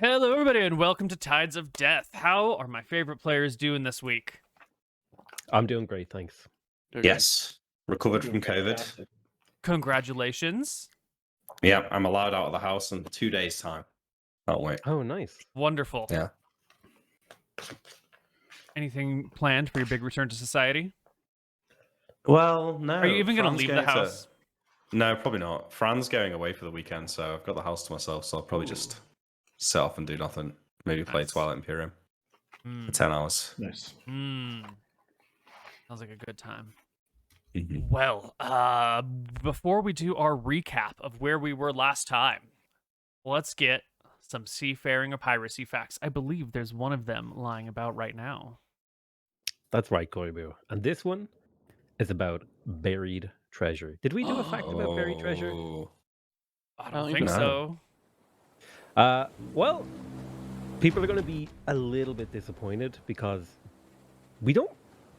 Hello, everybody, and welcome to Tides of Death. How are my favorite players doing this week? I'm doing great, thanks. Yes, recovered from COVID. Congratulations. Yeah, I'm allowed out of the house in 2 days' time. Can't wait. Oh, nice. Wonderful. Yeah. Anything planned for your big return to society? Well, no. Are you even going to Fran's leave the going house? No, probably not. Fran's going away for the weekend, so I've got the house to myself, so I'll probably just sit off and do nothing. Maybe play Nice. Twilight Imperium for Mm. 10 hours. Nice. Sounds like a good time. Mhm. Well, before we do our recap of where we were last time, let's get some seafaring or piracy facts. I believe there's one of them lying about right now. That's right, Koibu. And this one is about buried treasure. Did we do a fact about buried treasure? Oh. I don't don't think think so. so. Well, people are going to be a little bit disappointed because we don't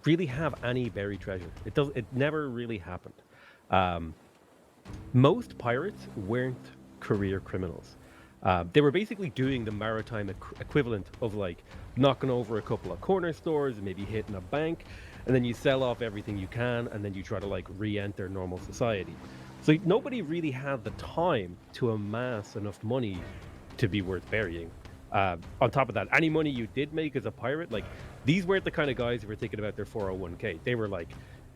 really have any buried treasure. It never really happened. Most pirates weren't career criminals. They were basically doing the maritime equivalent of like knocking over a couple of corner stores, maybe hitting a bank, and then you sell off everything you can, and then you try to like re-enter normal society. So nobody really had the time to amass enough money to be worth burying. On top of that, any money you did make as a pirate, like these weren't the kind of guys who were thinking about their 401k. They were like,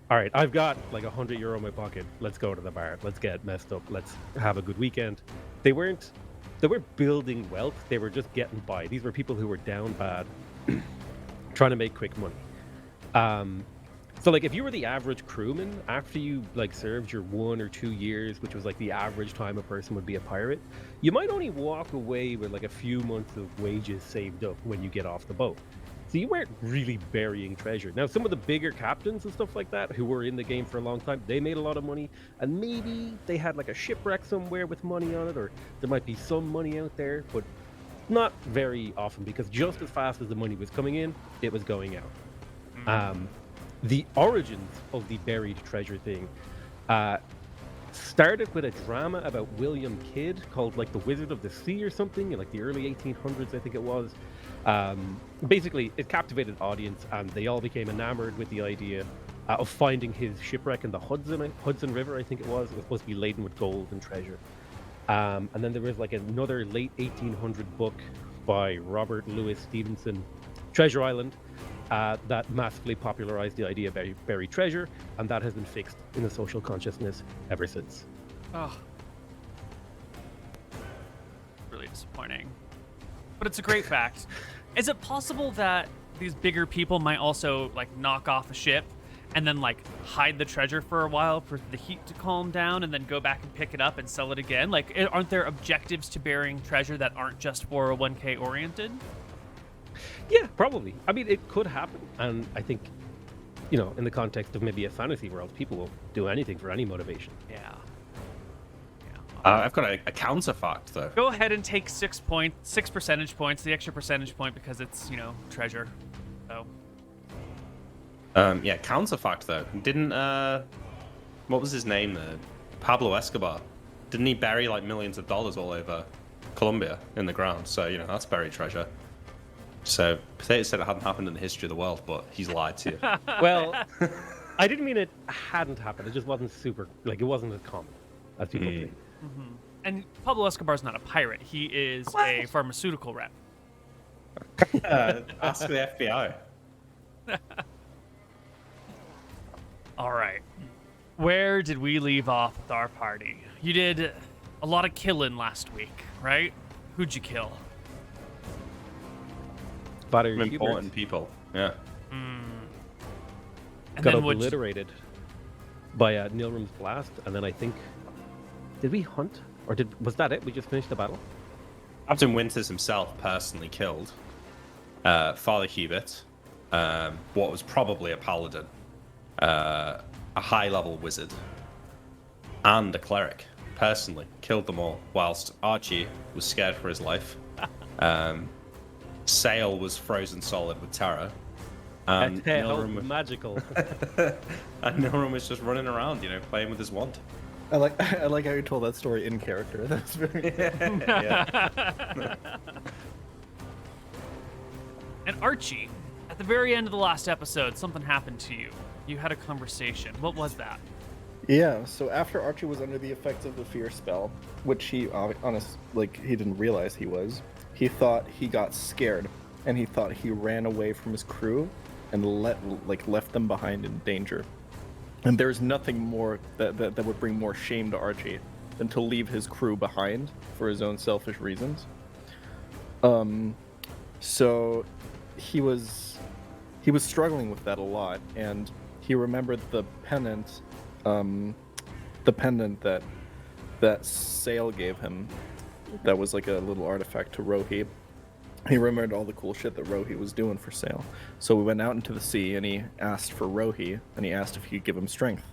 all right, I've got like €100 in my pocket. Let's go to the bar. Let's get messed up. Let's have a good weekend. They weren't building wealth. They were just getting by. These were people who were down bad, trying to make quick money. So like if you were the average crewman after you like served your 1 or 2 years, which was like the average time a person would be a pirate, you might only walk away with like a few months of wages saved up when you get off the boat. So you weren't really burying treasure. Now, some of the bigger captains and stuff like that who were in the game for a long time, they made a lot of money, and maybe they had like a shipwreck somewhere with money on it, or there might be some money out there, but not very often because just as fast as the money was coming in, it was going out. The origins of the buried treasure thing started with a drama about William Kidd called like The Wizard of the Sea or something in like the early 1800s, I think it was. Basically, it captivated audience, and they all became enamored with the idea of finding his shipwreck in the Hudson River, I think it was. It was supposed to be laden with gold and treasure. And then there was like another late 1800 book by Robert Louis Stevenson, Treasure Island, that massively popularized the idea of buried treasure, and that has been fixed in the social consciousness ever since. Oh. Really disappointing. But it's a great fact. Is it possible that these bigger people might also like knock off a ship and then like hide the treasure for a while for the heat to calm down and then go back and pick it up and sell it again? Like, aren't there objectives to burying treasure that aren't just 401k oriented? Yeah, probably. I mean, it could happen, and I think, you know, in the context of maybe a fantasy world, people will do anything for any motivation. Yeah. I've got a counter fact, though. Go ahead and take 6 percentage points, the extra percentage point because it's, you know, treasure. So. Yeah, counter fact, though. Didn't, what was his name there? Pablo Escobar. Didn't he bury like millions of dollars all over Colombia in the ground? So, you know, that's buried treasure. So, Potato said it hadn't happened in the history of the world, but he's lied to you. Well, I didn't mean it hadn't happened. It just wasn't super, like, it wasn't as common as people think. Mm-hmm. And Pablo Escobar's not a pirate. He is a pharmaceutical rep. Ask the FBI. All right. Where did we leave off with our party? You did a lot of killing last week, right? Who'd you kill? Butter Some important people. Yeah. And got then obliterated by Nilrum's blast, and then I think, did we hunt? Or was that it? We just finished the battle? Captain Winters himself personally killed Father Hubert, what was probably a paladin, a high-level wizard, and a cleric. Personally killed them all, whilst Archie was scared for his life. Sale was frozen solid with terror. Magical. And Nilrum was just running around, you know, playing with his wand. I like how you told that story in character. That's very Yeah. Archie, at the very end of the last episode, something happened to you. You had a conversation. What was that? Yeah, so after Archie was under the effects of the fear spell, which he he didn't realize he was, he thought he got scared, and he thought he ran away from his crew and left them behind in danger. And there's nothing more that would bring more shame to Archie than to leave his crew behind for his own selfish reasons. So he was struggling with that a lot, and he remembered the pendant that Sail gave him. That was like a little artifact to Rohi. He remembered all the cool shit that Rohi was doing for Sail. So we went out into the sea, and he asked for Rohi, and he asked if he could give him strength.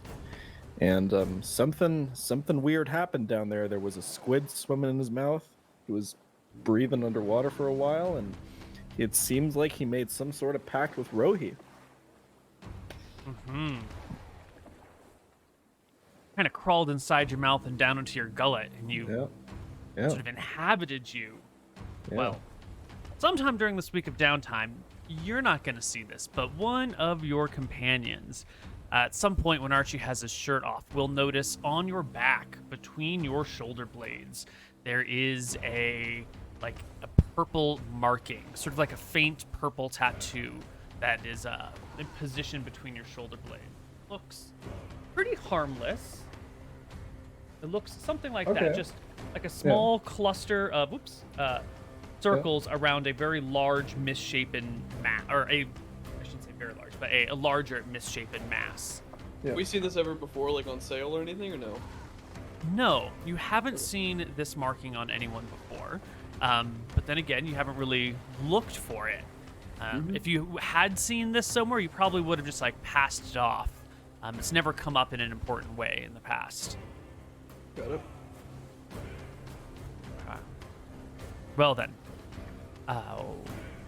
And something weird happened down there. There was a squid swimming in his mouth. He was breathing underwater for a while, and it seems like he made some sort of pact with Rohi. Mm-hmm. Kind of crawled inside your mouth and down into your gullet, and you sort of inhabited you. Yeah. Well, sometime during this week of downtime, you're not going to see this, but one of your companions, at some point when Archie has his shirt off, will notice on your back, between your shoulder blades, there is a purple marking, sort of like a faint purple tattoo that is in position between your shoulder blade. Looks pretty harmless. It looks something like that, just like a small cluster of circles around a very large misshapen mass, or I shouldn't say very large, but a larger misshapen mass. Yeah. Have we seen this ever before, like on sale or anything, or no? No, you haven't seen this marking on anyone before. But then again, you haven't really looked for it. If you had seen this somewhere, you probably would have just passed it off. It's never come up in an important way in the past. Got it. Well then,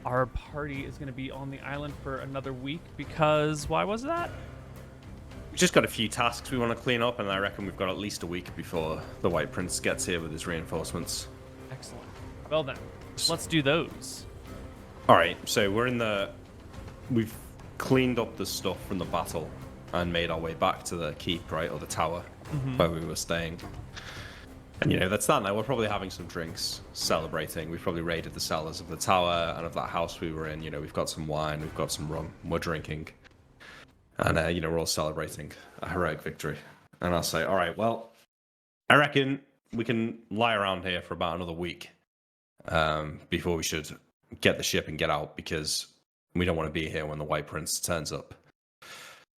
our party is going to be on the island for another week because why was that? We just got a few tasks we want to clean up, and I reckon we've got at least a week before the White Prince gets here with his reinforcements. Excellent. Well then, let's do those. All right, so we've cleaned up the stuff from the battle and made our way back to the keep, right, or the tower where we were staying. And that's that now. We're probably having some drinks, celebrating. We've probably raided the cellars of the tower and of that house we were in. We've got some wine, we've got some rum, we're drinking. And, we're all celebrating a heroic victory. And I'll say, all right, well, I reckon we can lie around here for about another week before we should get the ship and get out, because we don't want to be here when the White Prince turns up.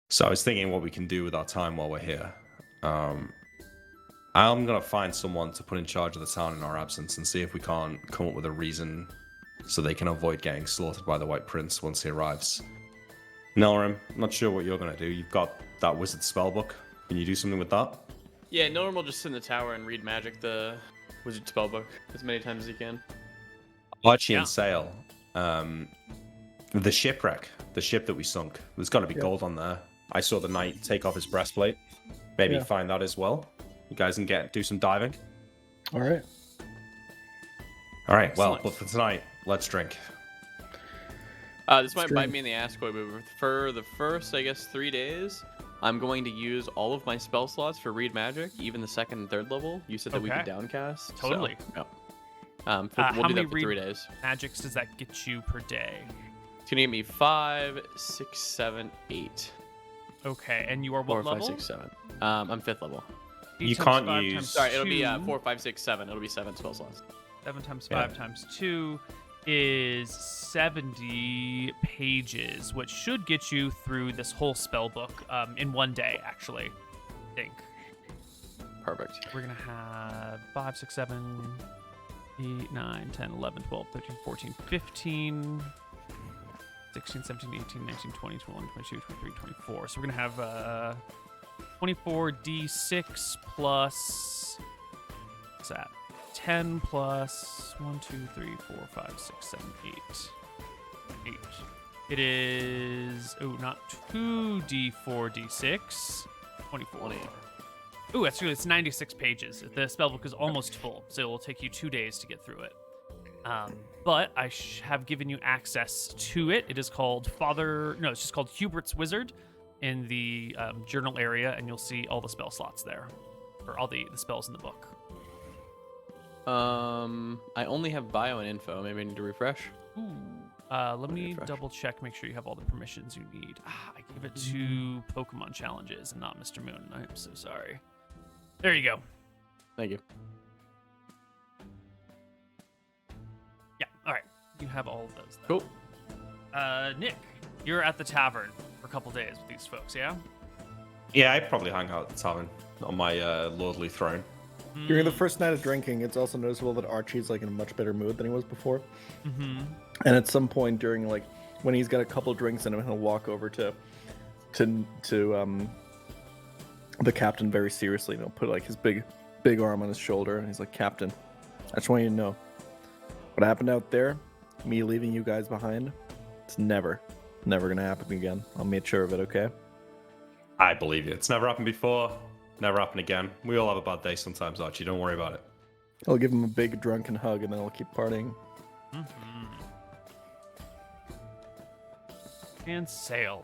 So I was thinking what we can do with our time while we're here. I'm going to find someone to put in charge of the town in our absence and see if we can't come up with a reason so they can avoid getting slaughtered by the White Prince once he arrives. Nelrim, I'm not sure what you're going to do. You've got that wizard spellbook. Can you do something with that? Yeah, Norm will just sit in the tower and read magic the wizard spellbook as many times as he can. Archie and Sail. The shipwreck, the ship that we sunk. There's got to be gold on there. I saw the knight take off his breastplate. Maybe find that as well. You guys can do some diving. All right. All right. Well, but for tonight, let's drink. This might bite me in the ass, Koibu, but for the first, 3 days, I'm going to use all of my spell slots for read magic, even the second and third level. You said that we could downcast. Totally. So, we'll do that for 3 days. Magics does that get you per day? It's gonna give me 5, 6, 7, 8. Okay, and you are what 4, level? 5, 6, 7. I'm 5th level. You can't use. Sorry, it'll be 4, 5, 6, 7. It'll be 7 spell slots. 7 times 5 times 2 is 70 pages, which should get you through this whole spell book in one day, actually. I think. Perfect. We're going to have 5, 6, 7, 8, 9, 10, 11, 12, 13, 14, 15, 16, 17, 18, 19, 20, 21, 22, 23, 24. So we're going to have 24d6 plus, what's that? 10 plus 1, 2, 3, 4, 5, 6, 7, 8. 8. It is, not 2d4d6, 24. Ooh, actually, it's 96 pages. The spellbook is almost full, so it will take you 2 days to get through it. But I have given you access to it. It is called it's just called Hubert's Wizard in the journal area, and you'll see all the spell slots there, or all the spells in the book. I only have bio and info. Maybe I need to refresh. Ooh. Let me double check, make sure you have all the permissions you need. I gave it to Pokemon challenges and not MrMouton. I'm so sorry. There you go. Thank you. Yeah, all right. You have all of those. Then. Cool. Nick, you're at the tavern for a couple days with these folks, yeah? Yeah, I'd probably hang out at the tavern on my lordly throne. During the first night of drinking, it's also noticeable that Archie's like in a much better mood than he was before. Mm-hmm. And at some point during like when he's got a couple drinks in him, he'll walk over to the captain very seriously, and he'll put like his big arm on his shoulder, and he's like, "Captain, I just want you to know what happened out there. Me leaving you guys behind. It's never gonna happen again. I'll make sure of it. Okay." I believe you. It's never happened before. Never happen again. We all have a bad day sometimes, Archie. Don't worry about it. I'll give him a big drunken hug, and then I'll keep partying. Mm-hmm. And sail.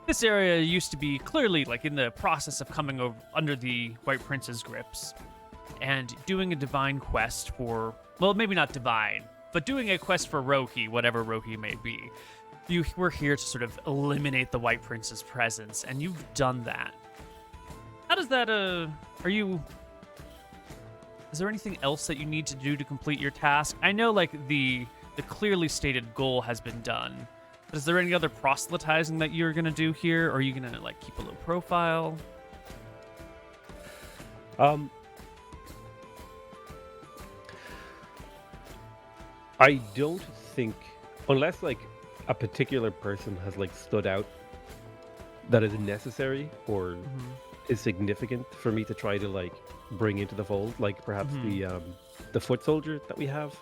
This area used to be clearly like in the process of coming over under the White Prince's grips and doing a divine quest for, well, maybe not divine, but doing a quest for Rohi, whatever Rohi may be. You were here to sort of eliminate the White Prince's presence, and you've done that. How does that, is there anything else that you need to do to complete your task? I know, like, the clearly stated goal has been done, but is there any other proselytizing that you're going to do here, or are you going to, like, keep a low profile? I don't think, unless, like, a particular person has, like, stood out that is necessary or is significant for me to try to like bring into the fold, like perhaps the foot soldier that we have,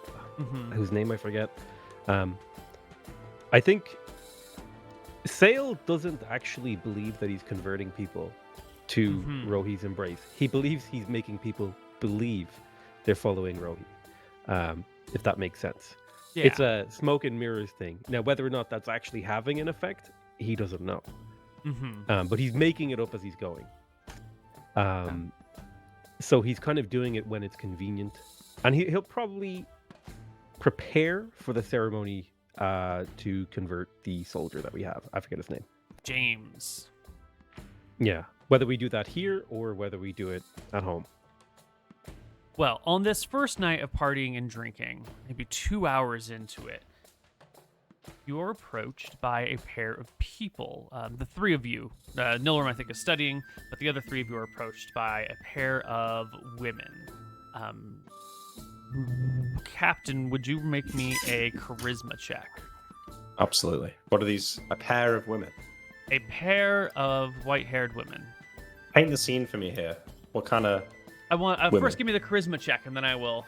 whose name I forget. I think Sale doesn't actually believe that he's converting people to Rohi's embrace. He believes he's making people believe they're following Rohi, if that makes sense. Yeah. It's a smoke and mirrors thing. Now, whether or not that's actually having an effect, he doesn't know. But he's making it up as he's going. So he's kind of doing it when it's convenient, and he'll probably prepare for the ceremony to convert the soldier that we have. I forget his name. James. Yeah, whether we do that here or whether we do it at home. Well, on this first night of partying and drinking, maybe 2 hours into it, you're approached by a pair of people. The three of you, Nilram, I think, is studying, but the other three of you are approached by a pair of women. Captain, would you make me a charisma check? Absolutely. What are these? A pair of women? A pair of white-haired women. Paint the scene for me here. What kind of I want first give me the charisma check, and then I will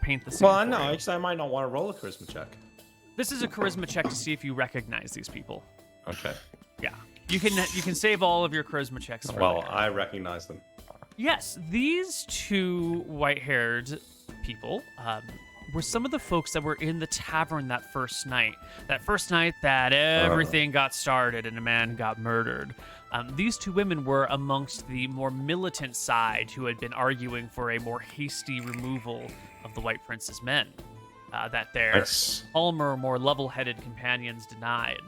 paint the scene. Well, no, actually, I might not want to roll a charisma check. This is a charisma check to see if you recognize these people. Okay. Yeah. You can save all of your charisma checks. Well, I recognize them. Yes, these two white-haired people were some of the folks that were in the tavern that first night. That first night that everything got started and a man got murdered. These two women were amongst the more militant side who had been arguing for a more hasty removal of the White Prince's men. That their calmer, more level-headed companions denied.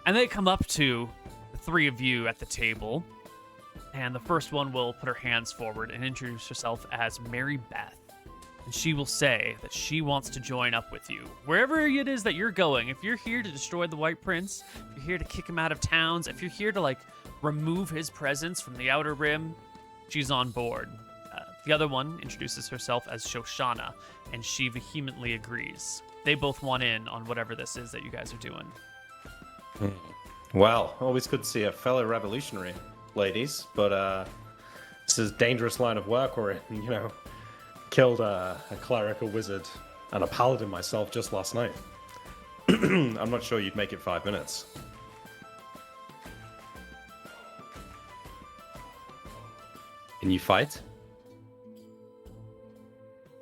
And they come up to the three of you at the table, and the first one will put her hands forward and introduce herself as Mary Beth. And she will say that she wants to join up with you. Wherever it is that you're going, if you're here to destroy the White Prince, if you're here to kick him out of towns, if you're here to, like, remove his presence from the Outer Rim, she's on board. The other one introduces herself as Shoshana, and she vehemently agrees. They both want in on whatever this is that you guys are doing. Well, always good to see a fellow revolutionary, ladies, but this is a dangerous line of work we're in, you know. Killed a cleric, a wizard, and a paladin myself just last night. I'm not sure you'd make it 5 minutes. Can you fight?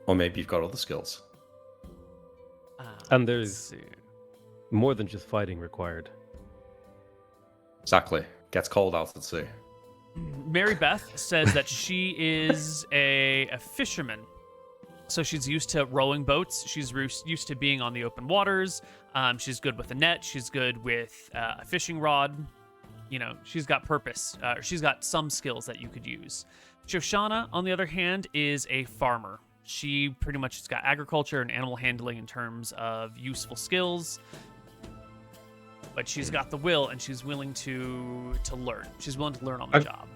Or maybe you've got all the skills. And Let's there's see. more than just fighting required. Exactly. Gets cold out at sea. Mary Beth says that she is a fisherman. So she's used to rowing boats. She's used to being on the open waters. She's good with a net. She's good with a fishing rod. You know, she's got purpose. She's got some skills that you could use. Shoshana, on the other hand, is a farmer. She pretty much has got agriculture and animal handling in terms of useful skills. But she's got the will, and she's willing to learn. She's willing to learn on the job.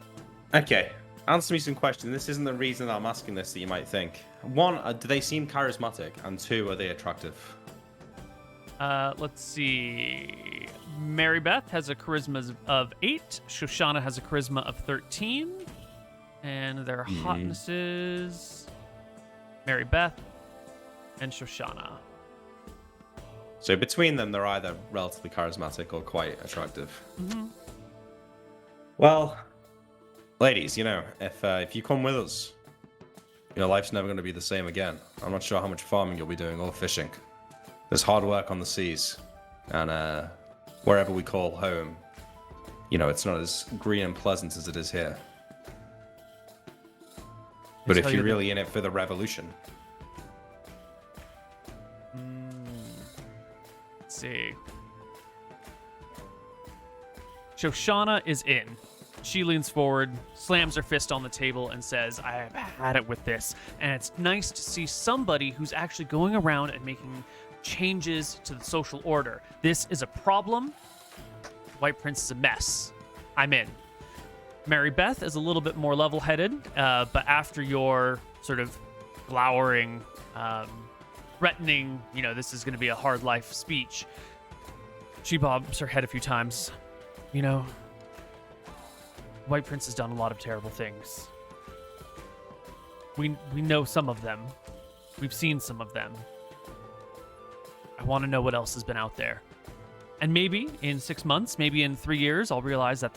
Okay. Answer me some questions. This isn't the reason I'm asking this that you might think. One, do they seem charismatic? And two, are they attractive? Let's see. Mary Beth has a charisma of 8. Shoshana has a charisma of 13. And their hotnesses... Mary Beth and Shoshana. So between them, they're either relatively charismatic or quite attractive. Mm-hmm. Well, ladies, you know, if you come with us, your life's never going to be the same again. I'm not sure how much farming you'll be doing or fishing. There's hard work on the seas, and wherever we call home, you know, it's not as green and pleasant as it is here. But if you're really in it for the revolution. Let's see. Shoshana is in. She leans forward, slams her fist on the table, and says, I have had it with this. And it's nice to see somebody who's actually going around and making changes to the social order. This is a problem. White Prince is a mess. I'm in. Mary Beth is a little bit more level-headed, but after your sort of glowering, threatening, you know, this is going to be a hard life speech, she bobs her head a few times. You know, White Prince has done a lot of terrible things. We know some of them. We've seen some of them. I want to know what else has been out there. And maybe in 6 months, maybe in 3 years, I'll realize that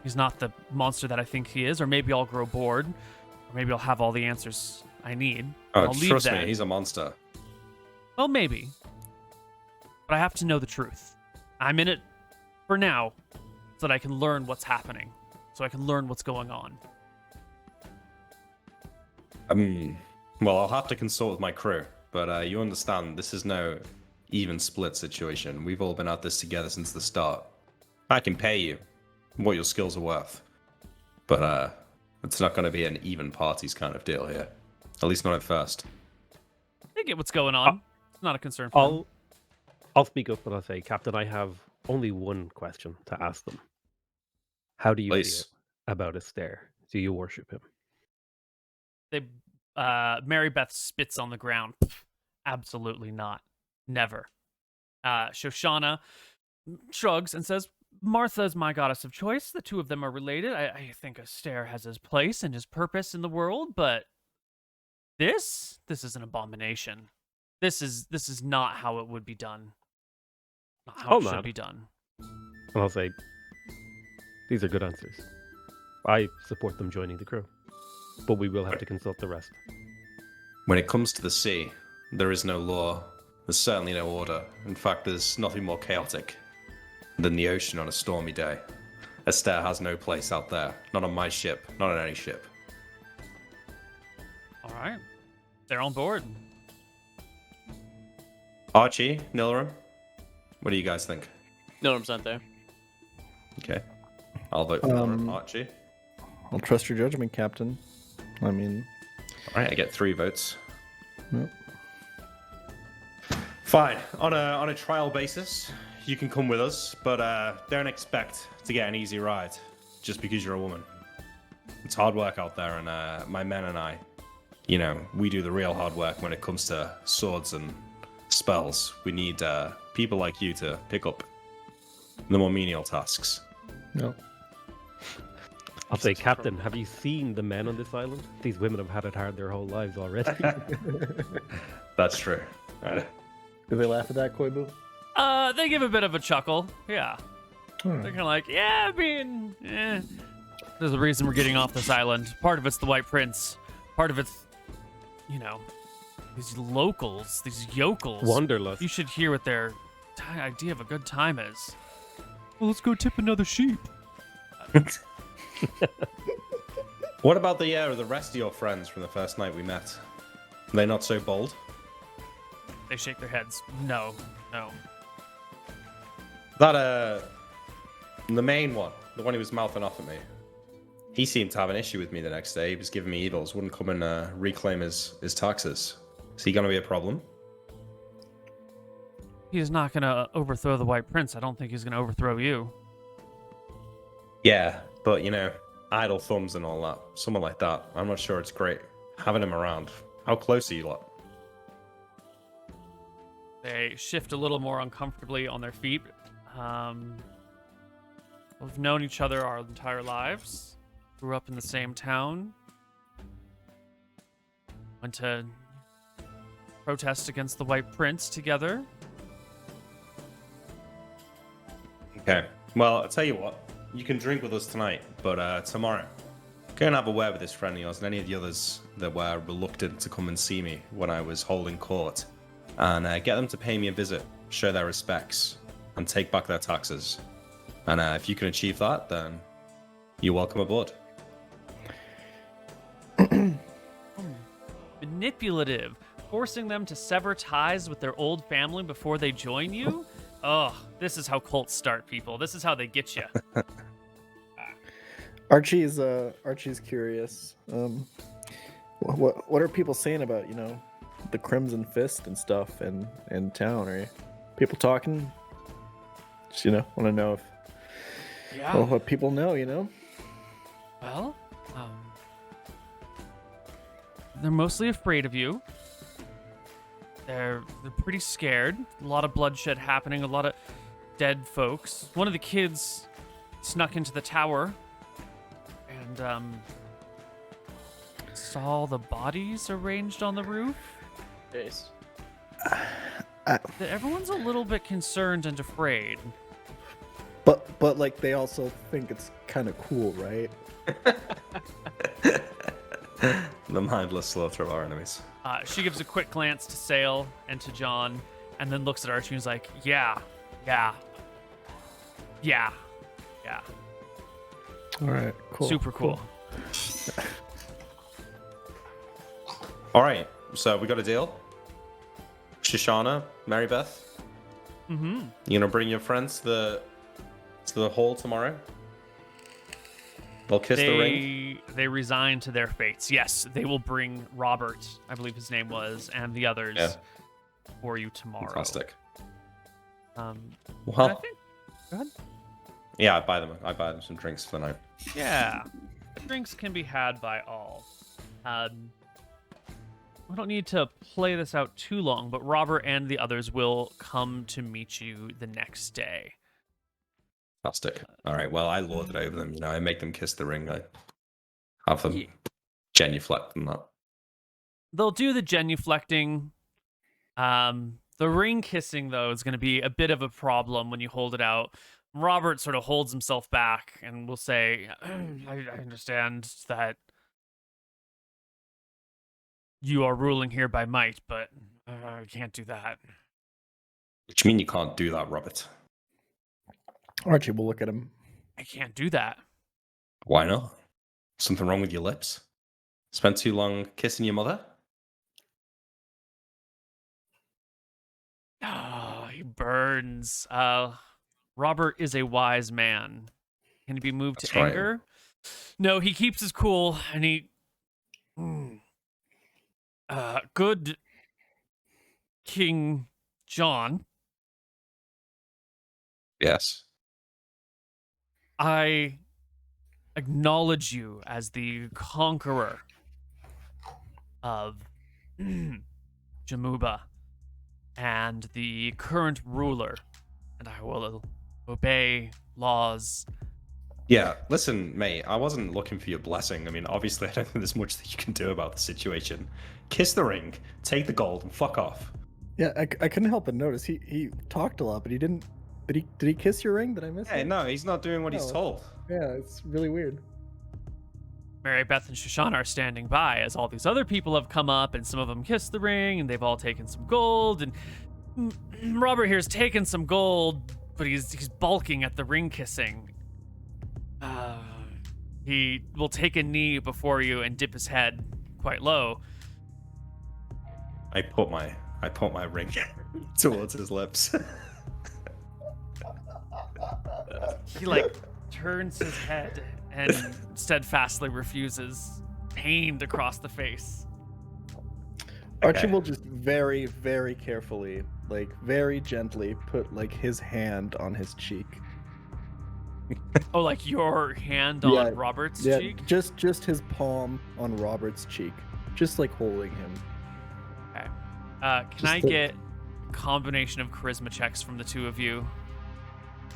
he's not the monster that I think he is, or maybe I'll grow bored, or maybe I'll have all the answers I need. Oh, I'll leave trust then. me, he's a monster. Well, maybe. But I have to know the truth. I'm in it for now so that I can learn what's happening, so I can learn what's going on. Well, I'll have to consult with my crew, but you understand this is no even split situation. We've all been at this together since the start. I can pay you what your skills are worth, but it's not going to be an even parties kind of deal here. At least not at first. I get what's going on. It's not a concern for them. I'll speak up and I'll say, Captain, I have only one question to ask them. How do you feel about Astaire? Do you worship him? Mary Beth spits on the ground. Absolutely not. Never. Shoshana shrugs and says, Martha is my goddess of choice. The two of them are related. I think Astaire has his place and his purpose in the world, but this is an abomination. This is not how it would be done. Not how it should be done. And I'll say, these are good answers. I support them joining the crew, but we will have to consult the rest. When it comes to the sea, there is no law. There's certainly no order. In fact, there's nothing more chaotic than the ocean on a stormy day. Astaire has no place out there. Not on my ship. Not on any ship. All right. They're on board. Archie, Nilram, what do you guys think? No, I'm not there. Okay. I'll vote for Nilram. Archie? I'll trust your judgment, Captain. I mean... Alright, I get 3 votes. Yep. Fine. On a trial basis, you can come with us, but don't expect to get an easy ride just because you're a woman. It's hard work out there, and my men and I, you know, we do the real hard work when it comes to swords and spells. We need people like you to pick up the more menial tasks. No. I'll say, Captain, have you seen the men on this island? These women have had it hard their whole lives already. That's true. Do they laugh at that, Koibu? They give a bit of a chuckle. Yeah. They're kind of like, yeah, I mean, there's a reason we're getting off this island. Part of it's the White Prince. Part of it's, you know, These locals, these yokels. Wanderlust. You should hear what their idea of a good time is. Well, let's go tip another sheep. What about the rest of your friends from the first night we met? Are they not so bold? They shake their heads. No. That, the main one, the one who was mouthing off at me, he seemed to have an issue with me the next day. He was giving me evils, wouldn't come and reclaim his taxes. Is he going to be a problem? He's not going to overthrow the White Prince. I don't think he's going to overthrow you. Yeah, but, idle thumbs and all that. Someone like that, I'm not sure it's great. Having him around. How close are you lot? They shift a little more uncomfortably on their feet. We've known each other our entire lives. Grew up in the same town. Went to protest against the White Prince together. Okay. Well, I'll tell you what. You can drink with us tonight, but tomorrow, go and have a word with this friend of yours and any of the others that were reluctant to come and see me when I was holding court. And get them to pay me a visit, show their respects, and take back their taxes. And if you can achieve that, then you're welcome aboard. Manipulative. Forcing them to sever ties with their old family before they join you? Oh, this is how cults start, people. This is how they get you. Archie's curious. What are people saying about the Crimson Fist and stuff in town? Are people talking? Just want to know if what people know. Well, they're mostly afraid of you. They're pretty scared. A lot of bloodshed happening. A lot of dead folks. One of the kids snuck into the tower and saw the bodies arranged on the roof. Yes. Everyone's a little bit concerned and afraid. But like they also think it's kind of cool, right? The mindless slaughter of our enemies. She gives a quick glance to Sale and to John, and then looks at Archie and is like, yeah. All right, cool. Super cool. All right, so we got a deal. Shoshana, Mary Beth. Mm-hmm. You gonna bring your friends to the hall tomorrow? They'll kiss the ring. They resign to their fates. Yes, they will bring Robert, I believe his name was, and the others for you tomorrow. Fantastic. Well, Well, go ahead. yeah, I buy them some drinks for the night. Yeah, drinks can be had by all. We don't need to play this out too long, but Robert and the others will come to meet you the next day. Fantastic. All right. Well, I lord it over them. I make them kiss the ring. I have them genuflect and that. They'll do the genuflecting. The ring kissing, though, is going to be a bit of a problem when you hold it out. Robert sort of holds himself back and will say, I understand that you are ruling here by might, but I can't do that. What do you mean you can't do that, Robert? Archie will look at him. I can't do that. Why not? Something wrong with your lips? Spent too long kissing your mother? Oh, he burns. Robert is a wise man. Can he be moved That's to right. anger? No, he keeps his cool, and he... good King John, Yes. I acknowledge you as the conqueror of Jamuba and the current ruler, and I will obey laws. Yeah, listen, mate, I wasn't looking for your blessing. I mean, obviously, I don't think there's much that you can do about the situation. Kiss the ring, take the gold, and fuck off. Yeah, I couldn't help but notice he talked a lot, but he didn't. Did he kiss your ring? Did I miss Hey, it? no, he's not doing what he's No. told. Yeah, it's really weird. Mary Beth and Shoshana are standing by as all these other people have come up, and some of them kiss the ring, and they've all taken some gold. And Robert here's taken some gold, but he's balking at the ring kissing. He will take a knee before you and dip his head quite low. I put my ring towards his lips. He turns his head and steadfastly refuses, pained across the face. Archie will just very, very carefully, very gently put his hand on his cheek. Oh, your hand on Robert's cheek? Just his palm on Robert's cheek. Just holding him. Okay. Can I get a combination of charisma checks from the two of you?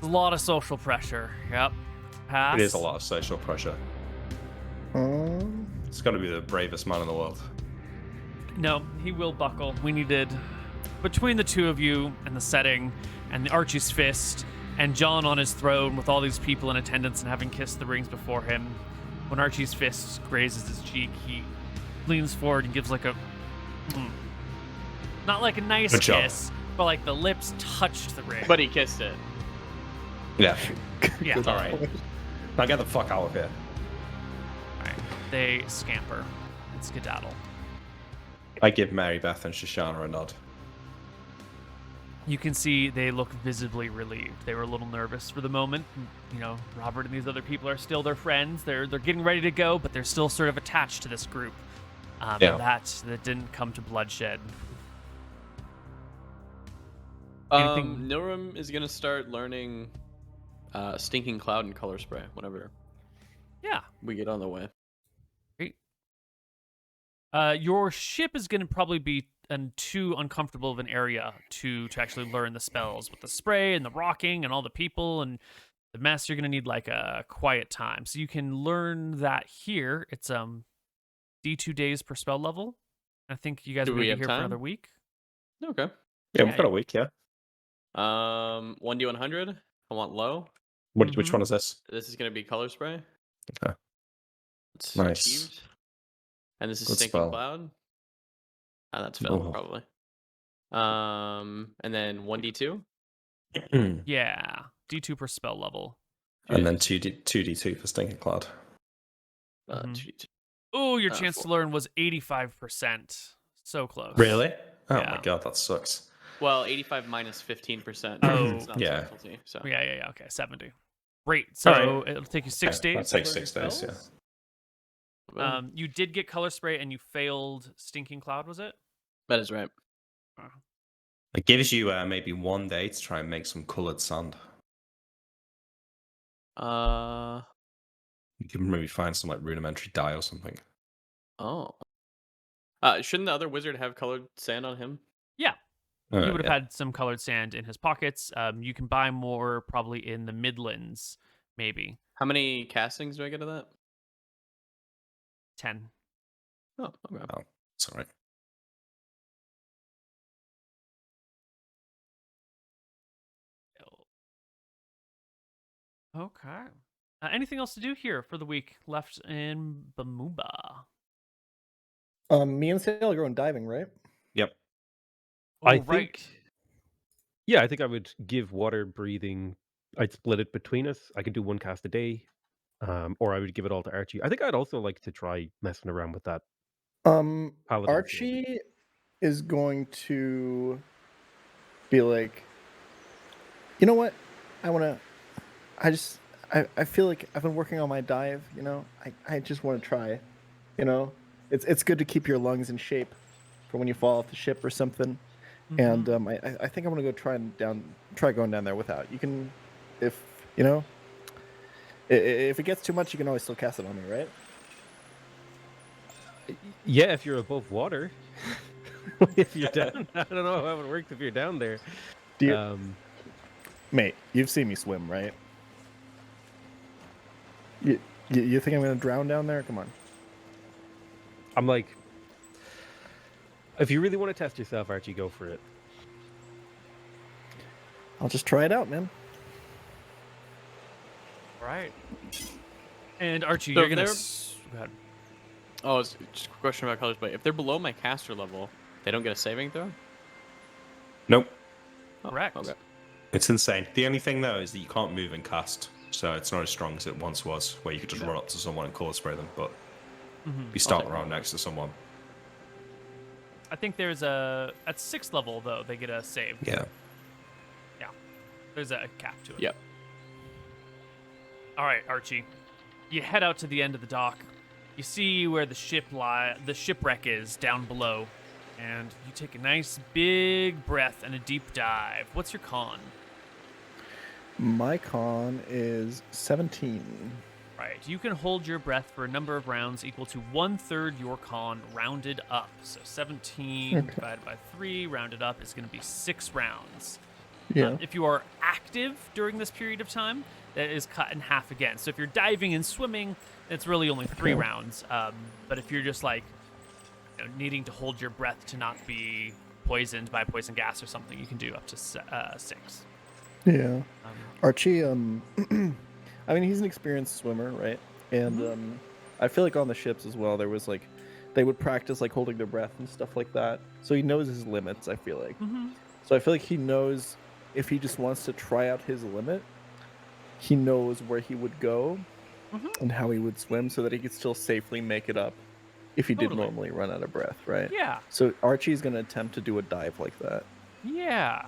A lot of social pressure. Yep. Pass. It is a lot of social pressure. It's got to be the bravest man in the world. No, he will buckle. We needed, between the two of you and the setting and the Archie's fist and John on his throne with all these people in attendance and having kissed the rings before him, when Archie's fist grazes his cheek, he leans forward and gives not a nice kiss, but the lips touched the ring. But he kissed it. Yeah. Yeah. All right. Now get the fuck out of here. All right. They scamper and skedaddle. I give Mary Beth and Shoshana a nod. You can see they look visibly relieved. They were a little nervous for the moment. Robert and these other people are still their friends. They're getting ready to go, but they're still sort of attached to this group. That didn't come to bloodshed. Nilrim is gonna start learning Stinking Cloud and Color Spray whenever we get on the way. Great. Your ship is gonna probably be too uncomfortable of an area to actually learn the spells with the spray and the rocking and all the people and the mess. You're gonna need a quiet time, so you can learn that here. It's D2 days per spell level. I think you guys will be here for another week. Okay. Yeah, we've got a week. Yeah. 1d100. I want low. Which one is this? This is gonna be Color Spray. Okay. It's Nice. achieved. And this is Good Stinking spell. Cloud. That's failed, Oh. probably. And then 1d2. Yeah, D2 per spell level. And then 2d2 for Stinking Cloud. 2d2. Oh, your chance to learn was 85%. So close. Really? Oh Yeah. my god, that sucks. Well, 85 minus 15%. Oh. It's not Yeah. specialty, so. Yeah. Okay, 70. Great. So Alright. it'll take you 6 days. That to takes learn 6 days. spells. Yeah. You did get Color Spray and you failed Stinking Cloud, was it? That is right. It gives you maybe 1 day to try and make some colored sand. You can maybe find some rudimentary dye or something. Oh. Shouldn't the other wizard have colored sand on him? Yeah. He would have Yeah. had some colored sand in his pockets. You can buy more probably in the Midlands, maybe. How many castings do I get of that? 10. Oh, okay. Oh, it's all right. Okay. Anything else to do here for the week left in Bamumba? Me and Sale are going diving, right? Yep. I right. think. Yeah, I think I would give water breathing. I'd split it between us. I could do 1 cast a day, or I would give it all to Archie. I think I'd also like to try messing around with that. Paladin Archie is going to be like, you know what? I feel like I've been working on my dive, I just want to try, it's good to keep your lungs in shape for when you fall off the ship or something. And I think I'm gonna go try going down there without. You can, if it gets too much, you can always still cast it on me, right? Yeah, if you're above water. If you're down, I don't know how it works if you're down there. Do you, mate? You've seen me swim, right? You think I'm gonna drown down there? Come on. I'm like, if you really want to test yourself, Archie, go for it. I'll just try it out, man. Right. And Archie, So you're gonna. if Go go ahead. Oh, it's just a question about colors, but if they're below my caster level, they don't get a saving throw? Nope. Oh, Correct. Okay. It's insane. The only thing though is that you can't move and cast, so it's not as strong as it once was, where you could just run up to someone and color spray them. But you start around next to someone. I think there's at 6th level though they get a save. Yeah. Yeah. There's a cap to it. Yep. All right, Archie. You head out to the end of the dock. You see where the shipwreck is down below, and you take a nice big breath and a deep dive. What's your con? My con is 17. Right. You can hold your breath for a number of rounds equal to 1/3 your con rounded up. So 17 divided by 3 rounded up is going to be 6 rounds. Yeah. If you are active during this period of time, that is cut in half again. So if you're diving and swimming, it's really only 3 rounds. But if you're just like needing to hold your breath to not be poisoned by poison gas or something, you can do up to 6. Yeah. Archie, I mean, he's an experienced swimmer, right? And I feel like on the ships as well, there was like, they would practice like holding their breath and stuff like that. So he knows his limits, I feel like. So I feel like he knows if he just wants to try out his limit, he knows where he would go and how he would swim so that he could still safely make it up if he did normally run out of breath, right? Yeah. So Archie's going to attempt to do a dive like that. Yeah.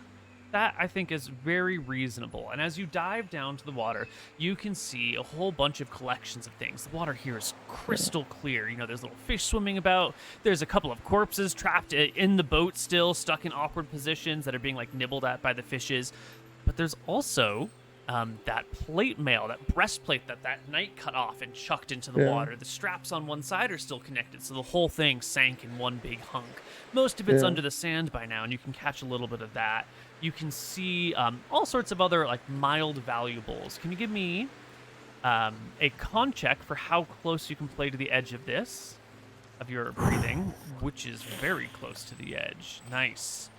That, I think, is very reasonable. And as you dive down to the water, you can see a whole bunch of collections of things. The water here is crystal clear. There's little fish swimming about. There's a couple of corpses trapped in the boat still, stuck in awkward positions that are being, nibbled at by the fishes. But there's also that plate mail, that breastplate that knight cut off and chucked into the water. The straps on one side are still connected, so the whole thing sank in one big hunk. Most of it's under the sand by now, and you can catch a little bit of that. You can see all sorts of other mild valuables. Can you give me a con check for how close you can play to the edge of your breathing, which is very close to the edge. Nice.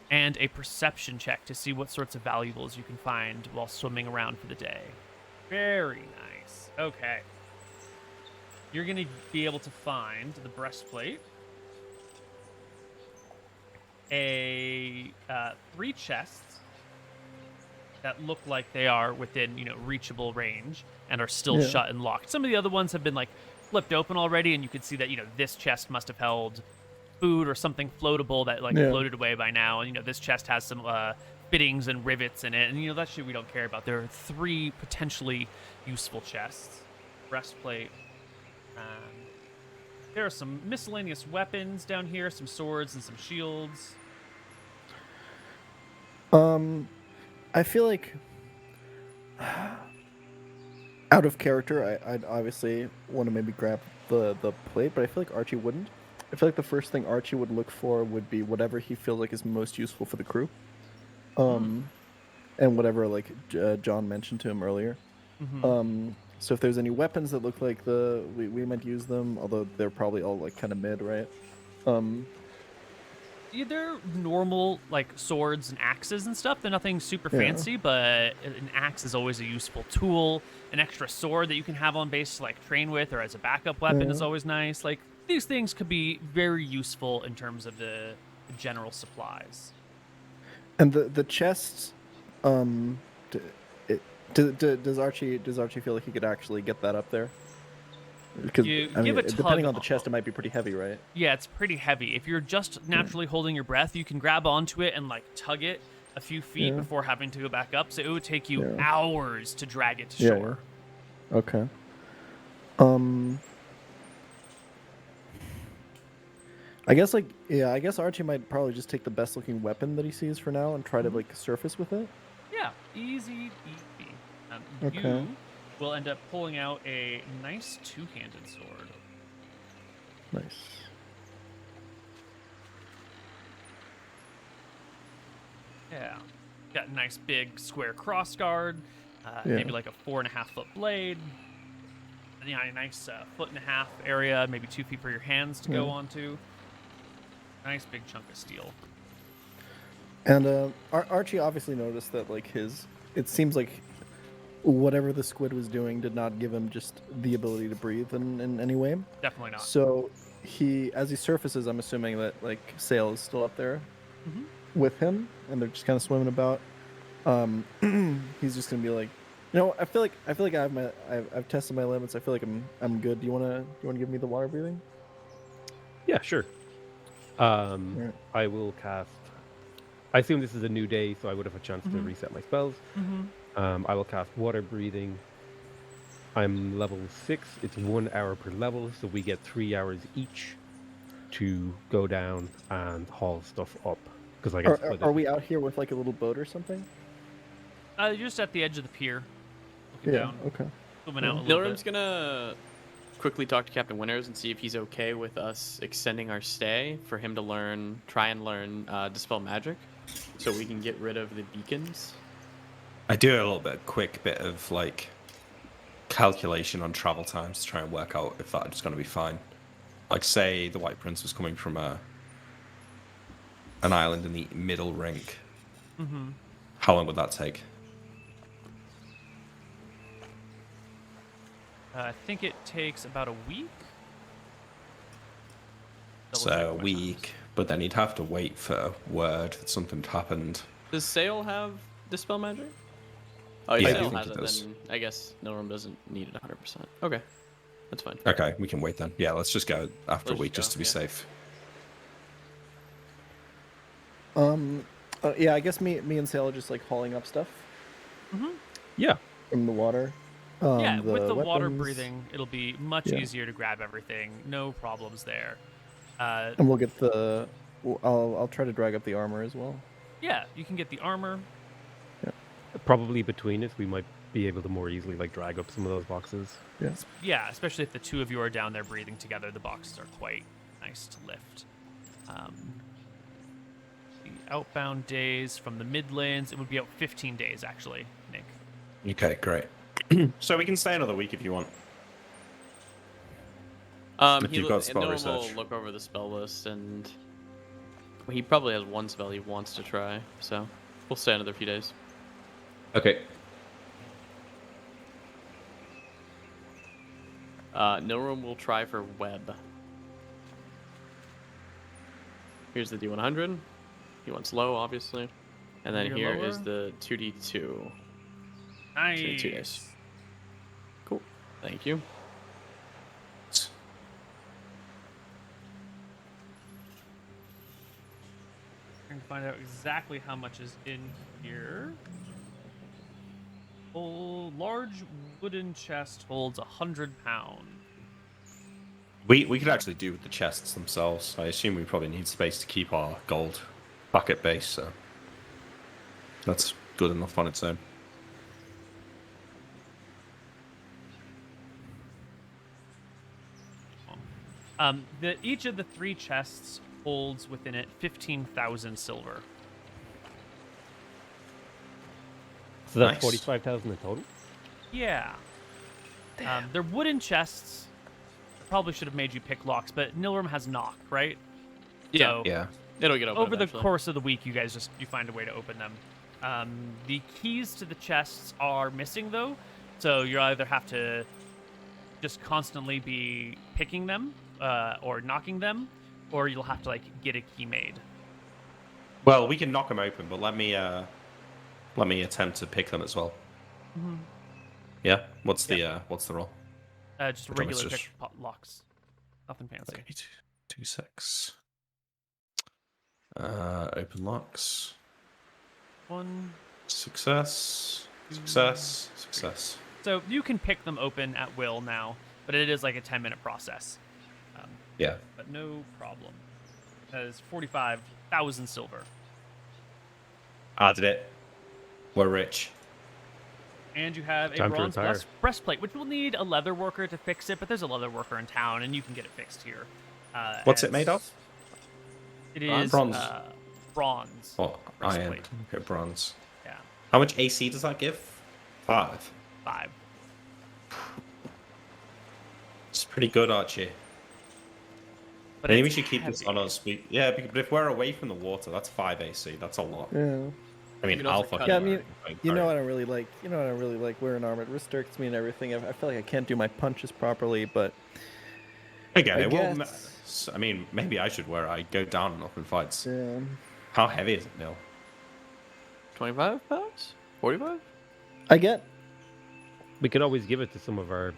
And a perception check to see what sorts of valuables you can find while swimming around for the day. Very nice. Okay. You're going to be able to find the breastplate, 3 chests that look like they are within, reachable range and are still shut and locked. Some of the other ones have been flipped open already, and you can see that, this chest must have held food or something floatable that floated away by now, and this chest has some fittings and rivets in it, and that shit we don't care about. There are 3 potentially useful chests. Breastplate. There are some miscellaneous weapons down here, some swords and some shields. I feel like out of character, I'd obviously want to maybe grab the plate, but I feel like Archie wouldn't. I feel like the first thing Archie would look for would be whatever he feels like is most useful for the crew. And whatever John mentioned to him earlier. So if there's any weapons that look like we might use them, although they're probably all kind of mid, right? Yeah, they're normal swords and axes and stuff. They're nothing super fancy, but an axe is always a useful tool. An extra sword that you can have on base to train with or as a backup weapon is always nice. These things could be very useful in terms of the general supplies. And the chests, does Archie feel like he could actually get that up there? Because depending on the chest, it might be pretty heavy, right? Yeah, it's pretty heavy. If you're just naturally holding your breath, you can grab onto it and tug it a few feet before having to go back up. So it would take you hours to drag it to shore. Yeah. Okay. I guess Archie might probably just take the best looking weapon that he sees for now and try to surface with it. Yeah, easy peasy. Okay. You will end up pulling out a nice 2-handed sword. Nice. Yeah. Got a nice big square crossguard, maybe a 4.5-foot blade. A nice 1.5-foot area, maybe 2 feet for your hands to go onto. Nice big chunk of steel. And Archie obviously noticed that it seems like whatever the squid was doing did not give him just the ability to breathe in any way. Definitely not. So as he surfaces, I'm assuming that like Sail is still up there Mhm. with him, and they're just kind of swimming about. He's just gonna be like, I feel like I've tested my limits. I feel like I'm good. Do you wanna give me the water breathing? Yeah, sure. Alright. I will cast. I assume this is a new day, so I would have a chance to reset my spells. I will cast water breathing. I'm level 6. It's 1 hour per level, so we get 3 hours each to go down and haul stuff up. Because I guess Are we out here with like a little boat or something? You're just at the edge of the pier, looking down, Okay. swimming out a little Nilrum's bit. gonna quickly talk to Captain Winters and see if he's okay with us extending our stay for him to try and learn Dispel Magic, so we can get rid of the beacons. I do a quick bit of like calculation on travel times to try and work out if that's going to be fine. Like, say the White Prince was coming from an island in the middle ring. How long would that take? I think it takes about a week. Double check So a my week, times. but then he'd have to wait for word that something had happened. Does Sail have Dispel Magic? Oh, Yeah, yeah, I Sail think has it it, does. then I guess Nilrum doesn't need it 100%. Okay, that's fine. Okay, we can wait then. Yeah, let's just go after a Let's week just just to go, be yeah. safe. Yeah, I guess me and Sail are just like hauling up stuff Yeah. from the water. Yeah, with the water weapons, breathing, it'll be much Yeah. easier to grab everything. No problems there. and we'll get the. I'll try to drag up the armor as well. Yeah, you can get the armor. Probably between us, we might be able to more easily like drag up some of those boxes. Yeah. Yeah, especially if the two of you are down there breathing together, the boxes are quite nice to lift. The outbound days from the Midlands, it would be out 15 days actually, Nick. Okay, great. So we can stay another week if you want. If you've got spell Nilrum research. will look over the spell list, and he probably has one spell he wants to try, so we'll stay another few days. Okay. Nilrum will try for web. Here's the D100. He wants low, obviously. And then You're here is lower? the 2D2. Nice. 2 days. Cool. Thank you. I can find out exactly how much is in here. Large wooden chest holds 100 pounds. We could actually do with the chests themselves. I assume we probably need space to keep our gold bucket base, so that's good enough on its own. Each of the 3 chests holds within it 15,000 silver. So that's Nice. 45,000 in total. Yeah. They're wooden chests. Probably should have made you pick locks, but Nilrum has knock, right? Yeah. So Yeah. It'll get open over the eventually. course of the week, you guys you find a way to open them. The keys to the chests are missing though, so you either have to just constantly be picking them or knocking them, or you'll have to like get a key made. Well, we can knock them open, but let me attempt to pick them as well. Yeah. What's the roll? Just Which one is regular just- pick locks. Nothing fancy. Okay, 2-6. Open locks. 1. Success. Success. Success. So you can pick them open at will now, but it is like a 10-minute process. Yeah. But no problem. That is 45,000 silver. Did it. We're rich. And you have a Time to bronze retire. breastplate, which will need a leather worker to fix it, but there's a leather worker in town, and you can get it fixed here. What's it made of? It is Bronze. Bronze. Oh, iron. breastplate. Okay, bronze. Yeah, How much AC does that give? 5. 5. It's pretty good, Archie. But Maybe we it's should keep this on heavy. us. But if we're away from the water, that's 5 AC. That's a lot. Yeah. I mean, can also alpha. cut Yeah, I it. mean, you know what I really like. You know what I really like wearing armor. It restricts me and everything. I feel like I can't do my punches properly, but Again, I it will. guess. I mean, maybe I should wear it. I go down and up in fights. Yeah. How heavy is it, Neil? 25 pounds? 45? I get We could always give it to some of our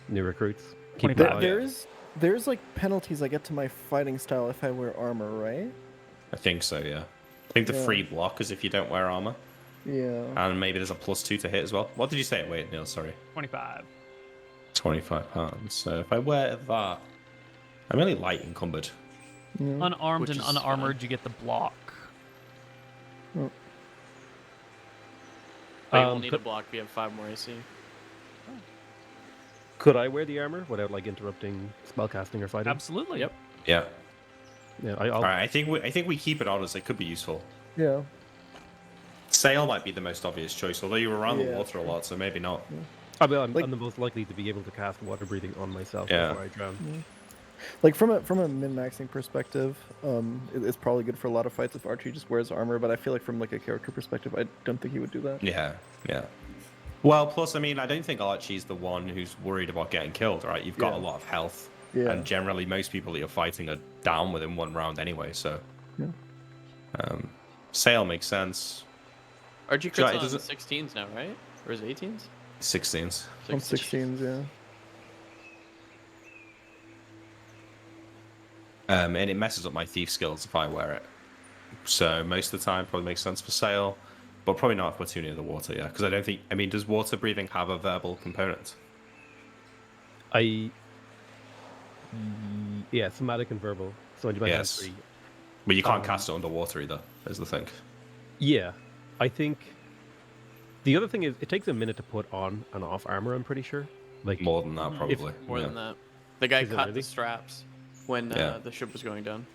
new recruits. Keep 25. them alive. there's like penalties I get to my fighting style if I wear armor, right? I think so. Yeah. I think the Yeah. free block is if you don't wear armor, Yeah. and maybe there's a +2 to hit as well. What did you say it weighed, Neil? Sorry. 25. 25 pounds. So if I wear that, I'm really light encumbered. Unarmed Which and is unarmored, fine. you get the block. But you won't need a could- block if you have 5 more AC. Could I wear the armor without like interrupting spellcasting or fighting? Absolutely. Yep. Yeah. Yeah, All right. I think we keep it on as it could be useful. Yeah. Sail might be the most obvious choice, although you're around the Yeah. water a lot, so maybe not. I'm Like- the most likely to be able to cast water breathing on myself Yeah. before I drown. Like from a min maxing perspective, it's probably good for a lot of fights if Archie just wears armor. But I feel like from like a character perspective, I don't think he would do that. Yeah. Yeah. Well, plus, I mean, I don't think Archie's the one who's worried about getting killed, right? You've got Yeah. a lot of health, Yeah. and generally most people that you're fighting are down within 1 round anyway. So, Yeah. Sail makes sense. Archie Sure, crits it on doesn't- 16s now, right? Or is it 18s? 16s. On 16s, yeah. And it messes up my thief skills if I wear it. So most of the time, probably makes sense for Sail, but probably not if we're too near the water. Yeah, because I don't think. I mean, does water breathing have a verbal component? Yeah, somatic and verbal. So you might have Yes. 3. But you can't cast it underwater either. Is the thing. Yeah, I think the other thing is it takes a minute to put on and off armor. I'm pretty sure. Like More than that, probably. More yeah. than that. The guy Is it cut really? the straps when Yeah. the ship was going down.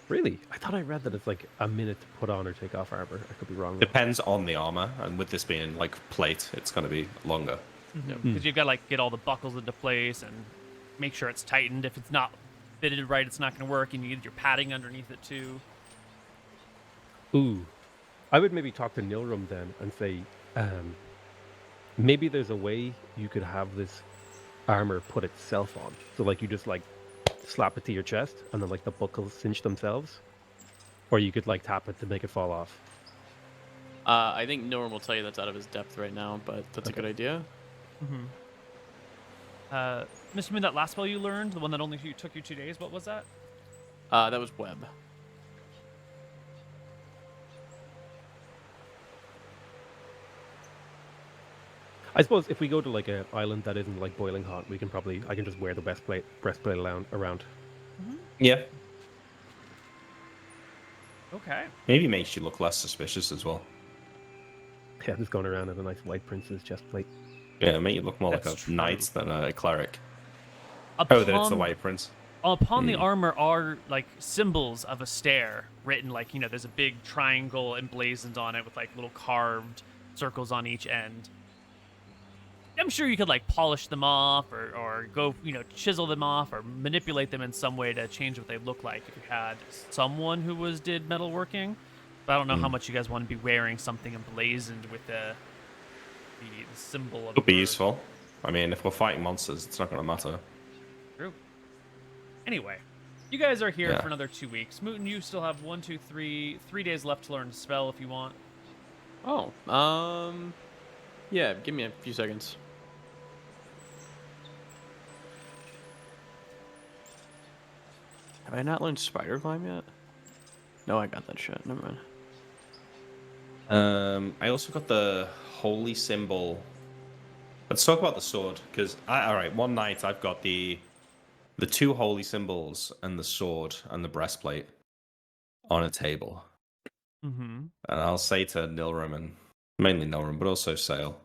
really, I thought I read that it's like a minute to put on or take off armor. I could be wrong. though. Depends on the armor, and with this being like plate, it's going to be longer. Because you've got to like get all the buckles into place and make sure it's tightened. If it's not fitted right, it's not going to work. And you need your padding underneath it too. Ooh, I would maybe talk to Nilrum then and say, maybe there's a way you could have this armor put itself on. So like you just like slap it to your chest and then like the buckles cinch themselves, or you could like tap it to make it fall off. I think Norm will tell you that's out of his depth right now, but that's a good idea. Mr. Moon, that last spell you learned, the one that only took you 2 days, what was that? That was web. I suppose if we go to like an island that isn't like boiling hot, we can probably I can just wear the breastplate around. Yeah. Okay. Maybe makes you look less suspicious as well. Yeah, just going around in a nice white prince's chest plate. Yeah, make you look more like That's a true. knight than a cleric. Upon, Oh, then it's the white prince. Upon the armor are like symbols of a stair written, like, you know, there's a big triangle emblazoned on it with like little carved circles on each end. I'm sure you could like polish them off or go, you know, chisel them off or manipulate them in some way to change what they look like if you had someone who did metalworking. But I don't know how much you guys want to be wearing something emblazoned with the symbol of. Could be the bird. useful. I mean, if we're fighting monsters, it's not going to matter. True. Anyway, you guys are here Yeah. for another 2 weeks. Mooten, you still have 1, 2, 3 days left to learn spell if you want. Oh, yeah, give me a few seconds. Have I not learned spider climb yet? No, I got that shit. Never mind. I also got the holy symbol. Let's talk about the sword, because all right, one night I've got the 2 holy symbols and the sword and the breastplate on a table, Mm-hmm. and I'll say to Nilrum and mainly Nilrum, but also Sail.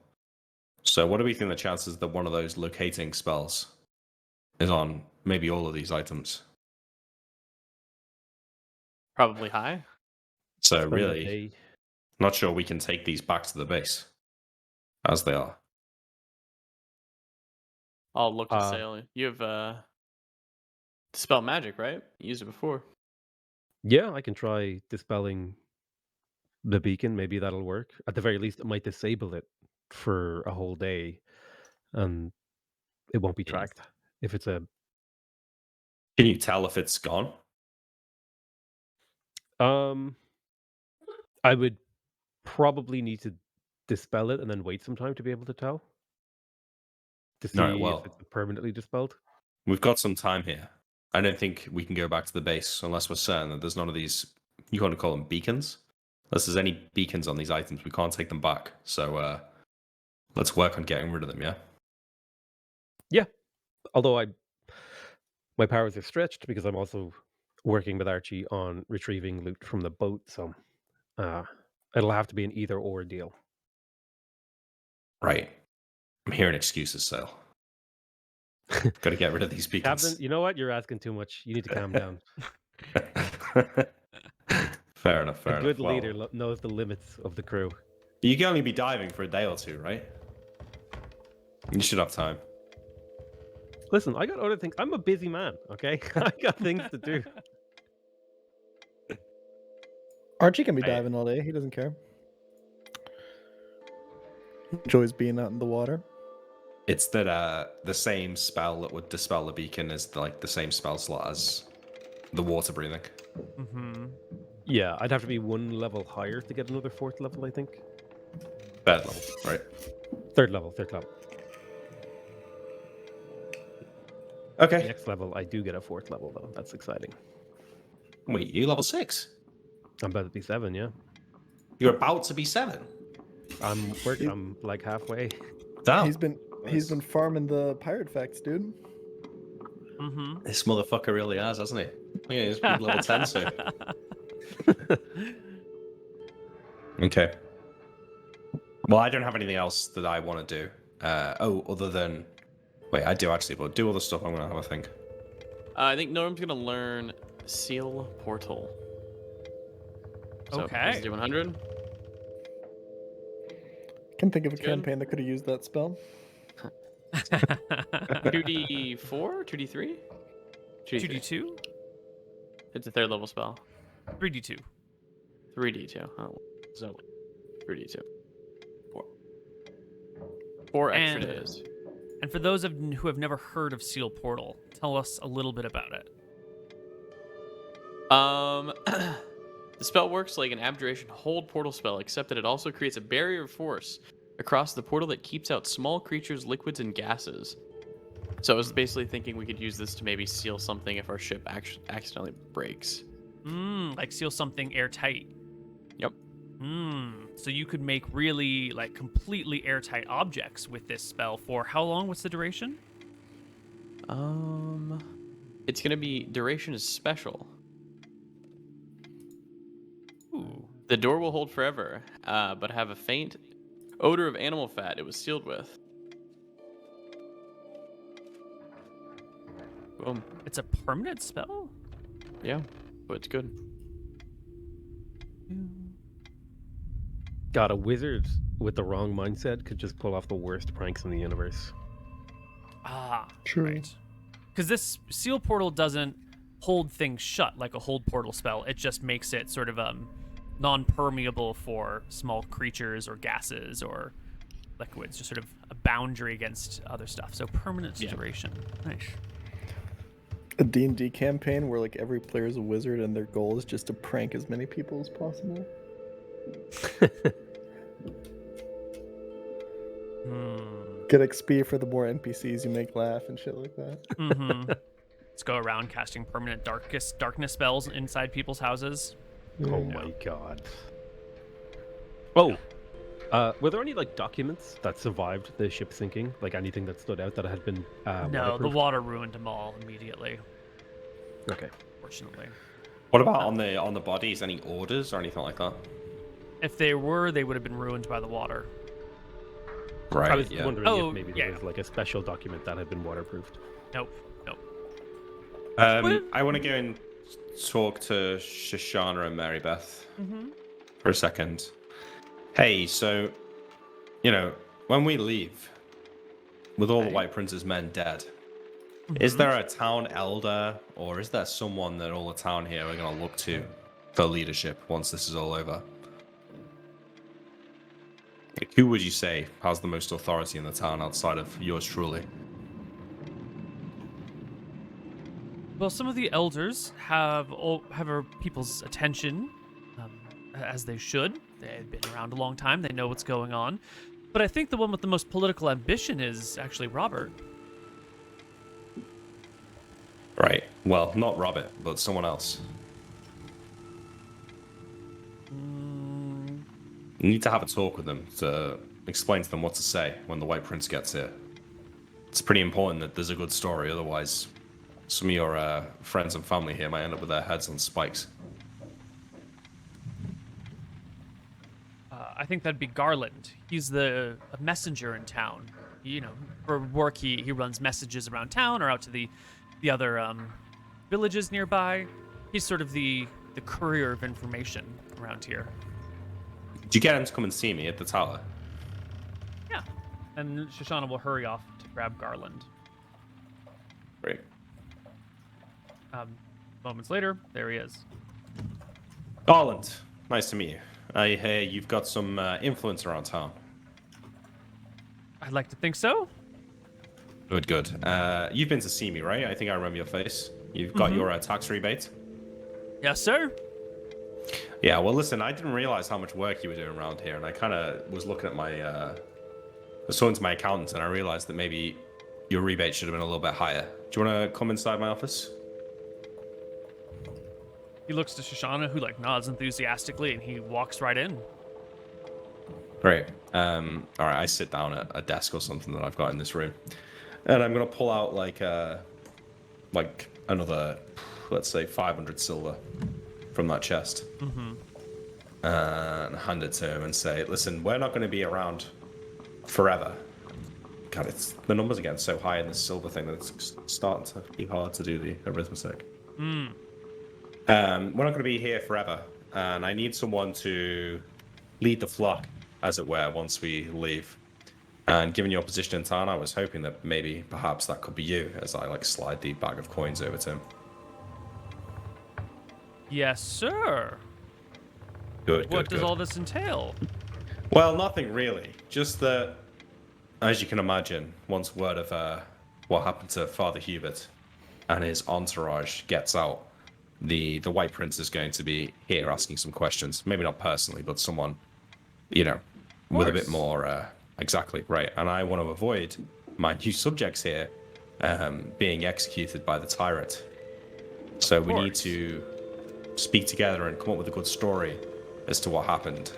So, what do we think the chances that one of those locating spells is on maybe all of these items? Probably high. So, Spend the really, day- not sure we can take these back to the base as they are. I'll look to Uh, sail. You have dispel magic, right? You used it before. Yeah, I can try dispelling the beacon. Maybe that'll work. At the very least, it might disable it for a whole day, and it won't be tracked. If it's a Can you tell if it's gone? I would probably need to dispel it and then wait some time to be able to tell to All right, see if it's well, permanently dispelled. we've got some time here. I don't think we can go back to the base unless we're certain that there's none of these, you want to call them beacons? Unless there's any beacons on these items, we can't take them back. So let's work on getting rid of them, yeah? Yeah, although my powers are stretched because I'm also working with Archie on retrieving loot from the boat, so it'll have to be an either or deal. Right. I'm hearing excuses, Sale. Got to get rid of these beacons. Captain, you know what? You're asking too much. You need to calm down. Fair enough, fair A enough. good Well, leader knows the limits of the crew. you can only be diving for a day or two, right? You should have time. Listen, I got other things. I'm a busy man, okay? I got things to do. Archie can be diving all day. He doesn't care. He enjoys being out in the water. It's that the same spell that would dispel the beacon is like the same spell slot as the water breathing. Mm-hmm. Yeah, I'd have to be one level higher to get another 4th level, I think. Third level, right? 3rd level. Okay. Next level, I do get a 4th level, though. That's exciting. Wait, you level 6? I'm about to be 7, yeah. You're about to be 7? I'm like halfway. Damn. He's been farming the pirate facts, dude. Mm-hmm. This motherfucker really has, hasn't he? Yeah, he's level 10 soon. Okay. Well, I don't have anything else that I want to do. Other than... Wait, I do actually, but do all the stuff I'm going to have a think. I think Norm's gonna learn Seal Portal. So, Okay. do 100. Can think of a Good. campaign that could have used that spell. 2d4? 2d3? 2d2? It's a 3rd level spell. 3d2. 3d2. Oh, so 3d2. 4 extra And- days. And for those who have never heard of Seal Portal, tell us a little bit about it. The spell works like an abjuration hold portal spell, except that it also creates a barrier of force across the portal that keeps out small creatures, liquids, and gases. So I was basically thinking we could use this to maybe seal something if our ship accidentally breaks. Like seal something airtight. Yep. So you could make really like completely airtight objects with this spell for how long? What's the duration? It's gonna be duration is special. Ooh. The door will hold forever, but have a faint odor of animal fat it was sealed with. Boom. It's a permanent spell? Yeah, but it's good. God, a wizard with the wrong mindset could just pull off the worst pranks in the universe. Ah, True. right. Because this seal portal doesn't hold things shut like a hold portal spell. It just makes it sort of non-permeable for small creatures or gases or liquids. Just sort of a boundary against other stuff. So permanent duration. Nice. A D&D campaign where like every player is a wizard and their goal is just to prank as many people as possible. Get XP for the more NPCs you make laugh and shit like that. Let's go around casting permanent darkness spells inside people's houses. Oh my god. Oh, were there any like documents that survived the ship sinking? Like anything that stood out that had been No, the waterproofed? water ruined them all immediately. Okay. Fortunately, What about on the bodies? Any orders or anything like that? if they were, they would have been ruined by the water. Right. I was yeah. wondering Oh, if maybe there yeah. was like a special document that had been waterproofed. Nope. I want to go and talk to Shoshana and Mary Beth for a second. Hey, so, when we leave, with all the White Prince's men dead, is there a town elder, or is there someone that all the town here are going to look to for leadership once this is all over? Who would you say has the most authority in the town outside of yours truly? Well, some of the elders have our people's attention, as they should. They've been around a long time. They know what's going on. But I think the one with the most political ambition is actually Robert. Right. Well, not Robert, but someone else. You need to have a talk with them to explain to them what to say when the White Prince gets here. It's pretty important that there's a good story, otherwise some of your friends and family here might end up with their heads on spikes. I think that'd be Garland. He's a messenger in town. You know, for work, he runs messages around town or out to the other villages nearby. He's sort of the courier of information around here. Did you get him to come and see me at the tower? Yeah. And Shoshana will hurry off to grab Garland. Great. Moments later, there he is. Garland, nice to meet you. I hear you've got some influence around town. I'd like to think so. Good, good. You've been to see me, right? I think I remember your face. You've got your tax rebate? Yes, sir. Yeah, well, listen, I didn't realize how much work you were doing around here, and I kind of was looking at my... I was talking to my accountant, and I realized that maybe your rebate should have been a little bit higher. Do you want to come inside my office? He looks to Shoshana, who nods enthusiastically, and he walks right in. Great. All right, I sit down at a desk or something that I've got in this room, and I'm gonna pull out like another, let's say, 500 silver from that chest, and hand it to him and say, "Listen, we're not going to be around forever. God, the numbers are getting so high in this silver thing that it's starting to be hard to do the arithmetic. We're not going to be here forever, and I need someone to lead the flock, as it were, once we leave. And given your position in town, I was hoping that maybe, perhaps, that could be you, as I slide the bag of coins over to him." Yes, sir. Good. What does all this entail? Well, nothing really. Just that, as you can imagine, once word of what happened to Father Hubert and his entourage gets out, the White Prince is going to be here asking some questions. Maybe not personally, but someone, with a bit more... exactly, right. And I want to avoid my new subjects here being executed by the tyrant. So we need to speak together and come up with a good story as to what happened.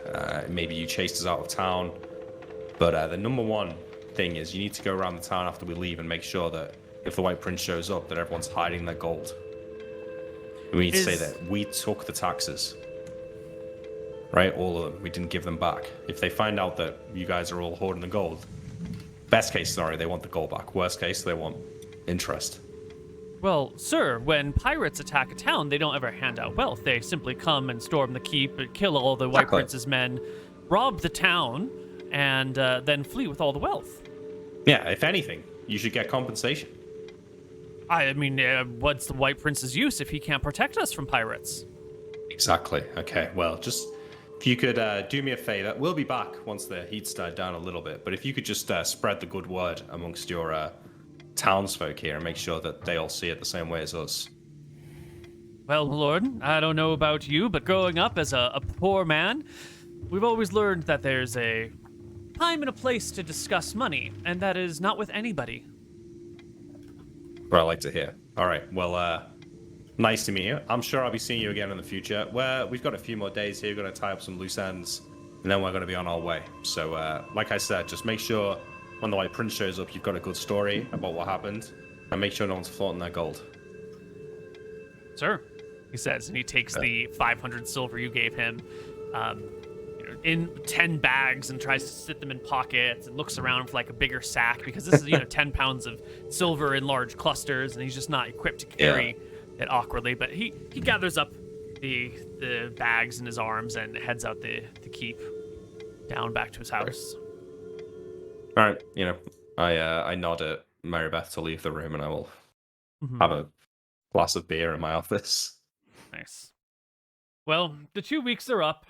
Maybe you chased us out of town, but the number one thing is you need to go around the town after we leave and make sure that if the White Prince shows up, that everyone's hiding their gold. We need to say that we took the taxes, right? All of them. We didn't give them back. If they find out that you guys are all hoarding the gold, best case scenario, they want the gold back. Worst case, they want interest. Well, sir, when pirates attack a town, they don't ever hand out wealth. They simply come and storm the keep, kill all the White Prince's men, rob the town, and then flee with all the wealth. Yeah, if anything, you should get compensation. I mean, what's the White Prince's use if he can't protect us from pirates? Exactly. Okay, well, just if you could do me a favor, we'll be back once the heat's died down a little bit, but if you could just spread the good word amongst your townsfolk here and make sure that they all see it the same way as us. Well, Lord, I don't know about you, but growing up as a poor man, we've always learned that there's a time and a place to discuss money, and that is not with anybody. What I like to hear. All right, well, nice to meet you. I'm sure I'll be seeing you again in the future. We've got a few more days here. We're going to tie up some loose ends, and then we're going to be on our way. So, like I said, just make sure when the White Prince shows up, you've got a good story about what happened, and make sure no one's flaunting their gold. Sir, he says, and he takes the 500 silver you gave him in 10 bags and tries to sit them in pockets and looks around for a bigger sack because this is 10 pounds of silver in large clusters, and he's just not equipped to carry it awkwardly. But he gathers up the bags in his arms and heads out the keep down back to his house. All right, I nod at Mary Beth to leave the room, and I will have a glass of beer in my office. Nice. Well, the 2 weeks are up.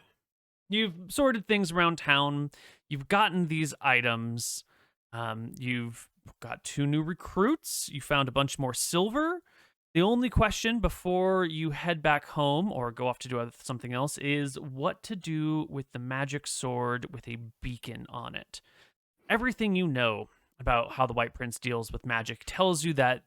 you've sorted things around town. You've gotten these items. You've got 2 new recruits. You found a bunch more silver. The only question before you head back home or go off to do something else is what to do with the magic sword with a beacon on it. Everything you know about how the White Prince deals with magic tells you that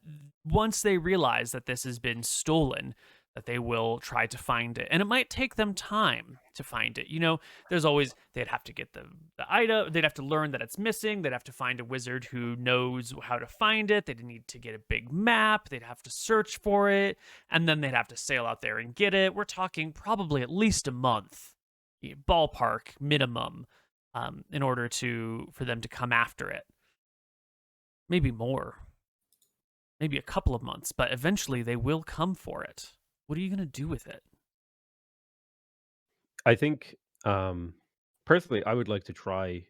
once they realize that this has been stolen, that they will try to find it. And it might take them time to find it. You know, there's always, they'd have to get the item, they'd have to learn that it's missing, they'd have to find a wizard who knows how to find it, they'd need to get a big map, they'd have to search for it, and then they'd have to sail out there and get it. We're talking probably at least a month, ballpark minimum, in order for them to come after it. Maybe more. Maybe a couple of months, but eventually they will come for it. What are you going to do with it? I think, personally, I would like to try.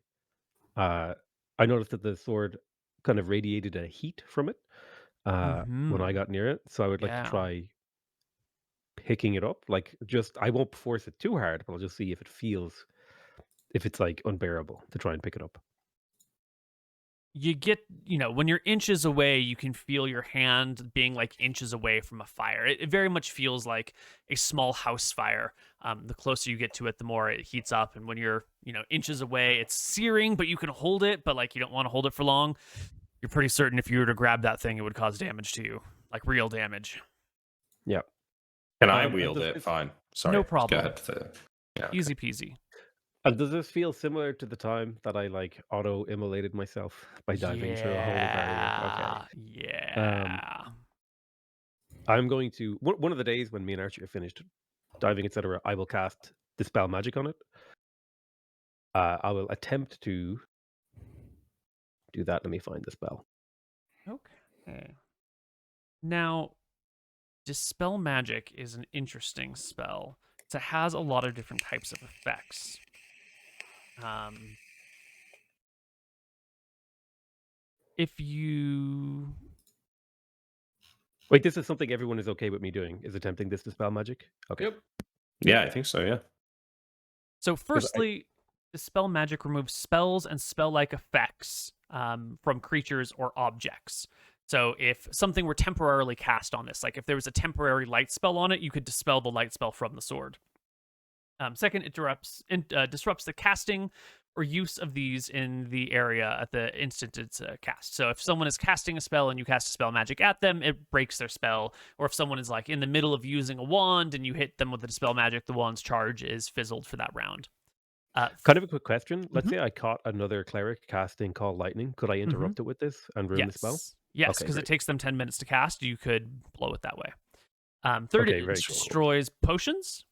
I noticed that the sword kind of radiated a heat from it when I got near it, so I would like to try picking it up. Like, just I won't force it too hard, but I'll just see if it feels, if it's like unbearable to try and pick it up. You get, when you're inches away, you can feel your hand being like inches away from a fire. It very much feels like a small house fire. The closer you get to it, the more it heats up. And when you're, inches away, it's searing, but you can hold it, but like you don't want to hold it for long. You're pretty certain if you were to grab that thing, it would cause damage to you, like real damage. Yeah. Can I wield it? Fine. Sorry. No problem. Go ahead. Yeah, Easy peasy. And does this feel similar to the time that I like auto-immolated myself by diving through a hole barrier? Okay. Yeah. I'm going to one of the days when me and Archie are finished diving, etc. I will cast Dispel Magic on it. I will attempt to do that. Let me find the spell. Okay. Now, Dispel Magic is an interesting spell. So it has a lot of different types of effects. If you... Wait, this is something everyone is okay with me doing, is attempting this Dispel Magic? Okay. Yep. Yeah, I think so, yeah. So firstly, Dispel Magic removes spells and spell-like effects from creatures or objects. So if something were temporarily cast on this, like if there was a temporary light spell on it, you could dispel the light spell from the sword. Second, it disrupts the casting or use of these in the area at the instant it's cast. So if someone is casting a spell and you cast a spell magic at them, it breaks their spell. Or if someone is like in the middle of using a wand and you hit them with the dispel magic, the wand's charge is fizzled for that round. Kind of a quick question. Let's say I caught another cleeric casting Call Lightning. Could I interrupt it with this and ruin the spell? Yes, because it takes them 10 minutes to cast. You could blow it that way. Third, it destroys potions.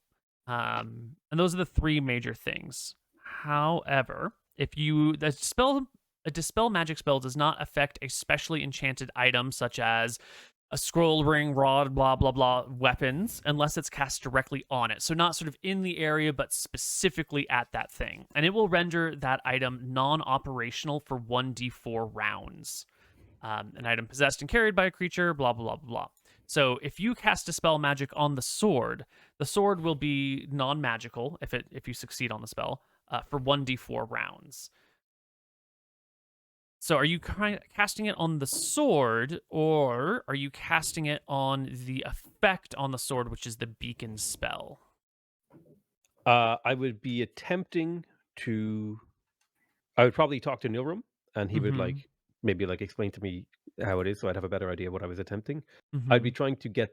And those are the 3 major things. However, if a dispel magic spell does not affect a specially enchanted item such as a scroll, ring, rod, blah, blah, blah, weapons, unless it's cast directly on it. So not sort of in the area, but specifically at that thing. And it will render that item non-operational for 1d4 rounds. An item possessed and carried by a creature, blah, blah, blah, blah. So if you cast Dispel Magic on the sword will be non-magical if you succeed on the spell for 1d4 rounds. So are you casting it on the sword, or are you casting it on the effect on the sword, which is the beacon spell? I would be attempting to... I would probably talk to Nilrum, and he would maybe explain to me how it is, so I'd have a better idea what I was attempting. I'd be trying to get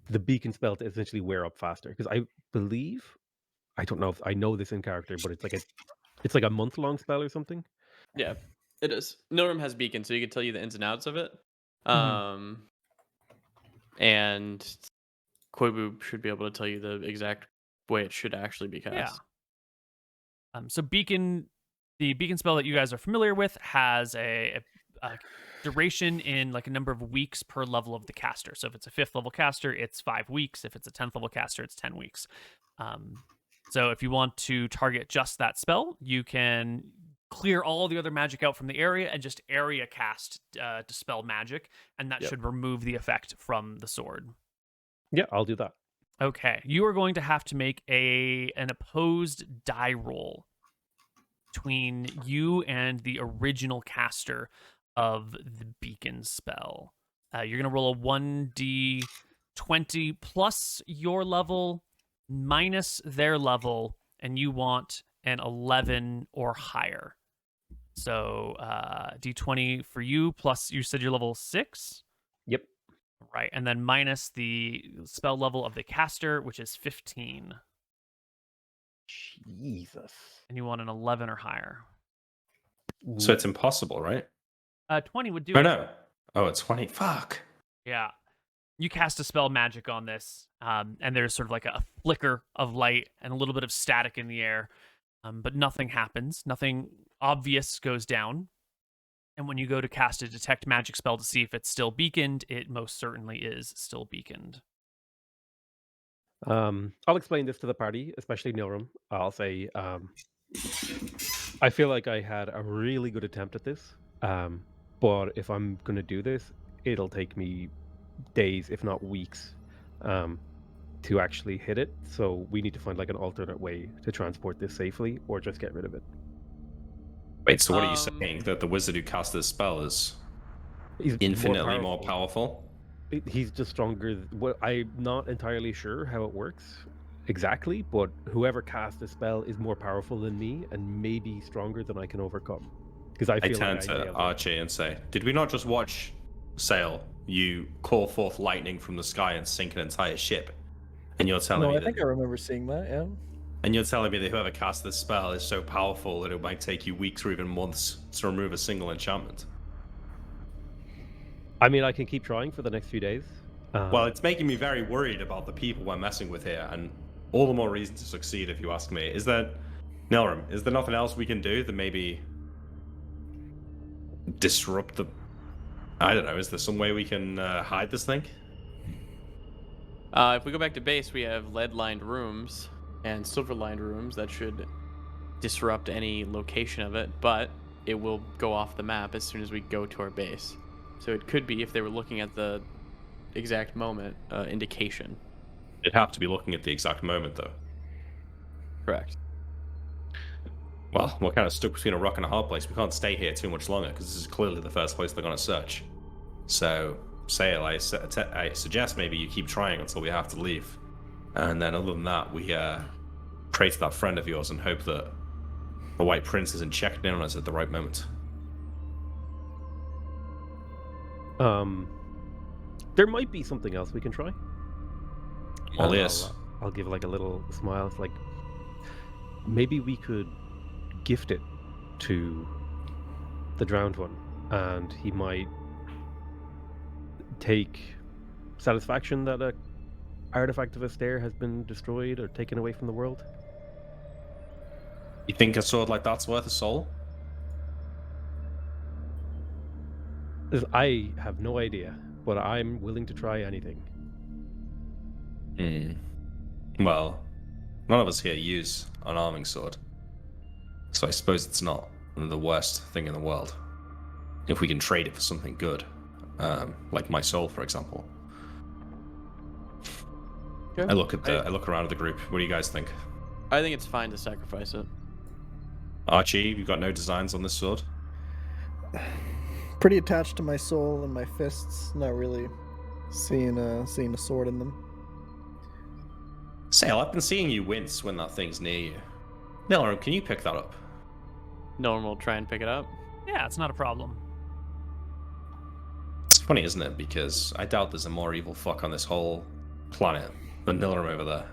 the beacon spell to essentially wear up faster, because I believe, I don't know if I know this in character, but it's like a month-long spell or something. Yeah, it is. Nilrum has beacon, so he can tell you the ins and outs of it. And Koibu should be able to tell you the exact way it should actually be cast. Yeah. So beacon, the beacon spell that you guys are familiar with has a duration in like a number of weeks per level of the caster. So if it's a 5th level caster, it's 5 weeks. If it's a 10th level caster, it's 10 weeks. So if you want to target just that spell, you can clear all the other magic out from the area and just area cast Dispel Magic, and that should remove the effect from the sword. Yeah, I'll do that. Okay, you are going to have to make an opposed die roll between you and the original caster of the beacon spell. You're going to roll a 1d20 plus your level minus their level, and you want an 11 or higher. So d20 for you, plus you said you're level 6? Yep. Right, and then minus the spell level of the caster, which is 15. Jesus. And you want an 11 or higher. So it's impossible, right? 20 would do Oh, it. no. Oh, it's 20. Fuck. Yeah. You cast a spell magic on this, and there's sort of like a flicker of light and a little bit of static in the air, but nothing happens. Nothing obvious goes down. And when you go to cast a detect magic spell to see if it's still beaconed, it most certainly is still beaconed. I'll explain this to the party, especially Nilram. I'll say, I feel like I had a really good attempt at this, but if I'm going to do this, it'll take me days, if not weeks, to actually hit it. So we need to find like an alternate way to transport this safely, or just get rid of it. Wait, so what are you saying? That the wizard who cast this spell is He's infinitely more powerful? He's just stronger. Well, I'm not entirely sure how it works exactly, but whoever cast the spell is more powerful than me and maybe stronger than I can overcome. Because I feel turn like to Archie and say, "Did we not just watch Sail? You call forth lightning from the sky and sink an entire ship, and you're telling me I think I remember seeing that. Yeah. And you're telling me that whoever cast this spell is so powerful that it might take you weeks or even months to remove a single enchantment." I mean, I can keep trying for the next few days. Well, it's making me very worried about the people we're messing with here, and all the more reason to succeed, if you ask me. Is there nothing else we can do that maybe disrupt the... I don't know, is there some way we can hide this thing? If we go back to base, we have lead-lined rooms and silver-lined rooms that should disrupt any location of it, but it will go off the map as soon as we go to our base. So it could be, if they were looking at the exact moment, indication. It'd have to be looking at the exact moment, though. Correct. Well, we're kind of stuck between a rock and a hard place. We can't stay here too much longer, because this is clearly the first place they're going to search. So, Sail, I suggest maybe you keep trying until we have to leave. And then other than that, we pray to that friend of yours and hope that the White Prince isn't checking in on us at the right moment. There might be something else we can try. Well, yes. I'll give like a little smile. It's like, maybe we could gift it to the drowned one, and he might take satisfaction that a artifact of a stair has been destroyed or taken away from the world. You think a sword like that's worth a soul? I have no idea, but I'm willing to try anything. Well, none of us here use an arming sword, so I suppose it's not the worst thing in the world. If we can trade it for something good, like my soul, for example. Okay. I look around at the group. What do you guys think? I think it's fine to sacrifice it. Archie, you've got no designs on this sword? Pretty attached to my soul and my fists. Not really seeing a sword in them. Sail, I've been seeing you wince when that thing's near you. Nilram, can you pick that up? No one will try and pick it up. Yeah, it's not a problem. It's funny, isn't it? Because I doubt there's a more evil fuck on this whole planet than Nilram over there.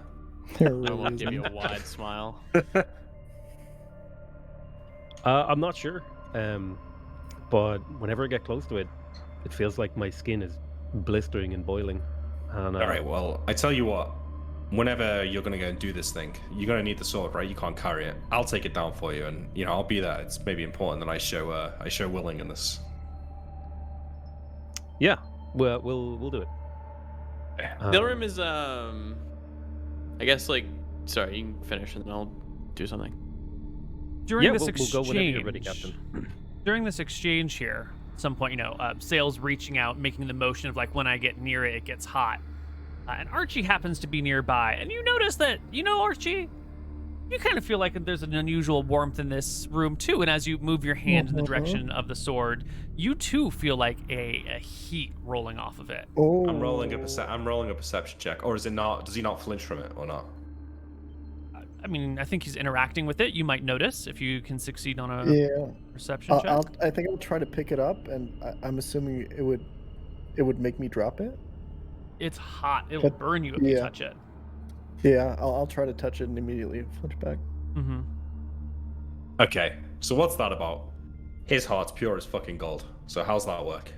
There I really will give isn't. you a wide smile. I'm not sure, but whenever I get close to it, it feels like my skin is blistering and boiling. And, All right, well, I tell you what. Whenever you're going to go and do this thing, you're going to need the sword, right? You can't carry it. I'll take it down for you, and, I'll be there. It's maybe important that I show willing in this. Yeah, well, we'll do it. Nilram is, I guess, like, sorry, you can finish and then I'll do something. During this we'll exchange, go whenever you're ready, Captain. During this exchange here, at some point, Sail's reaching out, making the motion of like when I get near it, it gets hot. And Archie happens to be nearby. And you notice that, Archie, you kind of feel like there's an unusual warmth in this room too. And as you move your hand in the direction of the sword, you too feel like a heat rolling off of it. Oh. I'm rolling a perception check, or is it not? Does he not flinch from it or not? I mean, I think he's interacting with it. You might notice if you can succeed on a perception check. I think I'll try to pick it up, and I'm assuming it would make me drop it. It's hot. It'll burn you if you touch it. Yeah, I'll try to touch it and immediately flinch back. Mm-hmm. Okay, so what's that about? His heart's pure as fucking gold. So how's that work?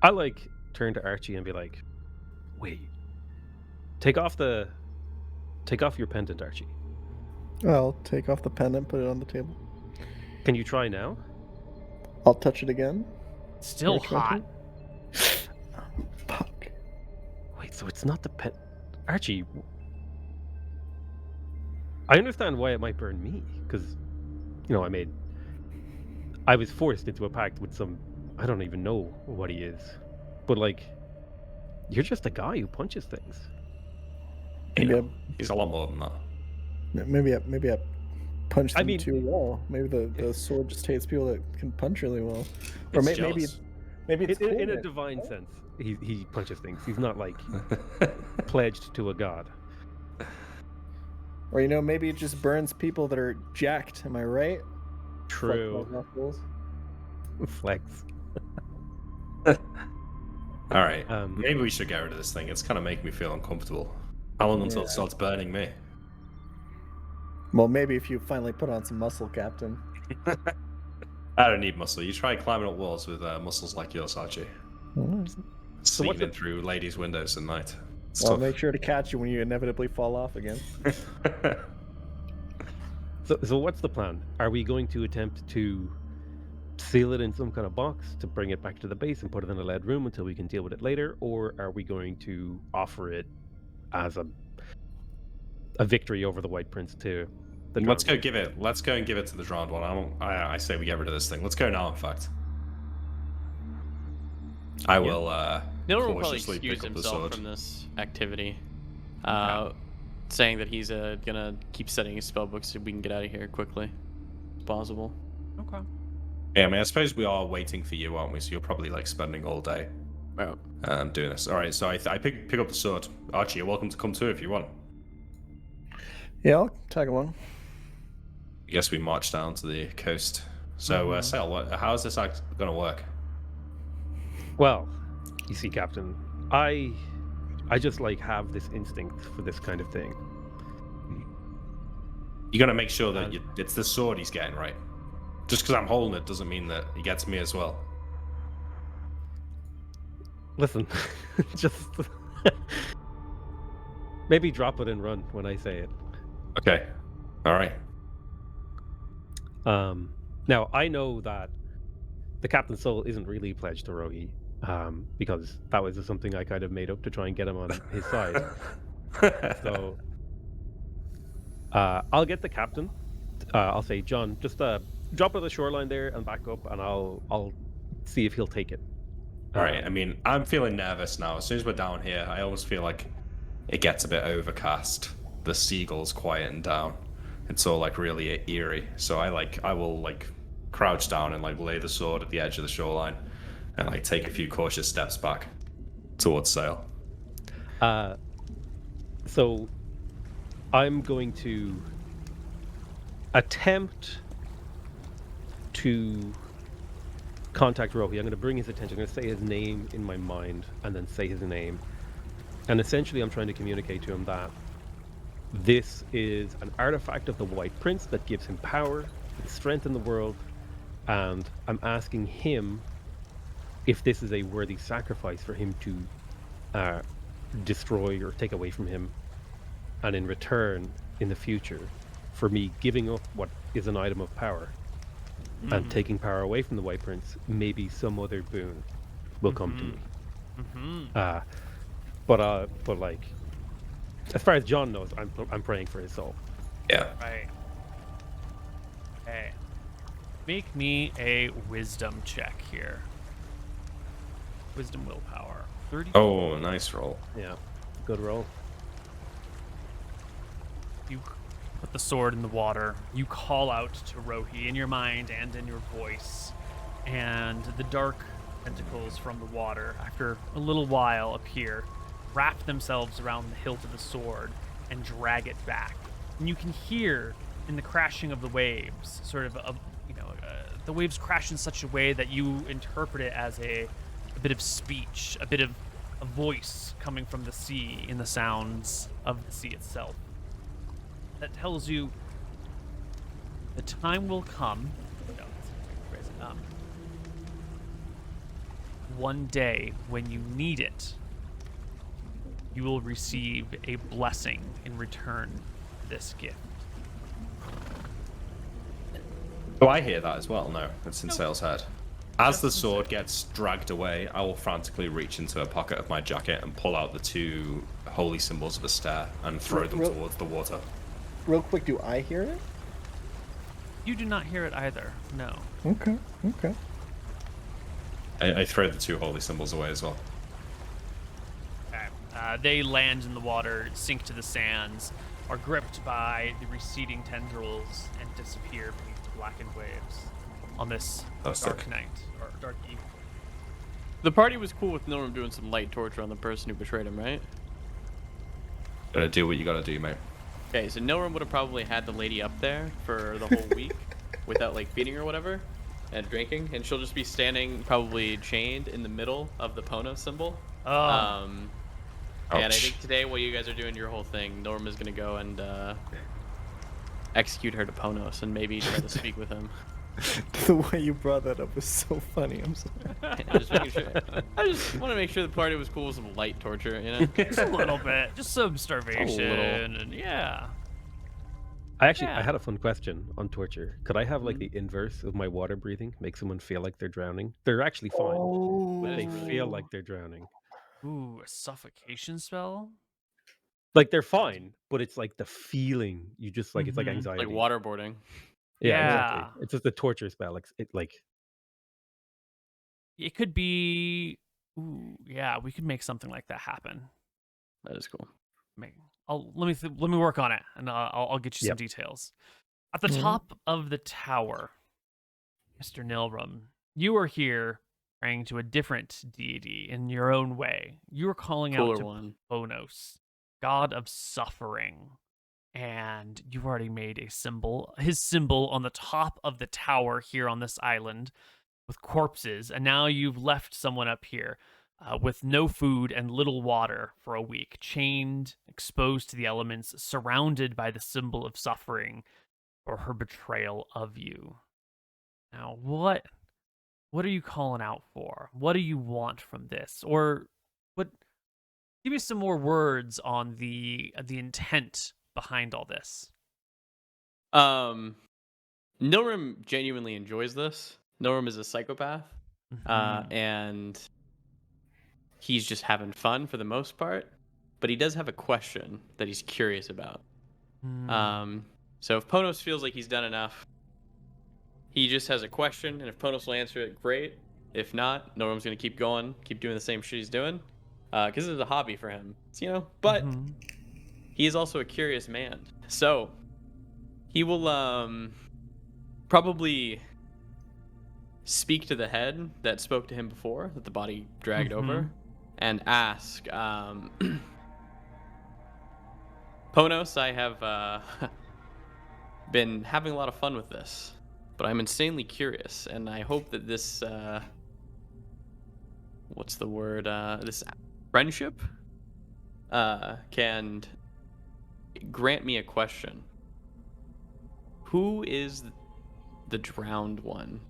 I like turn to Archie and be like, "Wait, take off your pendant, Archie. I'll take off the pendant, put it on the table. Can you try now?" I'll touch it again. Still Can I hot. touch it? Fuck. Wait, so it's not the Archie. I understand why it might burn me, because, I was forced into a pact with some, I don't even know what he is, but like, you're just a guy who punches things. He's a lot more than that. Maybe I punched I him mean- too well. Maybe the sword just hates people that can punch really well. Or It's maybe jealous. it's cool In a that- divine sense, he punches things. He's not like pledged to a god. Or maybe it just burns people that are jacked. Am I right? True. Flex my knuckles. Flex. All right, Maybe we should get rid of this thing. It's kind of making me feel uncomfortable. How long until it starts burning me? Well, maybe if you finally put on some muscle, Captain. I don't need muscle. You try climbing up walls with muscles like yours, Archie. Sneaking in through ladies' windows at night. I'll make sure to catch you when you inevitably fall off again. So what's the plan? Are we going to attempt to seal it in some kind of box to bring it back to the base and put it in a lead room until we can deal with it later, or are we going to offer it as a victory over the White Prince to the Let's drowned go and give it to the drowned one. I say we get rid of this thing. Let's go now, in fact. I will Nilor will probably cautiously excuse pick up the himself sword. from this activity, saying that he's gonna keep studying his spellbook so we can get out of here quickly as possible. Okay. Yeah, I mean, I suppose we are waiting for you, aren't we? So you're probably like spending all day doing this. All right, so I pick up the sword. Archie, you're welcome to come too if you want. Yeah, I'll tag along. I guess we march down to the coast. So, Sal, how is this act going to work? Well, you see, Captain, I just like have this instinct for this kind of thing. You're going to make sure that it's the sword he's getting, right? Just because I'm holding it doesn't mean that he gets me as well. Listen, just maybe drop it and run when I say it. Okay. All right. Now, I know that the Captain's soul isn't really pledged to Rohi, because that was something I kind of made up to try and get him on his side. So, I'll get the Captain. I'll say, John, just drop it at the shoreline there and back up, and I'll see if he'll take it. All right. I mean, I'm feeling nervous now. As soon as we're down here, I always feel like it gets a bit overcast. The seagulls quieten down. It's all like really eerie. So I will like crouch down and like lay the sword at the edge of the shoreline and like take a few cautious steps back towards sail. So I'm going to attempt to contact Rohi. I'm going to bring his attention. I'm going to say his name in my mind and then say his name. And essentially I'm trying to communicate to him that this is an artifact of the White Prince that gives him power and strength in the world, and I'm asking him if this is a worthy sacrifice for him to destroy or take away from him, and in return, in the future, for me giving up what is an item of power and taking power away from the White Prince, maybe some other boon will come to me. But like, as far as John knows, I'm praying for his soul. Yeah. Right. Okay. Make me a wisdom check here. Wisdom willpower. 30. Oh, nice roll. Yeah, good roll. You put the sword in the water. You call out to Rohi in your mind and in your voice. And the dark tentacles from the water, after a little while, appear, wrap themselves around the hilt of the sword, and drag it back. And you can hear in the crashing of the waves, the waves crash in such a way that you interpret it as a bit of speech, a bit of a voice coming from the sea in the sounds of the sea itself. That tells you the time will come. No, one day when you need it, you will receive a blessing in return for this gift. Do I hear that as well? No, it's in Nope. Sail's head. As the sword gets dragged away, I will frantically reach into a pocket of my jacket and pull out the 2 holy symbols of a stair and throw them towards the water. Real quick, do I hear it? You do not hear it either. No. Okay. I throw the 2 holy symbols away as well. Okay. They land in the water, sink to the sands, are gripped by the receding tendrils, and disappear beneath the blackened waves on this dark night, or dark evening. The party was cool with Nilrim doing some light torture on the person who betrayed him, right? Gotta do what you gotta do, mate. Okay, so Nilrim would have probably had the lady up there for the whole week without like feeding her or whatever and drinking, and she'll just be standing probably chained in the middle of the Pono symbol. Oh. And I think today while you guys are doing your whole thing, Nilrim is gonna go and execute her to Ponos and maybe try to speak with him. The way you brought that up was so funny. I'm sorry. I just want to make sure the party was cool with some light torture, you know? Just a little bit. Just some starvation. And yeah. I had a fun question on torture. Could I have like the inverse of my water breathing? Make someone feel like they're drowning. They're actually fine, but they feel like they're drowning. Ooh, a suffocation spell? Like they're fine, but it's like the feeling. You just like it's like anxiety. Like waterboarding. Yeah. Exactly. It's just a torture spell. It could be. Ooh, yeah, we could make something like that happen. That is cool. Let me work on it, and I'll get you some details. At the top of the tower, Mr. Nilrim, you are here praying to a different deity in your own way. You are calling out to Ponos, god of suffering, and you've already made his symbol on the top of the tower here on this island with corpses, and now you've left someone up here with no food and little water for a week, chained, exposed to the elements, surrounded by the symbol of suffering for her betrayal of you. Now, what are you calling out for? What do you want from this? Or what? Give me some more words on the intent behind all this. Nilrim genuinely enjoys this. Nilrim is a psychopath, and he's just having fun for the most part. But he does have a question that he's curious about. So if Ponos feels like he's done enough, he just has a question, and if Ponos will answer it, great. If not, Nilrim's gonna keep going, keep doing the same shit he's doing, because it's a hobby for him, But he is also a curious man, so he will probably speak to the head that spoke to him before, that the body dragged over, and ask, Ponos, I have been having a lot of fun with this, but I'm insanely curious, and I hope that this, this friendship can grant me a question. Who is the drowned one?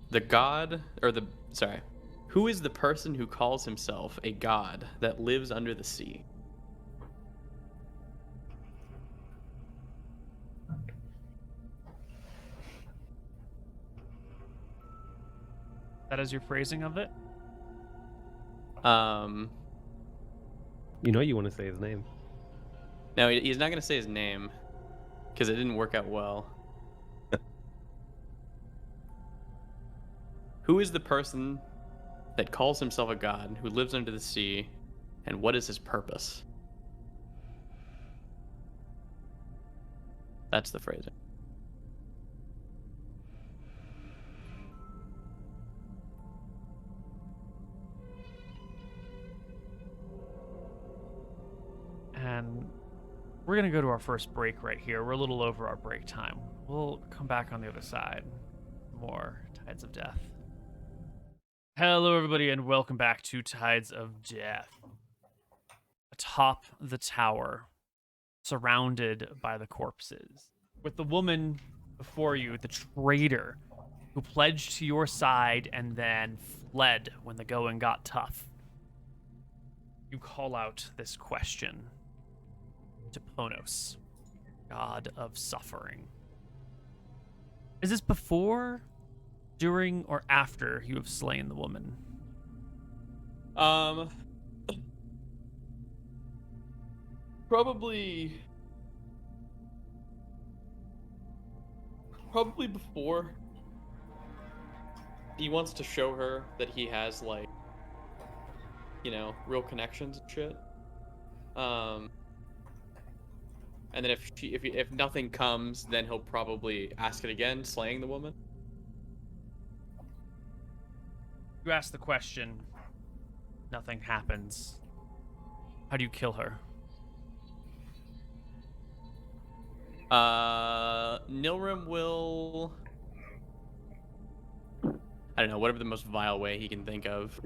Who is the person who calls himself a god that lives under the sea? That is your phrasing of it? You want to say his name. No, he's not going to say his name because it didn't work out well. Who is the person that calls himself a god who lives under the sea And what is his purpose? That's the phrasing. And we're going to go to our first break right here. We're a little over our break time. We'll come back on the other side. More Tides of Death. Hello, everybody, and welcome back to Tides of Death. Atop the tower, surrounded by the corpses, with the woman before you, the traitor, who pledged to your side and then fled when the going got tough. You call out this question to Ponos, god of suffering. Is this before, during, or after you have slain the woman? Probably before. He wants to show her that he has, like, you know, real connections and shit. And then if nothing comes, then he'll probably ask it again, slaying the woman. You ask the question, nothing happens. How do you kill her? Nilrim will, I don't know, whatever the most vile way he can think of.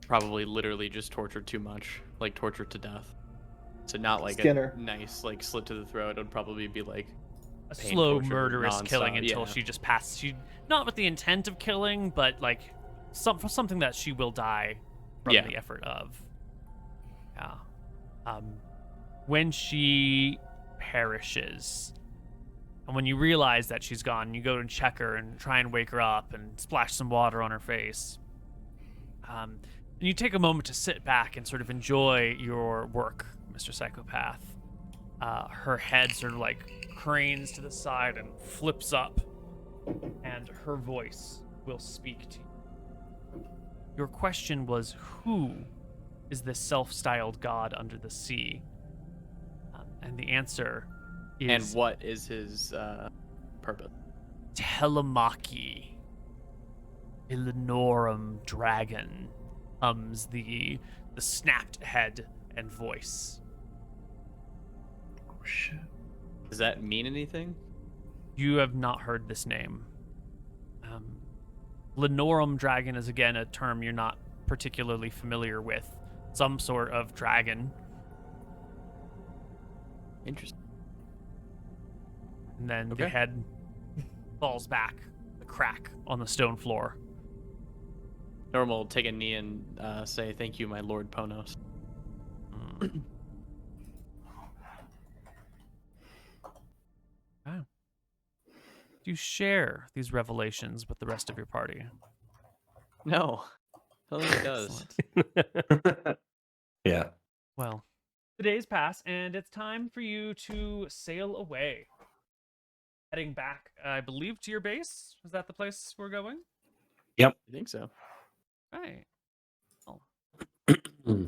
Probably literally just torture too much, like torture to death. So not like Skinner. a nice like slit to the throat. It would probably be like A pain slow, torture, murderous nonstop, killing until yeah. she just passes. She, not with the intent of killing, but like something that she will die from Yeah. the effort of. Yeah. When she perishes, and when you realize that she's gone, you go and check her and try and wake her up and splash some water on her face. And you take a moment to sit back and sort of enjoy your work, Mr. Psychopath. Her head sort of like cranes to the side and flips up, and her voice will speak to you. Your question was, who is this self-styled god under the sea? And the answer is... And what is his purpose? Telemachy. Illinorum dragon, hums the snapped head and voice. Oh, shit. Does that mean anything? You have not heard this name. Linorum dragon is, again, a term you're not particularly familiar with. Some sort of dragon. Interesting. And then the Okay. head falls back, the crack on the stone floor. Normal will take a knee and say, "Thank you, my Lord Ponos." Wow. Do you share these revelations with the rest of your party? No, I don't think it does. Excellent. Yeah. Well, the days pass, and it's time for you to sail away. Heading back, I believe, to your base. Is that the place we're going? I think so. Right. Oh. Hmm.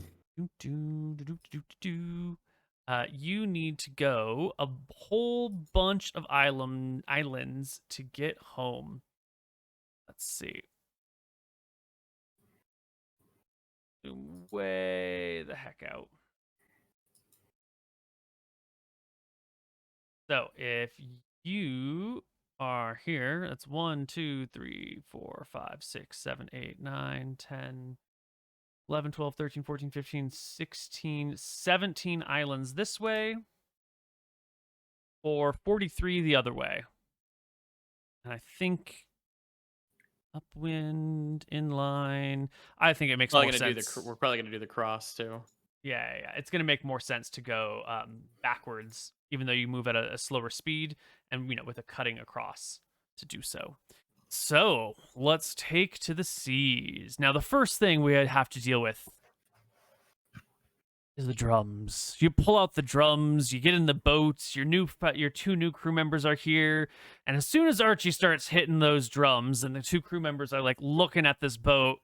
You need to go a whole bunch of islands to get home. Let's see. Zoom way the heck out. So if you are here, that's 1, 2, 3, 4, 5, 6, 7, 8, 9, 10, 11, 12, 13, 14, 15, 16, 17 islands this way, or 43 the other way. And I think upwind, inline. I think it makes more sense. We're probably gonna do the cross too. Yeah. It's going to make more sense to go backwards, even though you move at a slower speed and, with a cutting across to do so. So let's take to the seas. Now, the first thing we have to deal with is the drums. You pull out the drums, you get in the boats, your two new crew members are here, and as soon as Archie starts hitting those drums and the two crew members are like looking at this boat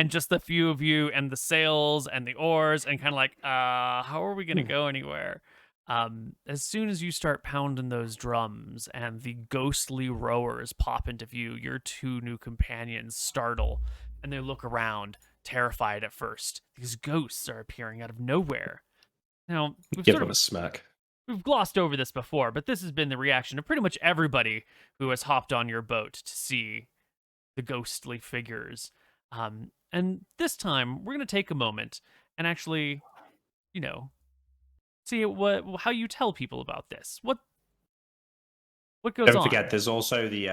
and just the few of you and the sails and the oars and kind of like, how are we going to go anywhere? As soon as you start pounding those drums and the ghostly rowers pop into view, your two new companions startle and they look around, terrified at first. These ghosts are appearing out of nowhere. Now, Give them a smack. we've glossed over this before, but this has been the reaction of pretty much everybody who has hopped on your boat to see the ghostly figures. And this time, we're going to take a moment and actually, see how you tell people about this. What goes on? Don't forget, there's also the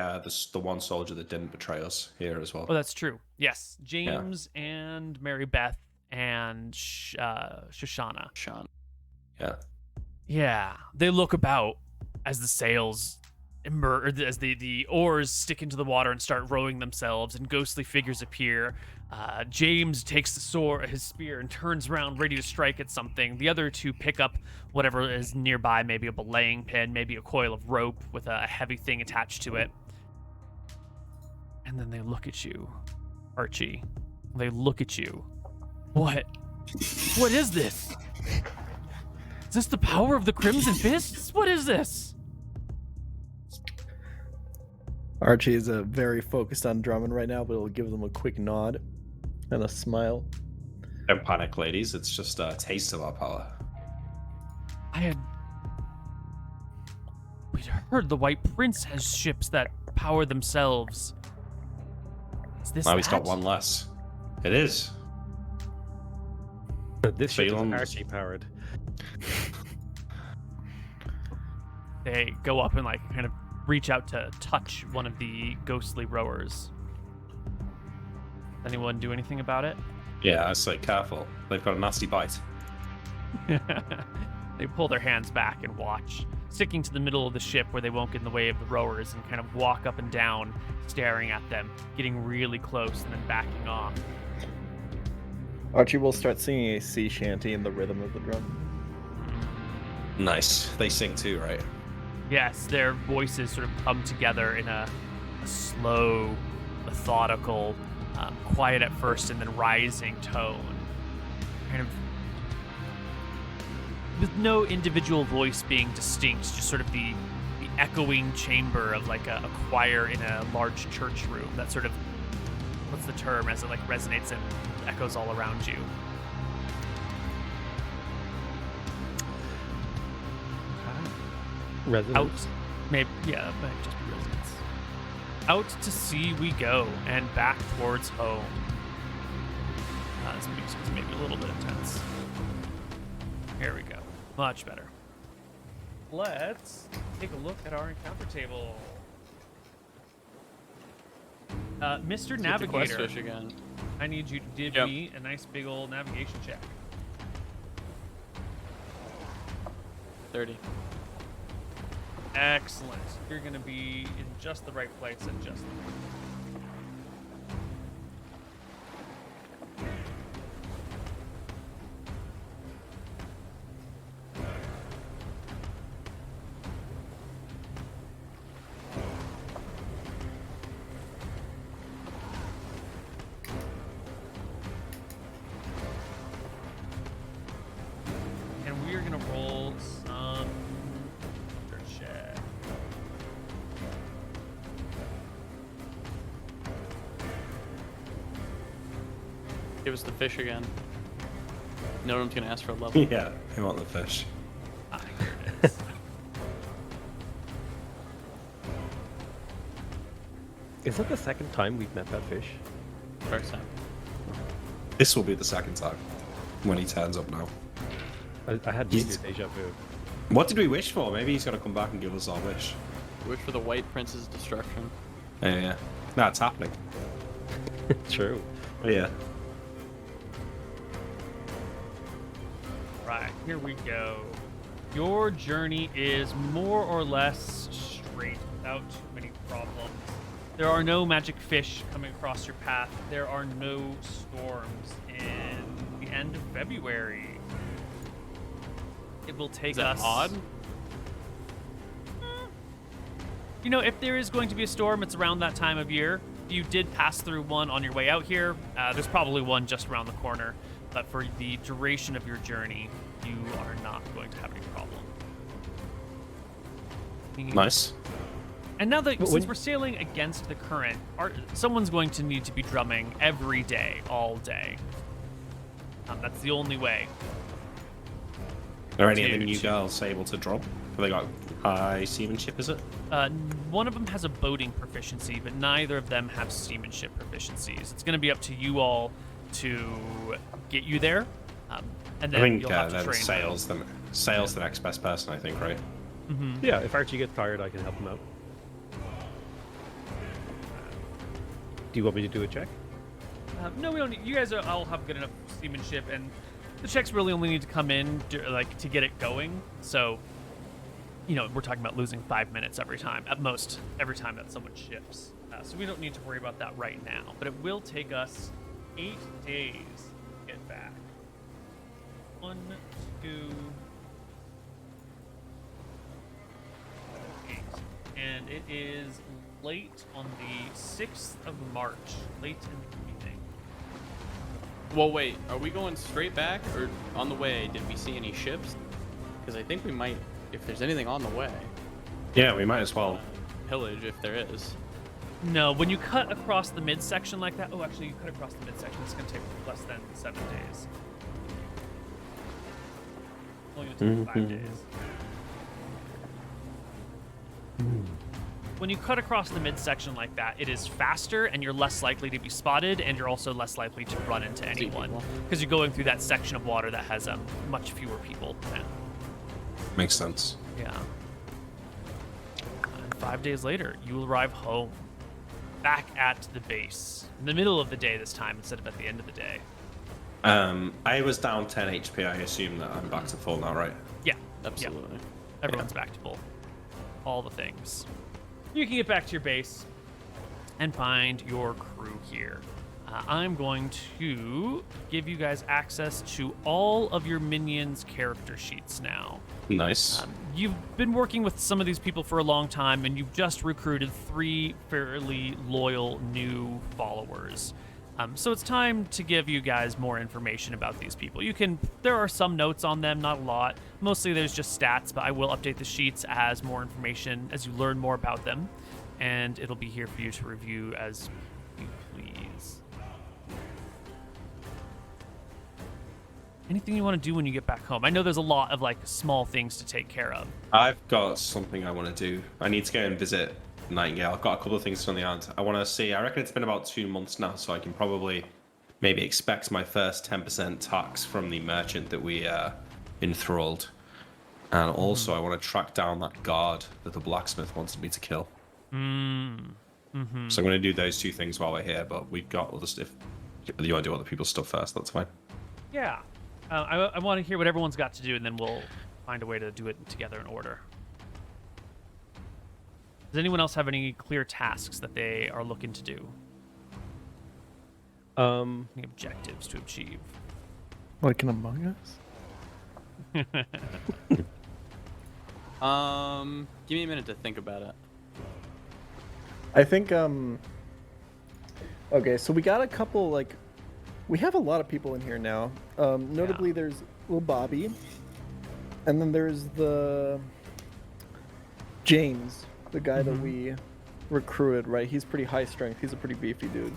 one soldier that didn't betray us here as well. Oh, that's true. Yes, James and Mary Beth and Shoshana. Sean. Yeah. Yeah, they look about as the sails as the oars stick into the water and start rowing themselves, and ghostly figures appear. James takes his spear, and turns around ready to strike at something. The other two pick up whatever is nearby, maybe a belaying pin, maybe a coil of rope with a heavy thing attached to it. And then they look at you, Archie. They look at you. What is this? Is this the power of the Crimson Fists? What is this? Archie is very focused on Drummond right now, but he'll give them a quick nod and a smile. Don't panic, ladies. It's just a taste of our power. We'd heard the White Prince has ships that power themselves. Is this Now he's got that? one less. It is. This ship is Feelings. Archie powered. They go up and kind of reach out to touch one of the ghostly rowers. Does anyone do anything about it? Yeah, I say careful. They've got a nasty bite. They pull their hands back and watch, sticking to the middle of the ship where they won't get in the way of the rowers, and kind of walk up and down, staring at them, getting really close and then backing off. Archie will start singing a sea shanty in the rhythm of the drum. Nice. They sing too, right? Yes, their voices sort of come together in a slow, methodical, quiet at first and then rising tone. Kind of with no individual voice being distinct, just sort of the echoing chamber of a choir in a large church room. That sort of, what's the term, as it resonates and echoes all around you. Resonance. Out, maybe, yeah, that might just be resonance. Out to sea we go, and back towards home. This music is maybe a little bit intense. Here we go. Much better. Let's take a look at our encounter table. Mr. Navigator, Quest fish again. I need you to give me a nice big old navigation check. 30. Excellent. You're going to be in just the right place at just the right time. And we're going to roll some check. Give us the fish again. No one's gonna ask for a level. Yeah, I want the fish. Ah, here it is. Is that the second time we've met that fish? First time. This will be the second time when he turns up now. I had He's- major deja vu. What did we wish for? Maybe he's gonna come back and give us our wish. Wish for the White Prince's destruction. Yeah. No, it's happening. True. Yeah. Right, here we go. Your journey is more or less straight without too many problems. There are no magic fish coming across your path. There are no storms in the end of February. It will take Is that us. odd? You know, if there is going to be a storm, it's around that time of year. you did pass through one on your way out here, there's probably one just around the corner. But for the duration of your journey, you are not going to have any problem. Nice. And now that since we're sailing against the current, someone's going to need to be drumming every day, all day. That's the only way. Are any of the new girls able to drum? Have they got high seamanship, is it? One of them has a boating proficiency, but neither of them have seamanship proficiencies. It's going to be up to you all to get you there, and then I think you'll have to then train. Sail's the next best person, I think, right? Mm-hmm. Yeah, if Archie gets tired, I can help him out. Do you want me to do a check? No, we don't need, you guys all have good enough seamanship, and the checks really only need to come in to get it going. So, we're talking about losing 5 minutes every time, at most, every time that someone ships. So we don't need to worry about that right now. But it will take us 8 days to get back. 1, 2, 8. And it is late on the 6th of March, late in the evening. Well, wait, are we going straight back, or on the way, did we see any ships? Because I think we might, if there's anything on the way. Yeah, we might as well. Pillage, if there is. No, when you cut across the midsection like that, actually, you cut across the midsection, it's going to take less than 7 days. Only going to take 5 days. When you cut across the midsection like that, it is faster, and you're less likely to be spotted, and you're also less likely to run into anyone, because you're going through that section of water that has much fewer people now. Makes sense. Yeah. And 5 days later, you will arrive home, back at the base, in the middle of the day this time instead of at the end of the day. I was down 10 HP. I assume that I'm back to full now, right? Yeah, Absolutely. yeah. Everyone's back to full. All the things. You can get back to your base and find your crew here. I'm going to give you guys access to all of your minions' character sheets now. Nice. You've been working with some of these people for a long time, and you've just recruited 3 fairly loyal new followers. So it's time to give you guys more information about these people. There are some notes on them, not a lot. Mostly there's just stats, but I will update the sheets as more information, as you learn more about them. And it'll be here for you to review as you please. Anything you want to do when you get back home? I know there's a lot of small things to take care of. I've got something I want to do. I need to go and visit Nightingale. I've got a couple of things on the hand. I want to see. I reckon it's been about 2 months now, so I can probably maybe expect my first 10% tax from the merchant that we enthralled. And also, I want to track down that guard that the blacksmith wanted me to kill. So I'm going to do those 2 things while we're here, but we've got other stuff. If you want to do other people's stuff first, that's fine. Yeah. I want to hear what everyone's got to do, and then we'll find a way to do it together in order. Does anyone else have any clear tasks that they are looking to do? Any objectives to achieve? Like an Among Us? Give me a minute to think about it. I think, okay, so we got a couple, we have a lot of people in here now. Notably, there's little Bobby, and then there's the James, the guy that we recruited, right? He's pretty high strength. He's a pretty beefy dude.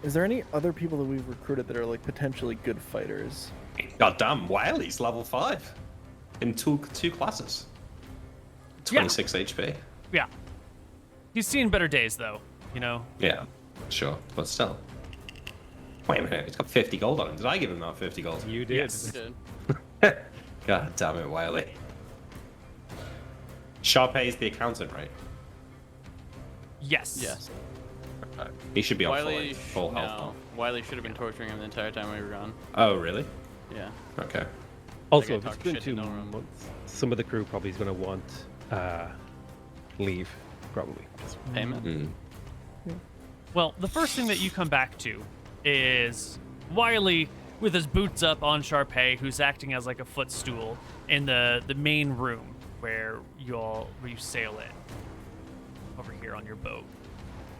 Is there any other people that we've recruited that are potentially good fighters? God damn, Wiley's level 5 in two classes. 26 HP. Yeah. He's seen better days, though, Yeah, sure, but still. Wait a minute, he's got 50 gold on him. Did I give him that 50 gold? You did. Yes. God damn it, Wiley. Sharpay's the accountant, right? Yes. Yes. He should be on Wiley, full health now. Wiley should have been torturing him the entire time we were gone. Oh, really? Yeah. Okay. Also, I if it's talked been shit to 2 no one. months, some of the crew probably is going to want leave, probably. Payment. Well, the first thing that you come back to is Wiley with his boots up on Sharpay, who's acting as a footstool in the main room where you sail in over here on your boat.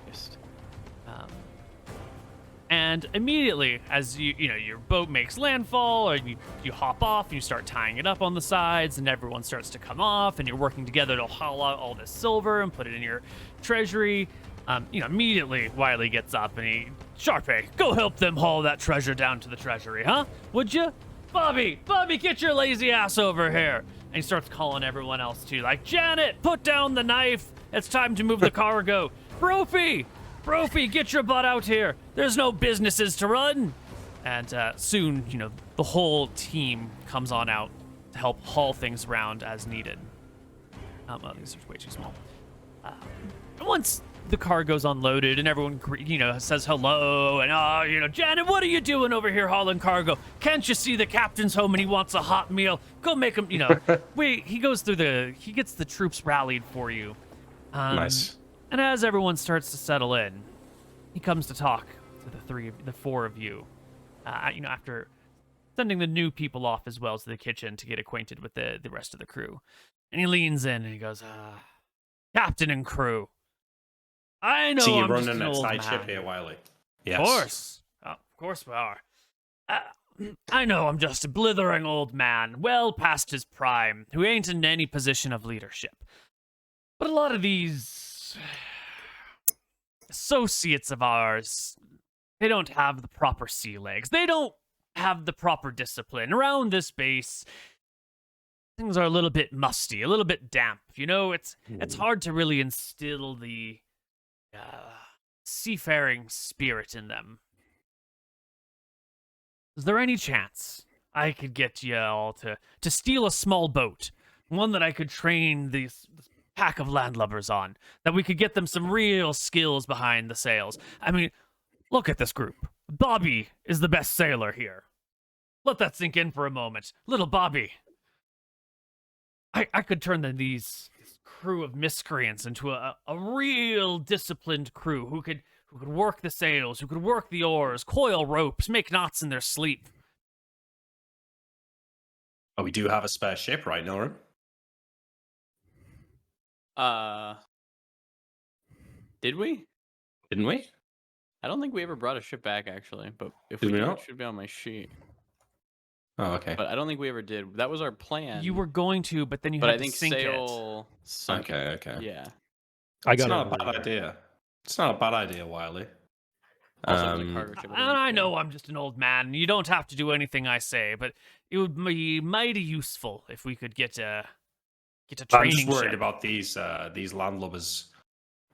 Christ. And immediately, as your boat makes landfall, or you hop off and you start tying it up on the sides, and everyone starts to come off, and you're working together to haul out all this silver and put it in your treasury. Immediately Wiley gets up and Sharpay, go help them haul that treasure down to the treasury, huh? Would you? Bobby, get your lazy ass over here. And he starts calling everyone else too, like, Janet, put down the knife. It's time to move the cargo. Brophy, get your butt out here. There's no businesses to run. And soon, the whole team comes on out to help haul things around as needed. These are way too small. Once the cargo's unloaded and everyone, says hello and, Janet, what are you doing over here hauling cargo? Can't you see the captain's home and he wants a hot meal? Go make him, he goes through he gets the troops rallied for you. Nice. And as everyone starts to settle in, he comes to talk to the four of you. After sending the new people off as well to the kitchen to get acquainted with the rest of the crew. And he leans in and he goes, Captain and crew, I know you're I'm just running an a old tight man. ship here, Wiley. Yes. Of course. Of course we are. I know I'm just a blithering old man, well past his prime, who ain't in any position of leadership. But a lot of these associates of ours, they don't have the proper sea legs. They don't have the proper discipline. Around this base, things are a little bit musty, a little bit damp. It's hard to really instill the seafaring spirit in them. Is there any chance I could get you all to steal a small boat, one that I could train this pack of landlubbers on, that we could get them some real skills behind the sails? I mean, look at this group. Bobby is the best sailor here. Let that sink in for a moment. Little Bobby. I could turn this crew of miscreants into a real disciplined crew who could work the sails, who could work the oars, coil ropes, make knots in their sleep. Oh, we do have a spare ship, right, Nora? Did we? Didn't we? I don't think we ever brought a ship back, actually. But if Did we we did, not? it should be on my sheet. Oh, okay. But I don't think we ever did. That was our plan. You were going to, but then you But had I think to sink it. sail sunk. Okay. Yeah. I It's got not it. a bad idea. It's not a bad idea, Wiley. Also, the cargo ship, And I know I'm just an old man, and you don't have to do anything I say, but it would be mighty useful if we could get a I'm training just worried ship. about these landlubbers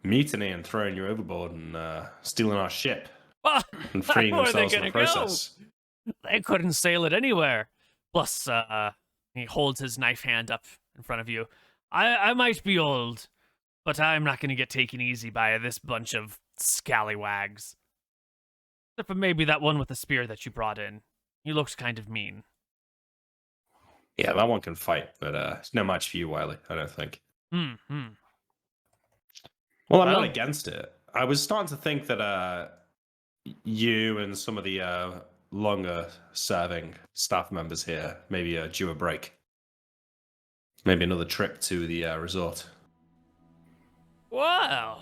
mutiny and throwing you overboard and stealing our ship Well, and freeing where are they themselves in the gonna go? process. They couldn't sail it anywhere. Plus, he holds his knife hand up in front of you. I might be old, but I'm not going to get taken easy by this bunch of scallywags. Except for maybe that one with the spear that you brought in. He looks kind of mean. Yeah, that one can fight, but it's no match for you, Wiley, I don't think. Hmm. Well, I'm Well- not against it. I was starting to think that you and some of the longer serving staff members here maybe due a break. Maybe another trip to the resort. Well,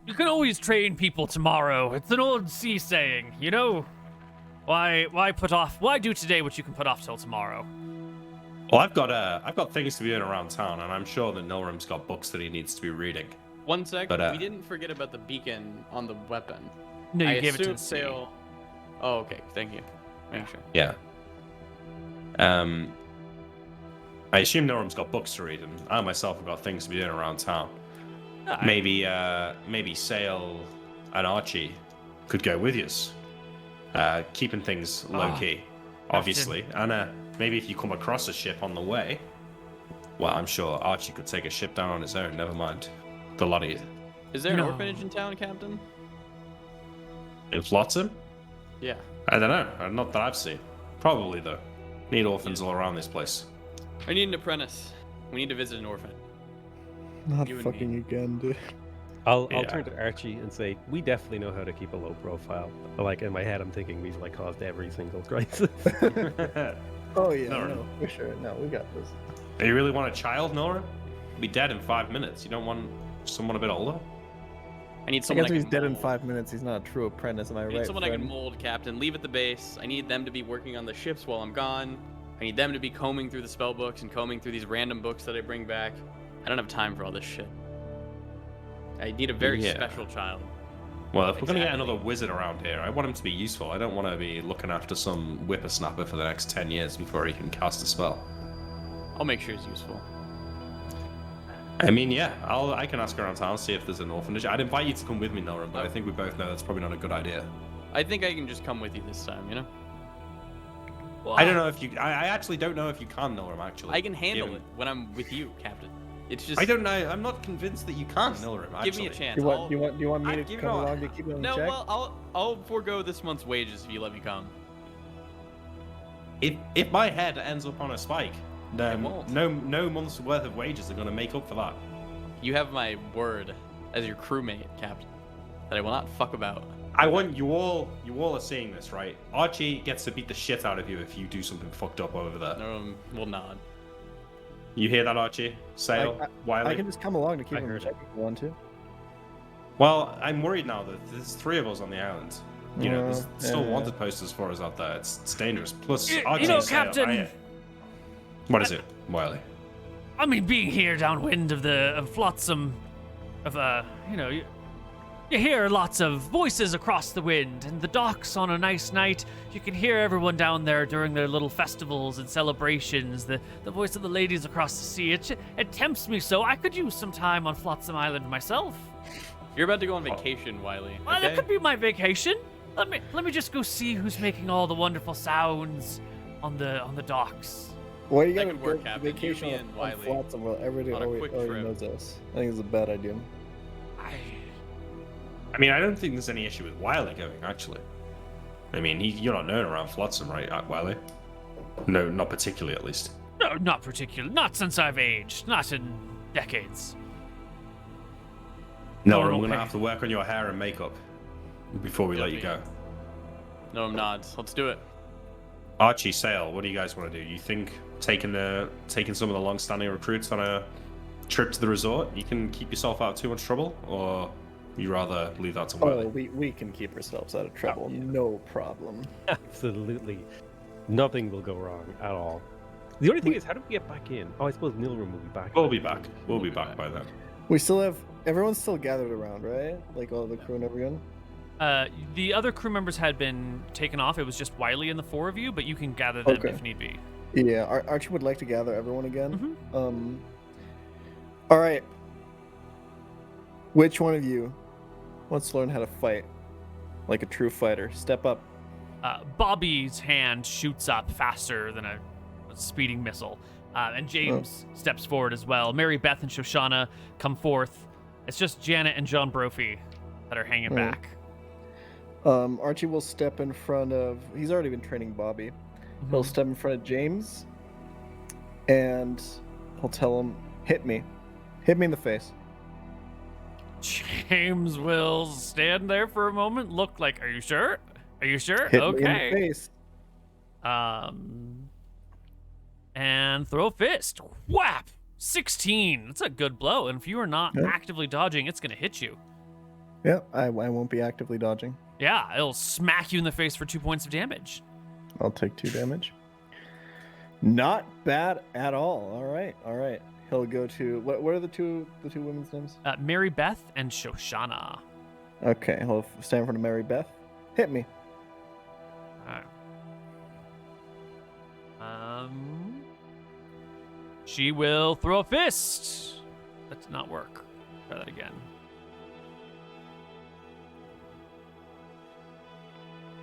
you can always train people tomorrow. It's an old sea saying, Why do today what you can put off till tomorrow? Well, I've got things to be doing around town, and I'm sure that Nilrim's got books that he needs to be reading. One sec. But, we didn't forget about the beacon on the weapon. No, you I gave it to assume the sea. sail. Oh, okay. Thank you. Make sure. Yeah. I assume Nilrim's got books to read, and I myself have got things to be doing around town. Maybe Sale and Archie could go with yous, keeping things low key, obviously. And maybe if you come across a ship on the way, well, I'm sure Archie could take a ship down on his own. Never mind the lot of you. Is there an No. orphanage in town, Captain? In Flotsam? Yeah. I don't know. Not that I've seen. Probably though. Need orphans all around this place. I need an apprentice. We need to visit an orphan. Not You and fucking again, dude. I'll Yeah. turn to Archie and say, we definitely know how to keep a low profile. Like in my head, I'm thinking we've caused every single crisis. Oh yeah, No, no, for sure. No, we got this. You really want a child, Nora? Be dead in 5 minutes. You don't want someone a bit older? I need I someone guess I if can he's dead in mold. 5 minutes, he's not a true apprentice, am I I right? need someone I can friend? mold, Captain. Leave at the base. I need them to be working on the ships while I'm gone. I need them to be combing through the spell books and combing through these random books that I bring back. I don't have time for all this shit. I need a very Yeah. special child. Well, if we're gonna get Exactly. another wizard around here, I want him to be useful. I don't want to be looking after some whippersnapper for the next 10 years before he can cast a spell. I'll make sure he's useful. I mean, yeah, I can ask around town, see if there's an orphanage. I'd invite you to come with me, Nolan, but I think we both know that's probably not a good idea. I think I can just come with you this time, you know? I don't know if you. I actually don't know if you can, Nolan. Actually, I can handle Given- it when I'm with you, Captain. It's just I don't know. I'm not convinced that you can, Nolan. give me a chance. Do you want me I'd to give come it all- along to keep it in No, check? well, I'll forego this month's wages if you let me come. If my head ends up on a spike, then won't. no month's worth of wages are going to make up for that. You have my word as your crewmate, Captain, that I will not fuck about. I want you all are seeing this, right? Archie gets to beat the shit out of you if you do something fucked up over there. We'll nod. You hear that, Archie? Sail, Wiley? I can just come along to keep I him in heard check if you want to. Well, I'm worried now that there's 3 of us on the island. You know, there's Yeah, still yeah. wanted posters for us out there. It's dangerous. Plus, You Archie know, and Sail, Captain. What is it, Wiley? I mean, being here downwind of flotsam, you hear lots of voices across the wind, and the docks on a nice night, you can hear everyone down there during their little festivals and celebrations, the voice of the ladies across the sea. It tempts me so. I could use some time on Flotsam Island myself. You're about to go on vacation, Wiley. Well, Okay? that could be my vacation. Let me just go see who's making all the wonderful sounds on the docks. Why you That gotta could work, go Captain. vacation You, me, and on Wiley Flotsam while everybody on a already quick trip. knows us? I think it's a bad idea. I mean, I don't think there's any issue with Wiley going, actually. I mean, you're not known around Flotsam, right, Wiley? No, not particularly, at least. No, not particularly. Not since I've aged. Not in decades. No, Oh, I'm going okay. to have to work on your hair and makeup before we let you go. No, I'm nods. Let's do it. Archie, Sail, what do you guys want to do? You think taking some of the long-standing recruits on a trip to the resort, you can keep yourself out of too much trouble, or you rather leave that to Wiley? Oh, we can keep ourselves out of trouble, no problem. Absolutely. Nothing will go wrong at all. The only thing is, how do we get back in? Oh, I suppose Nilrim will be back. We'll be back. We'll be back by then. We still have everyone's still gathered around, right? Like all the crew and everyone. The other crew members had been taken off. It was just Wiley and the 4 of you, but you can gather them Okay. if need be. Yeah, Archie would like to gather everyone again. Mm-hmm. All right. Which one of you wants to learn how to fight like a true fighter? Step up. Bobby's hand shoots up faster than a speeding missile, and James steps forward as well. Mary Beth and Shoshana come forth. It's just Janet and John Brophy that are hanging back. Archie will step in front of. He's already been training Bobby. He'll step in front of James, and he'll tell him, "Hit me in the face." James will stand there for a moment, look like, "Are you sure? Are you sure?" Hit me in Okay. the face. And throw a fist. Whap! 16. That's a good blow. And if you are not Yeah. actively dodging, it's going to hit you. Yeah, I won't be actively dodging. Yeah, it'll smack you in the face for 2 points of damage. I'll take 2 damage. Not bad at all. All right. He'll go to what are the two women's names? Mary Beth and Shoshana. Okay, he'll stand in front of Mary Beth. Hit me. Alright. She will throw a fist. That did not work. Try that again.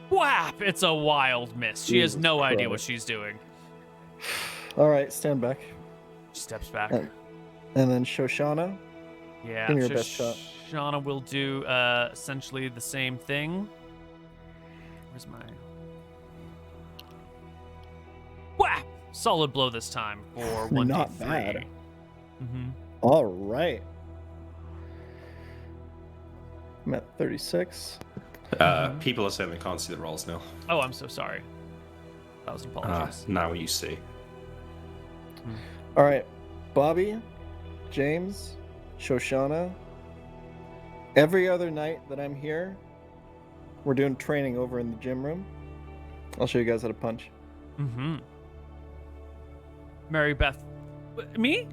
Whap! It's a wild miss. She has Jesus no idea what Christ. she's doing. All right, stand back. She steps back. And then Shoshana. Yeah, Give me your best shot. Shauna will do essentially the same thing. Where's my... Whap! Solid blow this time for 1d3. Not bad. Mm-hmm. All right. I'm at 36. People are saying they can't see the rolls now. Oh, I'm so sorry. That was apologies. Now you see. All right, Bobby, James, Shoshana, Every other night that I'm here, we're doing training over in the gym room. I'll show you guys how to punch. Mm-hmm. Mary Beth, me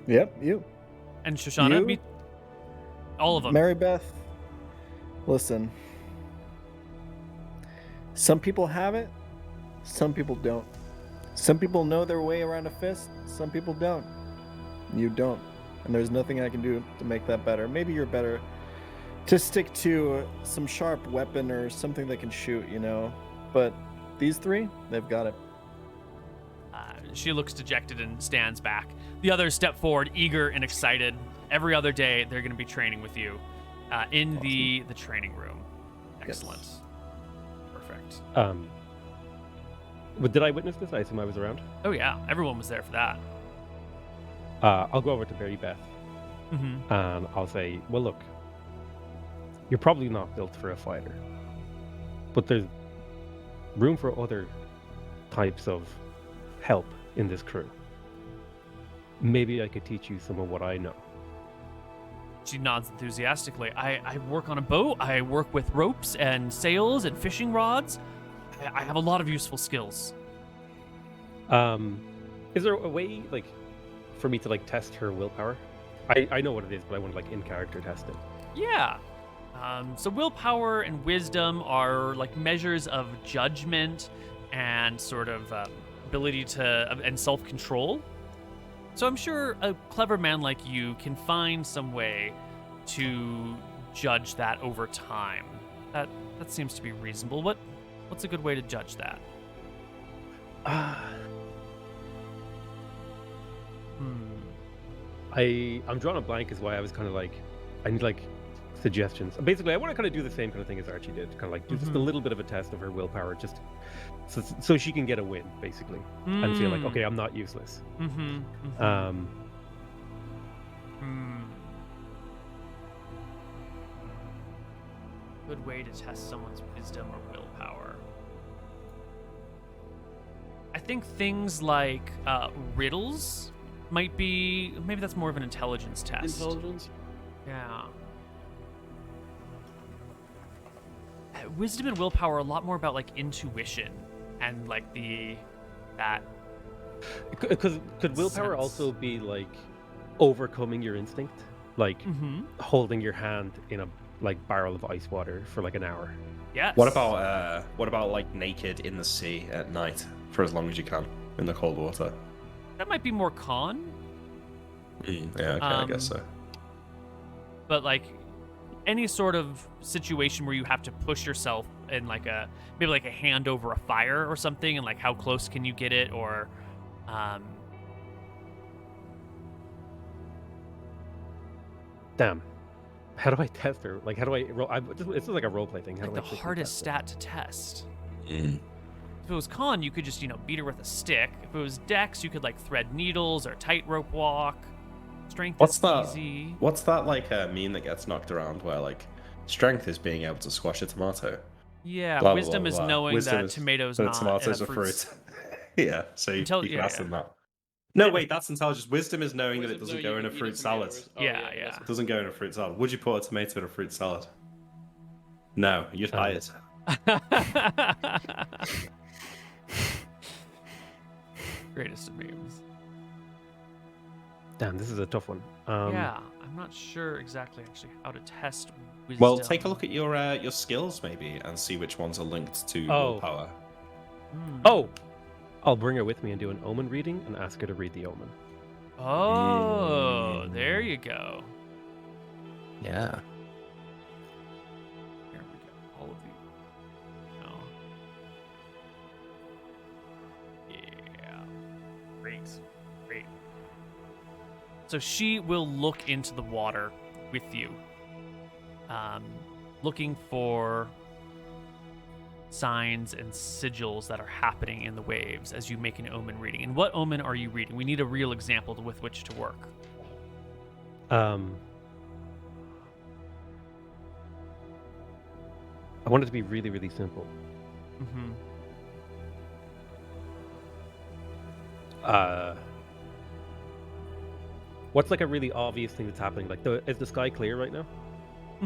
Yep, you. and Shoshana, You? me, all of them. Mary Beth, listen. Some people have it, some people don't. Some people know their way around a fist, some people don't. You don't. And there's nothing I can do to make that better. Maybe you're better to stick to some sharp weapon or something that can shoot, you know. But these three, they've got it. She looks dejected and stands back. The others step forward, eager and excited. Every other day, they're going to be training with you in the training room. Excellent. Yes. Perfect. But did I witness this? I assume I was around. Oh, yeah. Everyone was there for that. I'll go over to Mary Beth Mm-hmm. and I'll say, well, look, you're probably not built for a fighter, but there's room for other types of help in this crew. Maybe I could teach you some of what I know. She nods enthusiastically. I work on a boat. I work with ropes and sails and fishing rods. I have a lot of useful skills. Is there a way, like, for me to, like, test her willpower? I know what it is, but I want to, like, in character test it. Yeah. So willpower and wisdom are like measures of judgment and sort of ability to and self-control. So I'm sure a clever man like you can find some way to judge that over time. That seems to be reasonable. What's a good way to judge that? I'm drawing a blank is why I was kind of like, I need like suggestions. Basically, I want to kind of do the same kind of thing as Archie did, kind of like do just a little bit of a test of her willpower, just so she can get a win, basically, and feel like, okay, I'm not useless. Good way to test someone's wisdom or willpower. I think things like riddles might be, maybe that's more of an intelligence test. Intelligence? Yeah. Wisdom and willpower are a lot more about like intuition and like that. Because could willpower sense. also be like overcoming your instinct, like holding your hand in a like barrel of ice water for like an hour? Yes. What about like naked in the sea at night for as long as you can in the cold water? That might be more con. Yeah, okay, I guess so. But like any sort of situation where you have to push yourself in like maybe like a hand over a fire or something, and like how close can you get it, or Damn. How do I test her? Like, how do I roll? This is like a role play thing. How like do I the quickly hardest test stat to test. Mm. If it was con, you could just beat her with a stick. If it was dex, you could like thread needles or tightrope walk. Strength What's is that? easy. What's that like meme that gets knocked around where like strength is being able to squash a tomato? Yeah, Blah, blah, wisdom blah, is blah. knowing Wisdom that is tomatoes that not tomatoes and are a fruit. Yeah, so you can yeah, ask yeah. them that. No, wait, that's intelligence. Wisdom is knowing that it Wisdom's doesn't knowing go in you a can eat fruit tomato salad. or- Yeah. It doesn't go in a fruit salad. Would you put a tomato in a fruit salad? No, you're tired. Greatest of memes. Damn, this is a tough one. Yeah, I'm not sure exactly actually how to test wisdom. Well, take a look at your skills maybe and see which ones are linked to willpower. Oh, I'll bring her with me and do an omen reading and ask her to read the omen. Oh, there you go. Yeah. Here we go. All of you. Oh. Yeah. Great. Great. So she will look into the water with you, looking for signs and sigils that are happening in the waves as you make an omen reading. And what omen are you reading? We need a real example with which to work. I want it to be really, really simple. What's like a really obvious thing that's happening? Like, is the sky clear right now?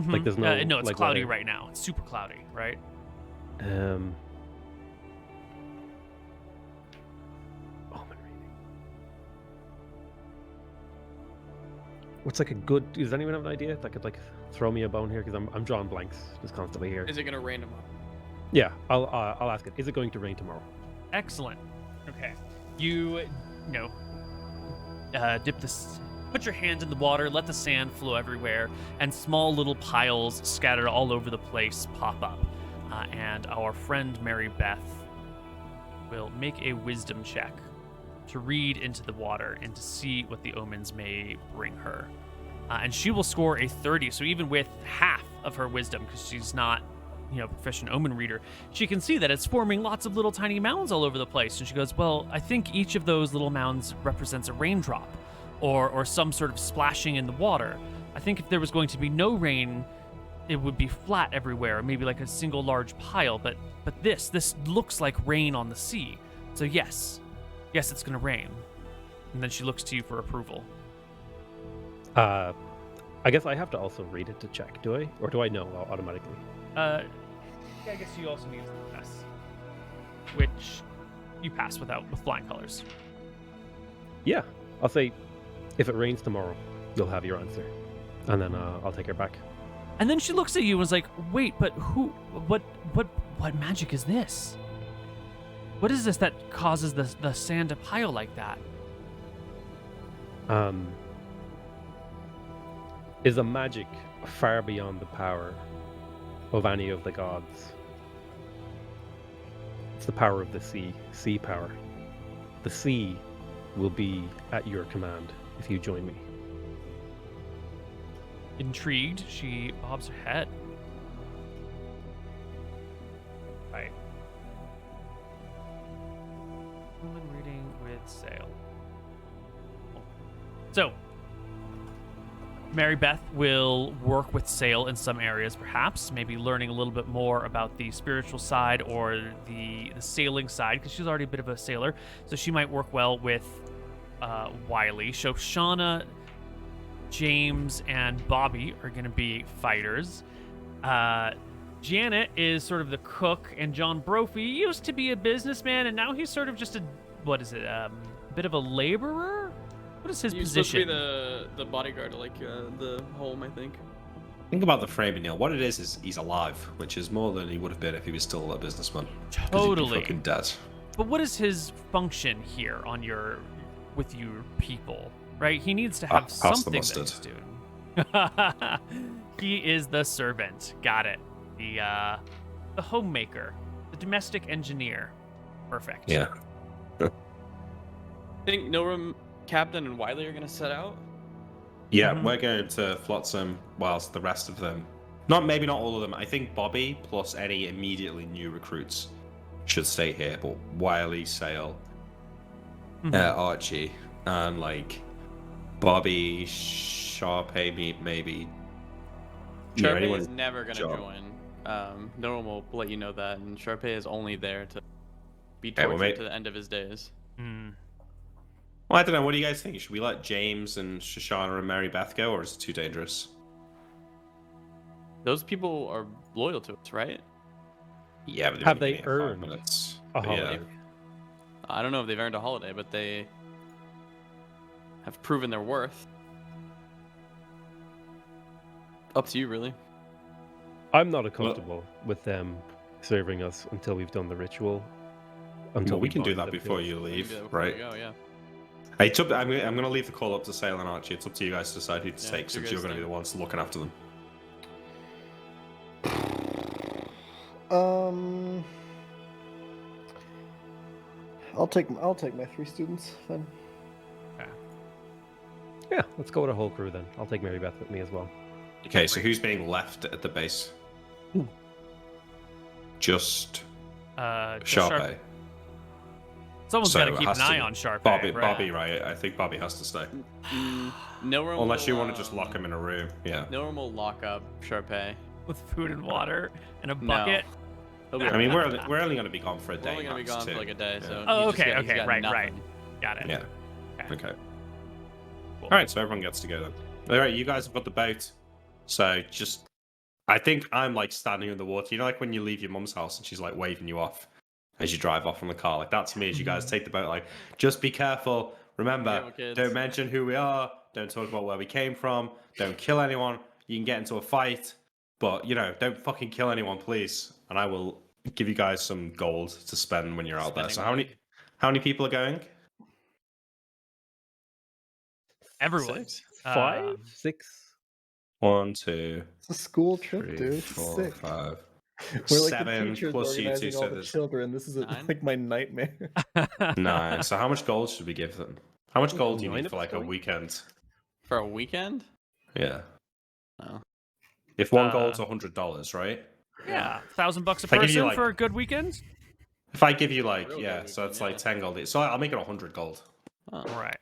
Like there's no. no, it's like, cloudy weather. right now. It's super cloudy, right? Omen reading. What's like a good? Does anyone have an idea that could like throw me a bone here? Because I'm drawing blanks just constantly here. Is it gonna rain tomorrow? Yeah, I'll ask it. Is it going to rain tomorrow? Excellent. Okay. You know, put your hand in the water, let the sand flow everywhere, and small little piles scattered all over the place pop up. And our friend Mary Beth will make a wisdom check to read into the water and to see what the omens may bring her. And she will score a 30, so even with half of her wisdom, because she's not, proficient omen reader, she can see that it's forming lots of little tiny mounds all over the place. And she goes, well, I think each of those little mounds represents a raindrop or some sort of splashing in the water. I think if there was going to be no rain, it would be flat everywhere, maybe like a single large pile. But this looks like rain on the sea. So yes, it's going to rain. And then she looks to you for approval. I guess I have to also read it to check, do I? Or do I know automatically? I guess you also need to pass, which you pass with flying colors. Yeah, I'll say, if it rains tomorrow, you'll have your answer, and then I'll take her back. And then she looks at you and is like, "Wait, but what magic is this? What is this that causes the sand to pile like that?" Is a magic far beyond the power of any of the gods. It's the power of the sea power. The sea will be at your command if you join me. Intrigued, she bobs her head. Right. Woman reading with sail. So, Mary Beth will work with Sail in some areas, perhaps, maybe learning a little bit more about the spiritual side or the sailing side, because she's already a bit of a sailor. So she might work well with Wiley. So Shauna, James, and Bobby are going to be fighters. Janet is sort of the cook, and John Brophy used to be a businessman, and now he's sort of just a bit of a laborer? What is his position? Supposed to be the bodyguard, like the home, I think. Think about the framing, Neil. What it is he's alive, which is more than he would have been if he was still a businessman. 'Cause Totally. he'd be fucking dead. But what is his function here with your people, right? He needs to have Pass the something that mustard. he's doing. He is the servant. Got it. The homemaker, the domestic engineer. Perfect. Yeah. I think Nilram, Captain, and Wiley are gonna set out. Yeah, Mhm. we're going to Flotsam whilst the rest of them, maybe not all of them. I think Bobby plus any immediately new recruits should stay here, but Wiley, Sail, Archie, and like Bobby, Sharpay, maybe. Yeah, Sharpay anyone is never gonna job. join. No one will let you know that, and Sharpay is only there to be Yeah, tortured well, to the end of his days. Well, I don't know. What do you guys think? Should we let James and Shoshana and Mary Beth go, or is it too dangerous? Those people are loyal to us, right? Yeah, but Have only they give me 5 earned minutes. a But holiday? I don't know if they've earned a holiday, but they have proven their worth. Up to you, really. I'm not comfortable with them serving us until we've done the ritual. Well, we can do bind that the before pills. you We can leave, do that before right? we go, yeah. Hey, I'm going to leave the call up to Sail and Archie. It's up to you guys to decide who to Yeah, take, it's your since you're guys' going to be the thing. ones looking after them. I'll take my 3 students then. Yeah, let's go with a whole crew then. I'll take Mary Beth with me as well. Okay, so who's being left at the base? Just Sharpay. Someone's So got to it keep has an to eye be on Sharpay. Bobby, right? Bobby, right? I think Bobby has to stay. Nilram Unless you will, want to just lock him in a room. Yeah. Nilram will lock up Sharpay. With food and water and a No. bucket. He'll be I mean, alright. we're only going to be gone for a We're day. only gonna be max, gone too. for like a day, Yeah. so. Oh, he's just okay, got- he's okay, got right. nothing. Got it. Yeah. Okay. Okay. Cool. All right, so everyone gets to go then. All right, you guys have got the boat, so just I think I'm like standing in the water. You know, like when you leave your mum's house and she's like waving you off as you drive off from the car. Like that's me as you guys take the boat. Like, just be careful. Remember, careful, kids. don't mention who we are. Don't talk about where we came from. Don't kill anyone. You can get into a fight, but you know, don't fucking kill anyone, please. And I will give you guys some gold to spend when you're out there. So how many people are going? Everyone. 6. 5, 6. 1, 2, It's a school trip, 3, dude. It's 4, sick. 5. We're like 7 the teachers plus you two, organizing all so the there's children. This is 9? like my nightmare. 9. So how much gold should we give them? How much gold do you 9 need of for us like a going? weekend? For a weekend? Yeah. Oh. If one gold's $100, right? Yeah, $1,000 a If I give you, person like- for a good weekend. If I give you like, Real yeah, good so it's weekend, like 10 gold. So I'll make it 100 gold. Oh. All right.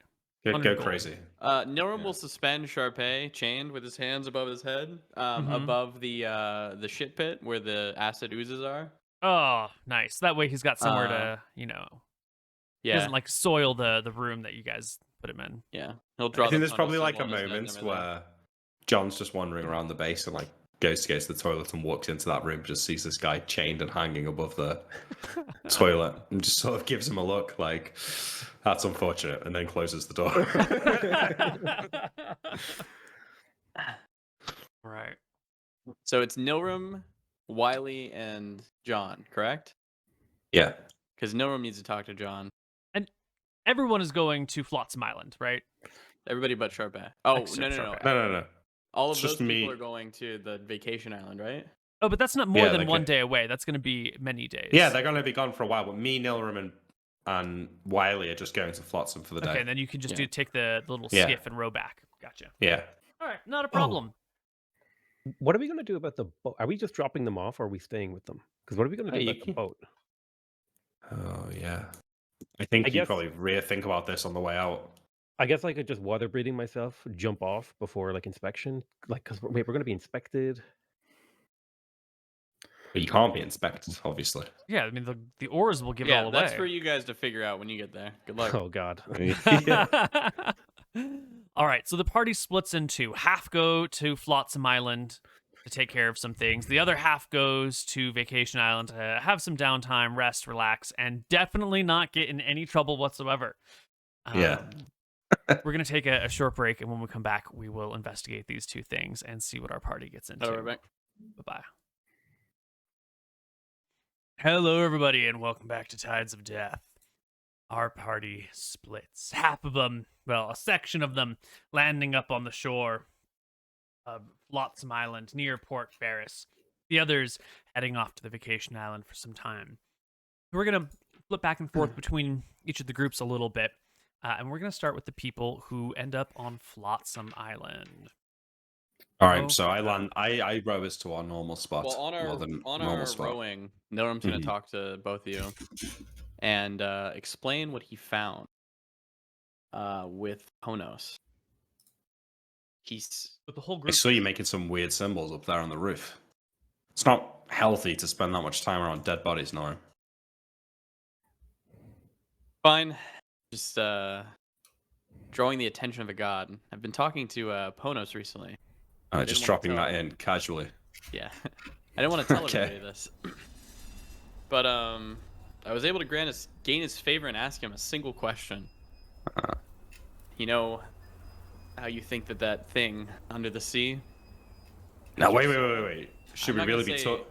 Go 100 gold. crazy. Nilrim will suspend Sharpay chained with his hands above his head, above the shit pit where the acid oozes are. Oh, nice. That way he's got somewhere to, he Yeah, doesn't like soil the room that you guys put him in. yeah. He'll draw. I think the there's probably puddle like a symbol on his head and moment everything. where John's just wandering around the base and like goes to the toilet and walks into that room, just sees this guy chained and hanging above the toilet and just sort of gives him a look like, that's unfortunate, and then closes the door. Right. So it's Nilrim, Wiley, and John, correct? Yeah. Because Nilrim needs to talk to John. Everyone is going to Flotsam Island, right? Everybody but Sharpay. Oh, Except no. Sharpay. No. All of It's those just people me. are going to the vacation island, right? Oh, but that's not more Yeah, than like one it- day away. That's going to be many days. Yeah, they're going to be gone for a while, but me, Nilrim, and Wiley are just going to Flotsam for the day. Okay, and then you can just Yeah. take the little Yeah. skiff and row back. Gotcha. Yeah. All right, not a problem. What are we going to do about the boat? Are we just dropping them off or are we staying with them? Because what are we going to do you about the can- boat? Oh, yeah. I think I you guess- probably think about this on the way out. I guess I could just water breathing myself, jump off before like inspection. Like, because we're going to be inspected. But you can't be inspected, obviously. Yeah, I mean the oars will give it Yeah, all away. that's for you guys to figure out when you get there. Good luck. Oh, God. All right, so the party splits in two. Half go to Flotsam Island to take care of some things. The other half goes to Vacation Island to have some downtime, rest, relax, and definitely not get in any trouble whatsoever. Yeah. We're going to take a short break, and when we come back, we will investigate these two things and see what our party gets into. Hello, Rebecca. Bye-bye. Hello, everybody, and welcome back to Tides of Death. Our party splits. Half of them, well, a section of them, landing up on the shore of Flotsam Island near Port Ferris. The others heading off to the vacation island for some time. We're going to flip back and forth between each of the groups a little bit, and we're going to start with the people who end up on Flotsam Island. All right, Oh. so I row us to our normal spot. Well, on more than our normal spot. rowing, Nilrim's going Mhm. to talk to both of you and explain what he found with Ponos. He's With the whole I group. saw you making some weird symbols up there on the roof. It's not healthy to spend that much time around dead bodies, Nora. fine. Just drawing the attention of a god. I've been talking to Ponos recently. Just didn't wanna dropping tell that him. in casually. Yeah, I didn't want to tell Okay. everybody this, but I was able to gain his favor and ask him a single question. You know how you think that thing under the sea? Now wait. Should I'm we not really gonna be say-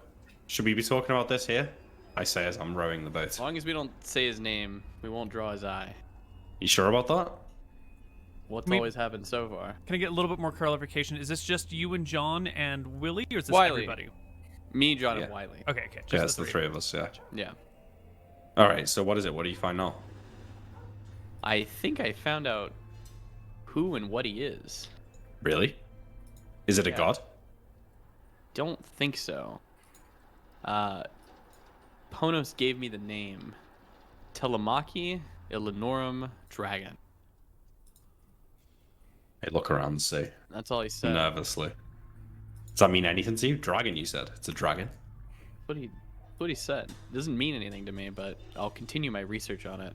Should we be talking about this here? I say as I'm rowing the boat. As long as we don't say his name, we won't draw his eye. You sure about that? What's We- always happened so far? Can I get a little bit more clarification? Is this just you and John and Willie, or is this Wiley. everybody? Me, John, Yeah. and Wiley. Okay, just Yeah, it's the three of us. Yeah. Yeah. All right. So what is it? What do you find now? I think I found out who and what he is. Really? Is it a Yeah. god? Don't think so. Ponos gave me the name Telemachy Illinorum Dragon. I look around and see That's all he said. nervously. Does that mean anything to you? Dragon, you said. It's a dragon. What he said. It doesn't mean anything to me, but I'll continue my research on it.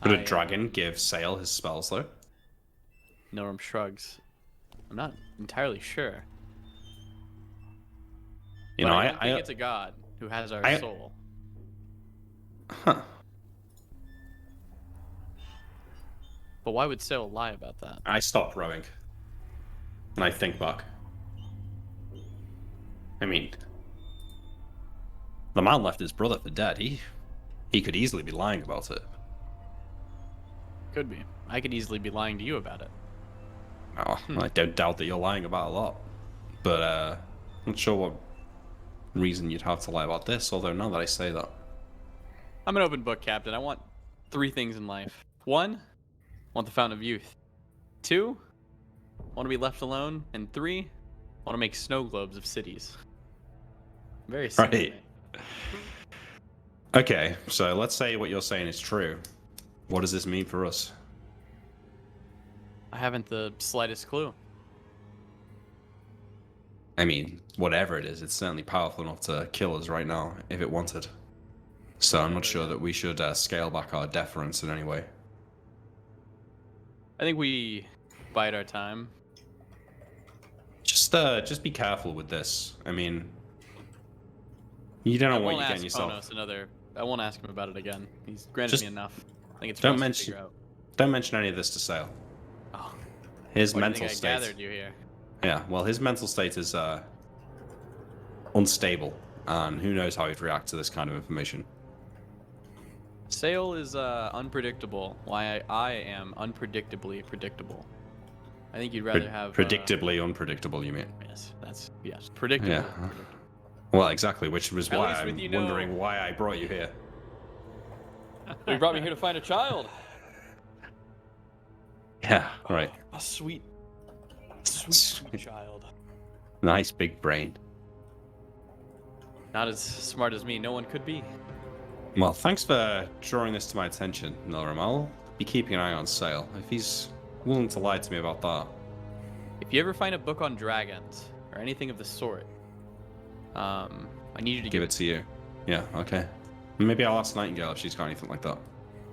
Could a I, dragon give Sale his spells though? Norum shrugs. I'm not entirely sure. You But know, I don't think it's a god who has our soul. Huh. But why would Sail lie about that? I stop rowing. And I think back. I mean, the man left his brother for dead. He could easily be lying about it. Could be. I could easily be lying to you about it. Oh, I don't doubt that you're lying about a lot. But I'm not sure what reason you'd have to lie about this, although now that I say that. I'm an open book, Captain. I want 3 things in life. 1, I want the Fountain of Youth. 2, I want to be left alone. And 3, I want to make snow globes of cities. Very simple. Right. Okay, so let's say what you're saying is true. What does this mean for us? I haven't the slightest clue. I mean, whatever it is, it's certainly powerful enough to kill us right now if it wanted. So I'm not sure that we should scale back our deference in any way. I think we bide our time. Just be careful with this. I mean, you don't know what you're getting yourself. I won't ask him about it again. He's granted me enough. I think it's don't for us to mention figure out. don't mention any of this to Sale. Oh, His why do you mental think I state. gathered you here. Yeah, well, his mental state is unstable, and who knows how he'd react to this kind of information. Sail is unpredictable. Why I am unpredictably predictable. I think you'd rather have predictably unpredictable. You mean? Yes, predictable. Yeah. Well, exactly, which was At why least I'm with you know- wondering why I brought you here. You brought me here to find a child. Yeah, right. A sweet child. Nice big brain. Not as smart as me. No one could be. Well, thanks for drawing this to my attention, Nilram. I'll be keeping an eye on Sale. If he's willing to lie to me about that. If you ever find a book on dragons or anything of the sort, I need you to Give it to you. Yeah, okay. Maybe I'll ask Nightingale if she's got anything like that.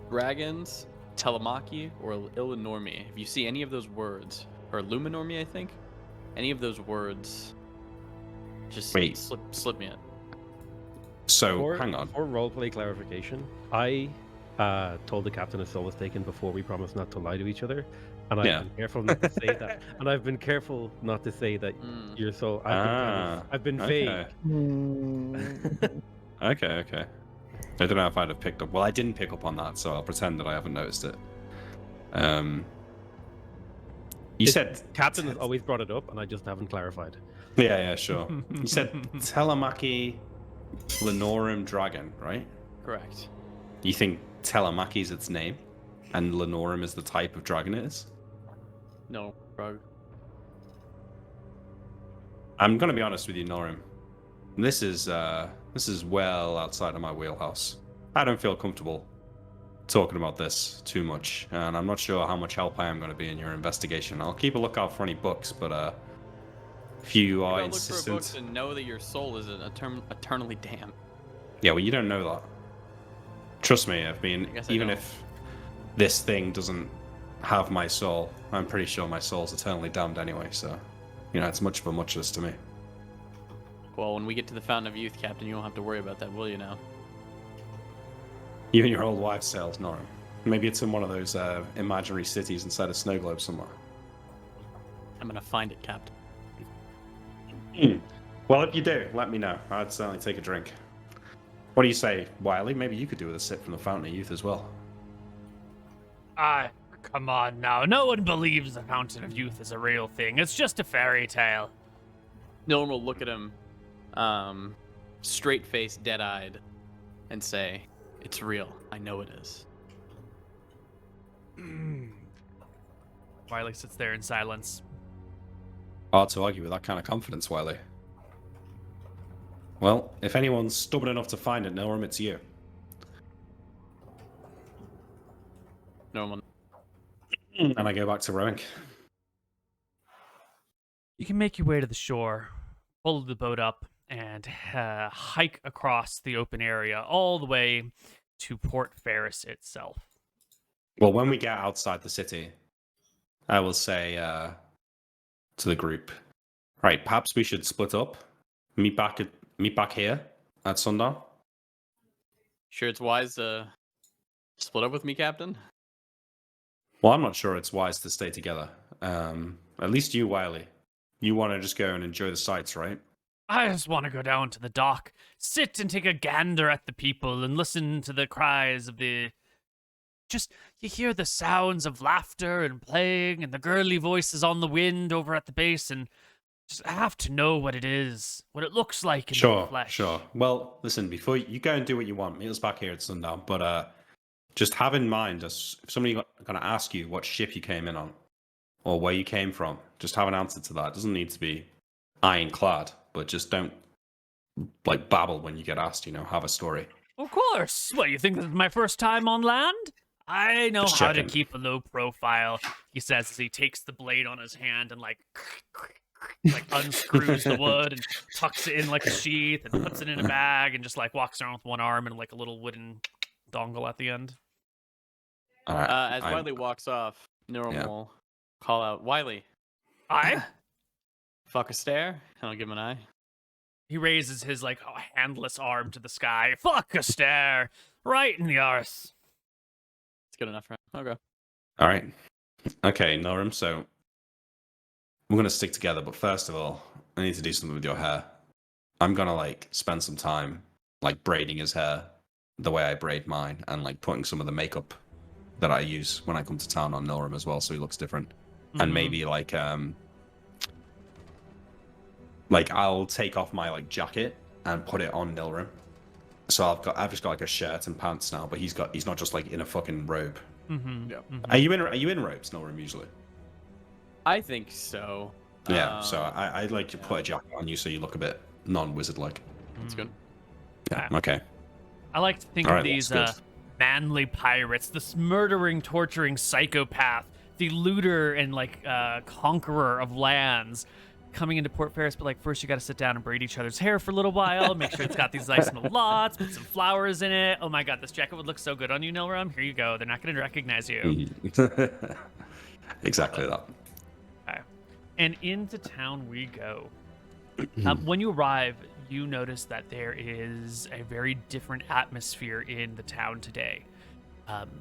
dragons, Telemachy, or Illinormi. If you see any of those words, or Luminormi, I think, any of those words, just Wait. slip me it. So, hang on. For roleplay clarification, I told the captain a soul was taken before we promised not to lie to each other, and I've been careful not to say that. And I've been careful not to say that your soul. I've been vague. Okay. I don't know if I'd have picked up. Well, I didn't pick up on that, so I'll pretend that I haven't noticed it. You said captain has always brought it up, and I just haven't clarified. Yeah, sure. You said Telemachy Lenorum Dragon, right? Correct. You think Telemachy is its name, and Lenorum is the type of dragon it is? No, Rug. I'm gonna be honest with you, Norum. This is well outside of my wheelhouse. I don't feel comfortable talking about this too much, and I'm not sure how much help I am going to be in your investigation. I'll keep a lookout for any books, but if you are insistent, look for books and know that your soul is eternally damned. Yeah, well, you don't know that. Trust me. Even if this thing doesn't have my soul, I'm pretty sure my soul's eternally damned anyway. So, it's much of a muchness to me. Well, when we get to the Fountain of Youth, Captain, you won't have to worry about that, will you now? Even your old wife's sales, Nora. Maybe it's in one of those imaginary cities inside a snow globe somewhere. I'm gonna find it, Captain. Well, if you do, let me know. I'd certainly take a drink. What do you say, Wiley? Maybe you could do with a sip from the Fountain of Youth as well. Come on now. No one believes the Fountain of Youth is a real thing. It's just a fairy tale. Nilm will look at him, straight-faced, dead-eyed, and say, "It's real. I know it is." Wiley sits there in silence. Hard to argue with that kind of confidence, Wiley. Well, if anyone's stubborn enough to find it, Nilram, it's you. Normal. And I go back to rowing. You can make your way to the shore, pull the boat up, and hike across the open area all the way to Port Ferris itself. Well, when we get outside the city, I will say to the group, right, perhaps we should split up, meet back meet back here at sundown. Sure, it's wise to split up with me, Captain. Well, I'm not sure it's wise to stay together. At least you, Wiley. You want to just go and enjoy the sights, right? I just want to go down to the dock, sit and take a gander at the people and listen to the cries of the... Just, you hear the sounds of laughter and playing and the girly voices on the wind over at the base, and just I have to know what it is, what it looks like in the flesh. Sure. Well, listen, before you go and do what you want, meet us back here at sundown, but just have in mind, if somebody going to ask you what ship you came in on or where you came from, just have an answer to that. It doesn't need to be ironclad, but just don't like babble when you get asked, have a story. Of course. What, you think this is my first time on land? I know Just how to checking. keep a low profile, he says as he takes the blade on his hand and like unscrews the wood and tucks it in like a sheath and puts it in a bag and just like walks around with one arm and like a little wooden dongle at the end. All right. As Wiley walks off, Neuron will call out, Wiley, I? fuck a stare, and I'll give him an eye. He raises his like handless arm to the sky. Fuck a stare. Right in the arse. It's good enough for him. Okay. All right. Okay, Norum, so we're going to stick together, but first of all, I need to do something with your hair. I'm going to, like, spend some time, like, braiding his hair the way I braid mine and, like, putting some of the makeup that I use when I come to town on Norum as well, so he looks different. And maybe, like, I'll take off my, like, jacket and put it on Nilrim. So I've just got like a shirt and pants now, but he's not just like in a fucking robe. Mm-hmm. Yeah. Mm-hmm. Are you in robes, Nilrim, usually? I think so. Yeah. So I'd like to put a jacket on you so you look a bit non-wizard like. That's good. Yeah. Okay. I like to think All of right, these that's good. manly pirates, this murdering, torturing psychopath, the looter and like conqueror of lands, coming into Port Ferris. But like first you got to sit down and braid each other's hair for a little while, make sure it's got these nice little lots, put some flowers in it. Oh my god, this jacket would look so good on you, Nilram. Here you go. They're not going to recognize you. Exactly that. Okay. And into town we go. When you arrive, you notice that there is a very different atmosphere in the town today.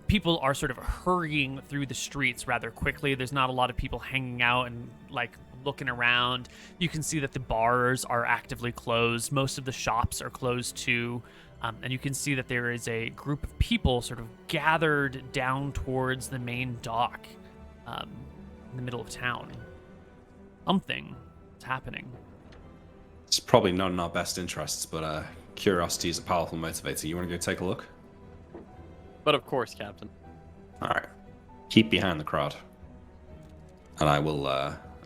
People are sort of hurrying through the streets rather quickly. There's not a lot of people hanging out and like looking around. You can see that the bars are actively closed. Most of the shops are closed too. And you can see that there is a group of people sort of gathered down towards the main dock in the middle of town. Something is happening. It's probably not in our best interests, but curiosity is a powerful motivator. You want to go take a look? But of course, Captain. All right. Keep behind the crowd. And I will,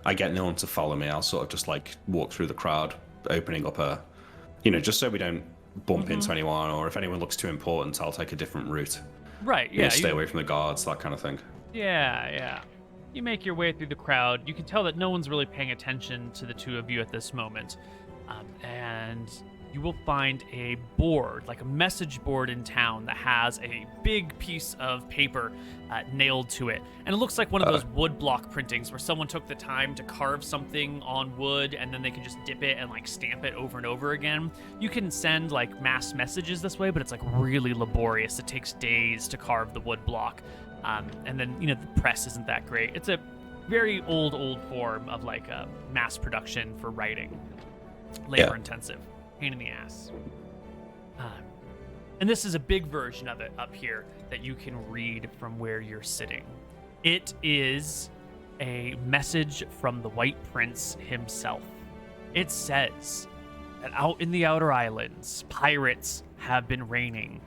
I get no one to follow me. I'll sort of just like walk through the crowd, opening up a, just so we don't bump into anyone, or if anyone looks too important, I'll take a different route. Right, yeah. Stay away from the guards, that kind of thing. Yeah. You make your way through the crowd. You can tell that no one's really paying attention to the two of you at this moment. And you will find a board, like a message board in town that has a big piece of paper nailed to it. And it looks like one of those wood block printings where someone took the time to carve something on wood and then they can just dip it and like stamp it over and over again. You can send like mass messages this way, but it's like really laborious. It takes days to carve the wood block. And then, the press isn't that great. It's a very old form of like mass production for writing. Labor intensive. Pain in the ass. And this is a big version of it up here that you can read from where you're sitting. It is a message from the White Prince himself. It says that out in the Outer Islands, pirates have been running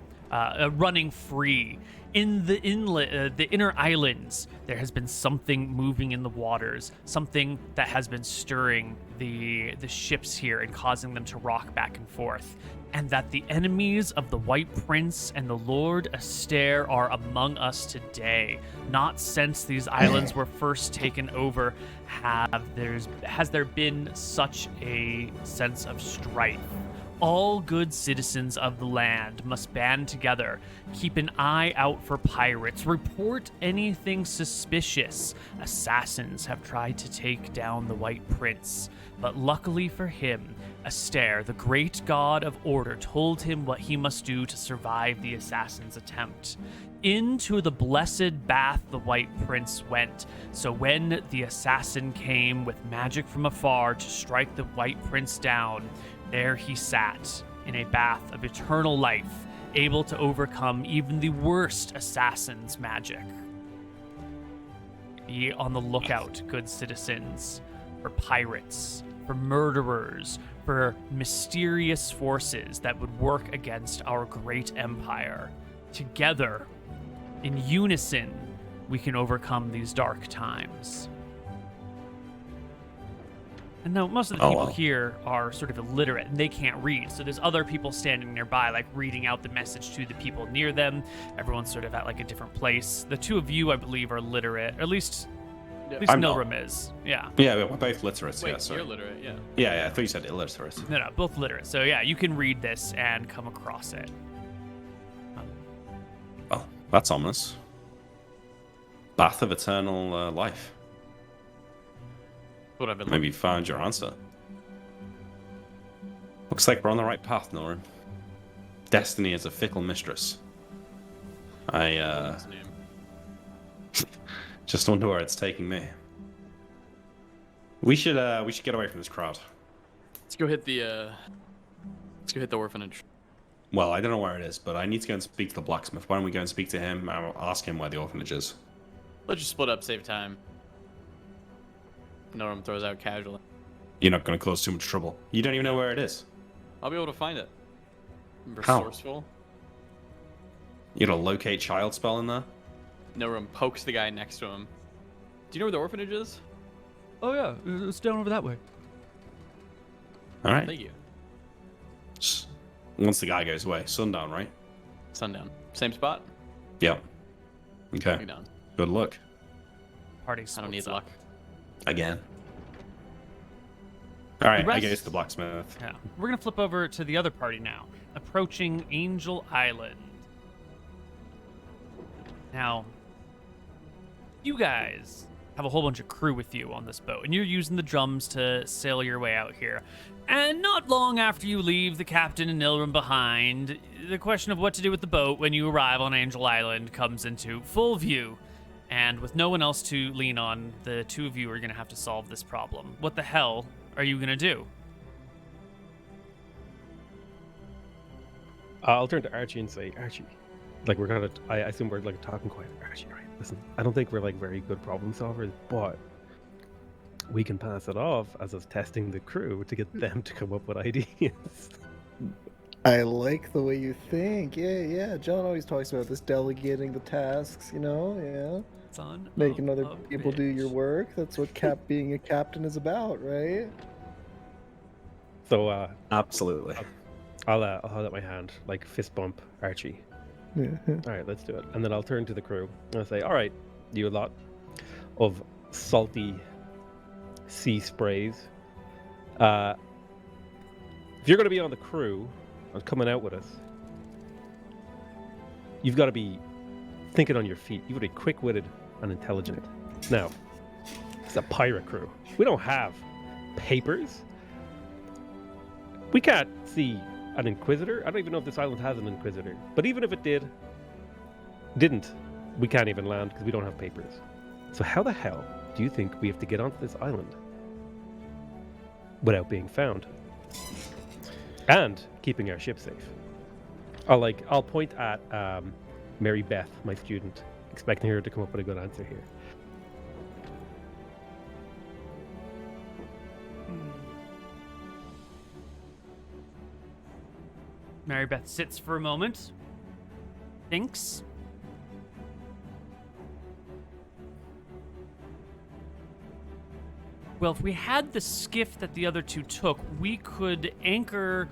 free. In the inlet, the inner islands, there has been something moving in the waters, something that has been stirring the ships here and causing them to rock back and forth, and that the enemies of the White Prince and the Lord Astaire are among us today. Not since these islands were first taken over has there been such a sense of strife. All good citizens of the land must band together, keep an eye out for pirates, report anything suspicious. Assassins have tried to take down the White Prince, but luckily for him, Astaire, the great god of order, told him what he must do to survive the assassin's attempt. Into the blessed bath the White Prince went, so when the assassin came with magic from afar to strike the White Prince down, there he sat in a bath of eternal life, able to overcome even the worst assassin's magic. Be on the lookout, good citizens, for pirates, for murderers, for mysterious forces that would work against our great empire. Together, in unison, we can overcome these dark times. And now most of the people here are sort of illiterate and they can't read. So there's other people standing nearby, like reading out the message to the people near them. Everyone's sort of at like a different place. The two of you, I believe, are literate. Or at least Nilrim is. Yeah. Yeah, we're both literate. Wait, yeah, sorry. you're literate, yeah. Yeah, I thought you said illiterate. No, both literate. So yeah, you can read this and come across it. Well, that's ominous. Bath of eternal life. What I've been Maybe you found your answer. Looks like we're on the right path, Norin. Destiny is a fickle mistress. I just wonder where it's taking me. We should get away from this crowd. Let's go hit the orphanage. Well, I don't know where it is, but I need to go and speak to the blacksmith. Why don't we go and speak to him? I'll ask him where the orphanage is. Let's just split up, save time. Norum throws out casually. You're not going to cause too much trouble. You don't even know where it is. I'll be able to find it. How? Resourceful. You got a locate child spell in there? Norum pokes the guy next to him. Do you know where the orphanage is? Oh yeah, it's down over that way. All right. Thank you. Once the guy goes away, sundown, right? Sundown. Same spot? Yep. Okay. Bring down. Good luck. Party I don't need splits up. luck. Again. All right, The I rest- guess the blacksmith. Yeah. We're going to flip over to the other party now, approaching Angel Island. Now, you guys have a whole bunch of crew with you on this boat, and you're using the drums to sail your way out here. And not long after you leave the captain and Nilrim behind, the question of what to do with the boat when you arrive on Angel Island comes into full view. And with no one else to lean on, the two of you are going to have to solve this problem. What the hell are you going to do? I'll turn to Archie and say, Archie, like I assume we're like talking quiet. Archie, right? Listen, I don't think we're like very good problem solvers, but we can pass it off as us testing the crew to get them to come up with ideas. I like the way you think. Yeah. John always talks about this delegating the tasks, yeah. Son Making of other a people do your bitch. work. That's what being a captain is about, right? So Absolutely. I'll hold out my hand, like fist bump Archie. Yeah. All right, let's do it. And then I'll turn to the crew and I'll say, all right, you lot of salty sea sprays. If you're going to be on the crew and coming out with us, you've got to be thinking on your feet. You've got to be quick-witted and intelligent. Now, it's a pirate crew. We don't have papers. We can't see an inquisitor. I don't even know if this island has an inquisitor. But even if it didn't, we can't even land because we don't have papers. So how the hell do you think we have to get onto this island without being found and keeping our ship safe? I'll point at Mary Beth, my student, expecting her to come up with a good answer here. Mary Beth sits for a moment, thinks. Well, if we had the skiff that the other two took, we could anchor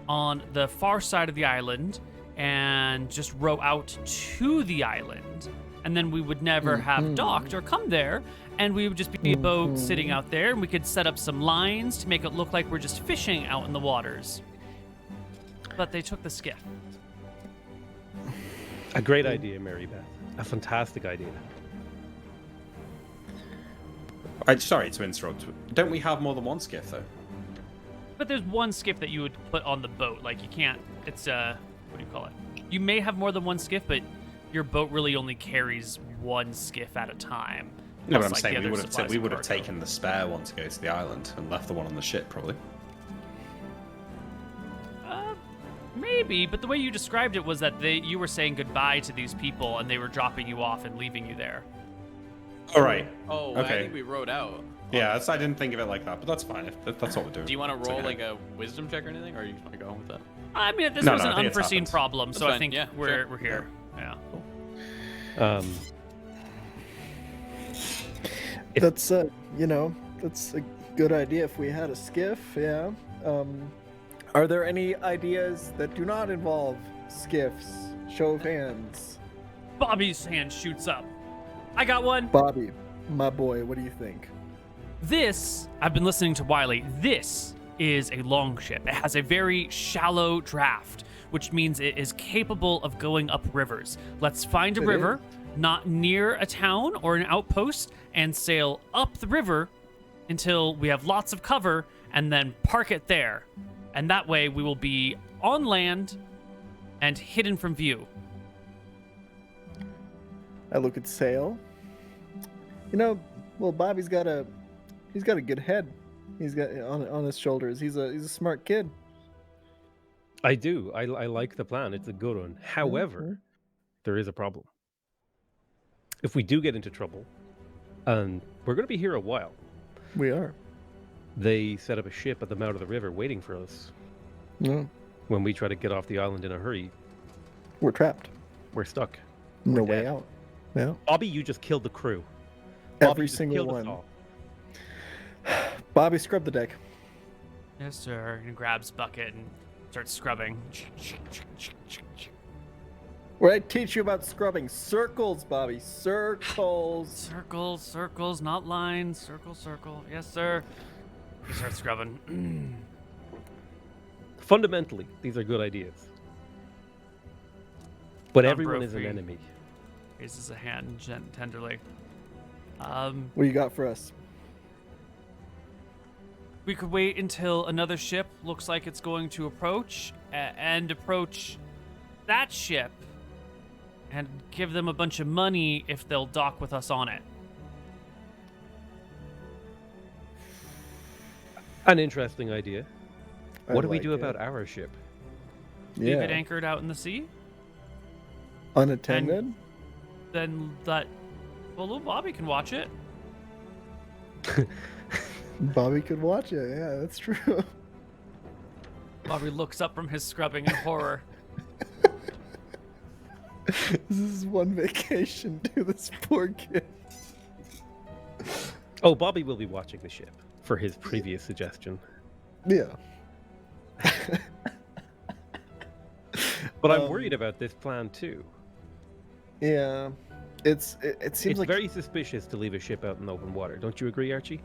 on the far side of the island and just row out to the island. And then we would never have docked or come there. And we would just be a boat sitting out there. And we could set up some lines to make it look like we're just fishing out in the waters. but they took the skiff. A great idea, Mary Beth. A fantastic idea. Sorry to interrupt. Don't we have more than one skiff, though? But there's one skiff that you would put on the boat. Like, you can't... It's, what do you call it? You may have more than one skiff, but your boat really only carries one skiff at a time. No, but Plus, I'm saying the we other supplies we and would have cargo. taken the spare one to go to the island and left the one on the ship, probably. Maybe, but the way you described it was that you were saying goodbye to these people and they were dropping you off and leaving you there. All right. Oh, Okay. I think we rode out. Yeah, I didn't think of it like that, but that's fine. If that's what we're doing. Do you want to It's roll okay. like a wisdom check or anything, or you just want to go with that? I mean, this No, was no, an I think it's unforeseen happened. problem, That's so I fine, think yeah, we're sure. here. Yeah. That's that's a good idea if we had a skiff. Yeah. Are there any ideas that do not involve skiffs? Show of hands. Bobby's hand shoots up. I got one. Bobby, my boy, what do you think? This, I've been listening to Wiley. This is a longship. It has a very shallow draft, which means it is capable of going up rivers. Let's find a It river, not near a town or an outpost, and sail up the river until we have lots of cover, and then park it there. And that way we will be on land and hidden from view. I look at Sail. Well, Bobby's got a good head. He's got on his shoulders. He's a smart kid. I do. I like the plan. It's a good one. However, Mhm. there is a problem. If we do get into trouble, and we're going to be here a while, We are. they set up a ship at the mouth of the river waiting for us. Yeah. When we try to get off the island in a hurry, We're trapped. we're stuck. No We're way dead. out. Yeah. Bobby, you just killed the crew. Bobby, Every you just single killed us one. all. Bobby, scrub the deck. Yes, sir. And he grabs bucket and starts scrubbing. Where I teach you about scrubbing. Circles, Bobby. Circles. Circles, circles, not lines. Circle, circle. Yes, sir. He starts scrubbing. Fundamentally, these are good ideas. But Tom everyone is an Brophy enemy. Raises a hand tenderly. What you got for us? We could wait until another ship looks like it's going to approach and approach that ship and give them a bunch of money if they'll dock with us on it. An interesting idea. I What do we like do it. about our ship? Leave it Yeah. anchored out in the sea? Unattended? Then that... Well, little Bobby can watch it. Bobby could watch it. Yeah, that's true. Bobby looks up from his scrubbing in horror. This is one vacation to this poor kid. Oh, Bobby will be watching the ship for his previous suggestion. Yeah. But I'm worried about this plan too. Yeah. It seems It's like very suspicious to leave a ship out in open water. Don't you agree, Archie?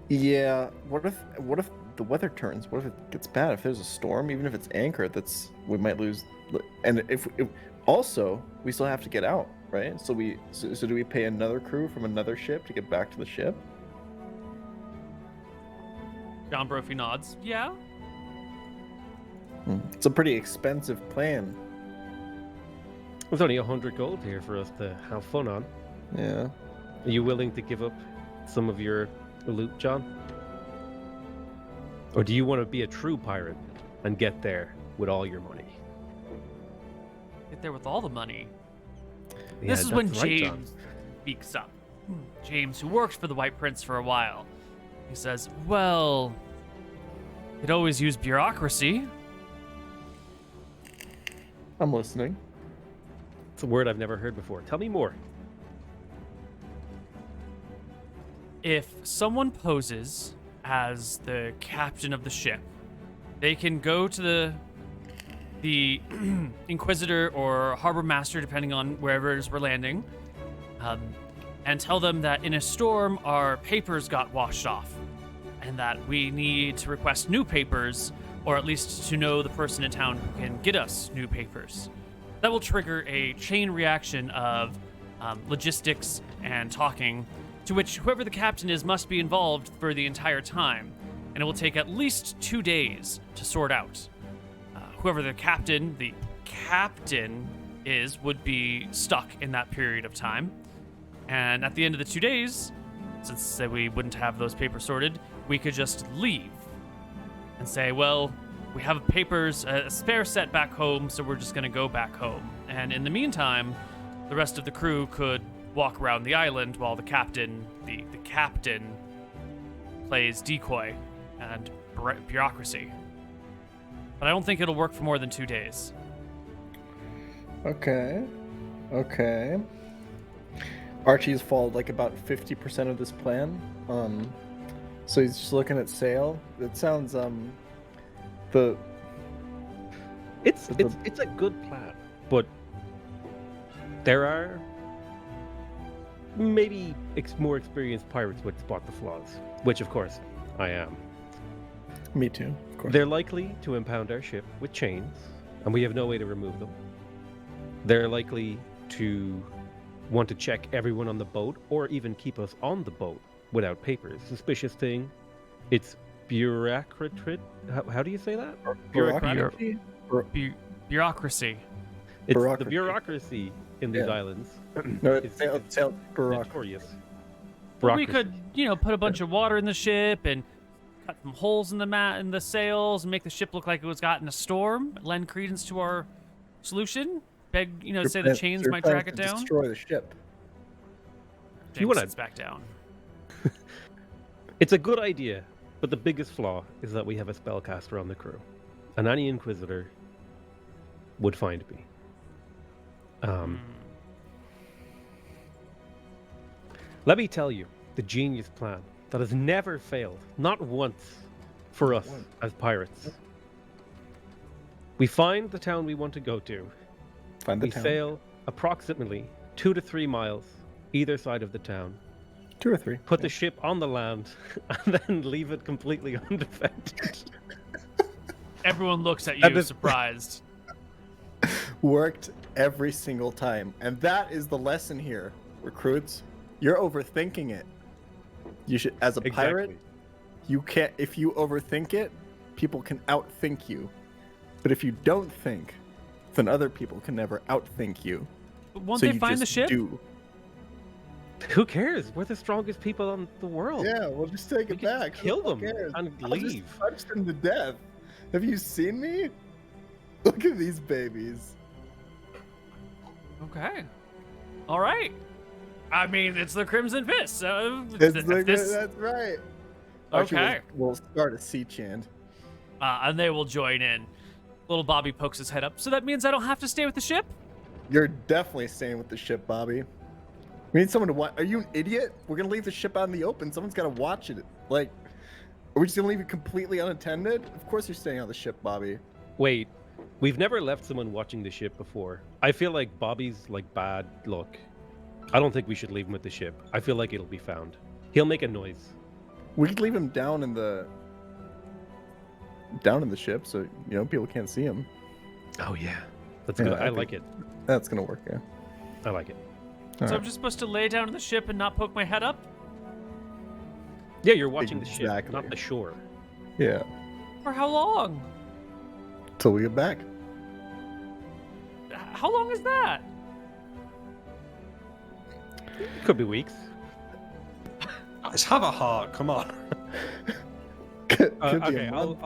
Yeah. What if the weather turns? What if it gets bad? If there's a storm, even if it's anchored, we might lose. And if also we still have to get out, right? So do we pay another crew from another ship to get back to the ship? John Brophy nods. Yeah? It's a pretty expensive plan. There's only 100 gold here for us to have fun on. Yeah. Are you willing to give up some of your loot, John? Or do you want to be a true pirate and get there with all your money? Get there with all the money. Yeah, This is when that's right, John. James speaks up. James, who worked for the White Prince for a while. He says, well, you'd always use bureaucracy. I'm listening. It's a word I've never heard before. Tell me more. If someone poses as the captain of the ship, they can go to the Inquisitor or Harbor Master, depending on wherever it is we're landing, and tell them that in a storm our papers got washed off and that we need to request new papers or at least to know the person in town who can get us new papers. That will trigger a chain reaction of logistics and talking, to which whoever the captain is must be involved for the entire time, and it will take at least 2 days to sort out. Whoever the captain is would be stuck in that period of time, and at the end of the 2 days, since we wouldn't have those papers sorted, we could just leave and say, well, we have papers, a spare set back home, so we're just going to go back home. And in the meantime, the rest of the crew could walk around the island while the captain plays decoy and bureaucracy. But I don't think it'll work for more than 2 days. Okay. Archie's followed like about 50% of this plan. So he's just looking at sail. It sounds It's a good plan, but there are maybe more experienced pirates would spot the flaws, which of course I am. Me too, of course. They're likely to impound our ship with chains, and we have no way to remove them. They're likely to want to check everyone on the boat, or even keep us on the boat without papers. Suspicious thing. It's bureaucratic. How do you say that? Bureaucracy? Bureaucracy. It's Bureaucracy. the bureaucracy in these Yeah. islands. No, it's bureaucracy. Notorious. We could, put a bunch of water in the ship and cut some holes in the sails and make the ship look like it was got in a storm. Lend credence to our solution. Say the chains might track it down. Destroy the ship. You wanna- James sits back down. It's a good idea, but the biggest flaw is that we have a spellcaster on the crew, and any inquisitor would find me. Let me tell you the genius plan that has never failed, not once, for us as pirates. We find the town we want to go to. Find the We town. sail approximately 2 to 3 miles either side of the town. 2 or 3. Put the ship on the land, and then leave it completely undefended. Everyone looks at That you is- surprised. Worked every single time. And that is the lesson here, recruits. You're overthinking it. You should, as a pirate, Exactly. you can't, if you overthink it, people can outthink you. But if you don't think, then other people can never outthink you. But won't So they you find the just ship? do. Who cares? We're the strongest people in the world. Yeah, we'll just take We it can just back. kill Who them cares? and I'll leave. just punch them to death. Have you seen me? Look at these babies. Okay. All right. I mean, it's the Crimson Fist. So That's this, right. Archie okay. We'll start a sea chant. And they will join in. Little Bobby pokes his head up. So that means I don't have to stay with the ship? You're definitely staying with the ship, Bobby. We need someone to watch. Are you an idiot? We're gonna leave the ship out in the open. Someone's gotta watch it. Like, are we just gonna leave it completely unattended? Of course you're staying on the ship, Bobby. Wait, we've never left someone watching the ship before. I feel like Bobby's like bad luck. I don't think we should leave him with the ship. I feel like it'll be found. He'll make a noise. We could leave him down in the ship, so people can't see him. Oh yeah, that's Yeah, good. I I like it. That's gonna work, yeah. I like it. All So right. I'm just supposed to lay down in the ship and not poke my head up? Yeah, you're watching the ship, Exactly. not the shore. Yeah. For how long? Till we get back. How long is that? Could be weeks. Guys, have a heart. Come on. Could be a Okay, month.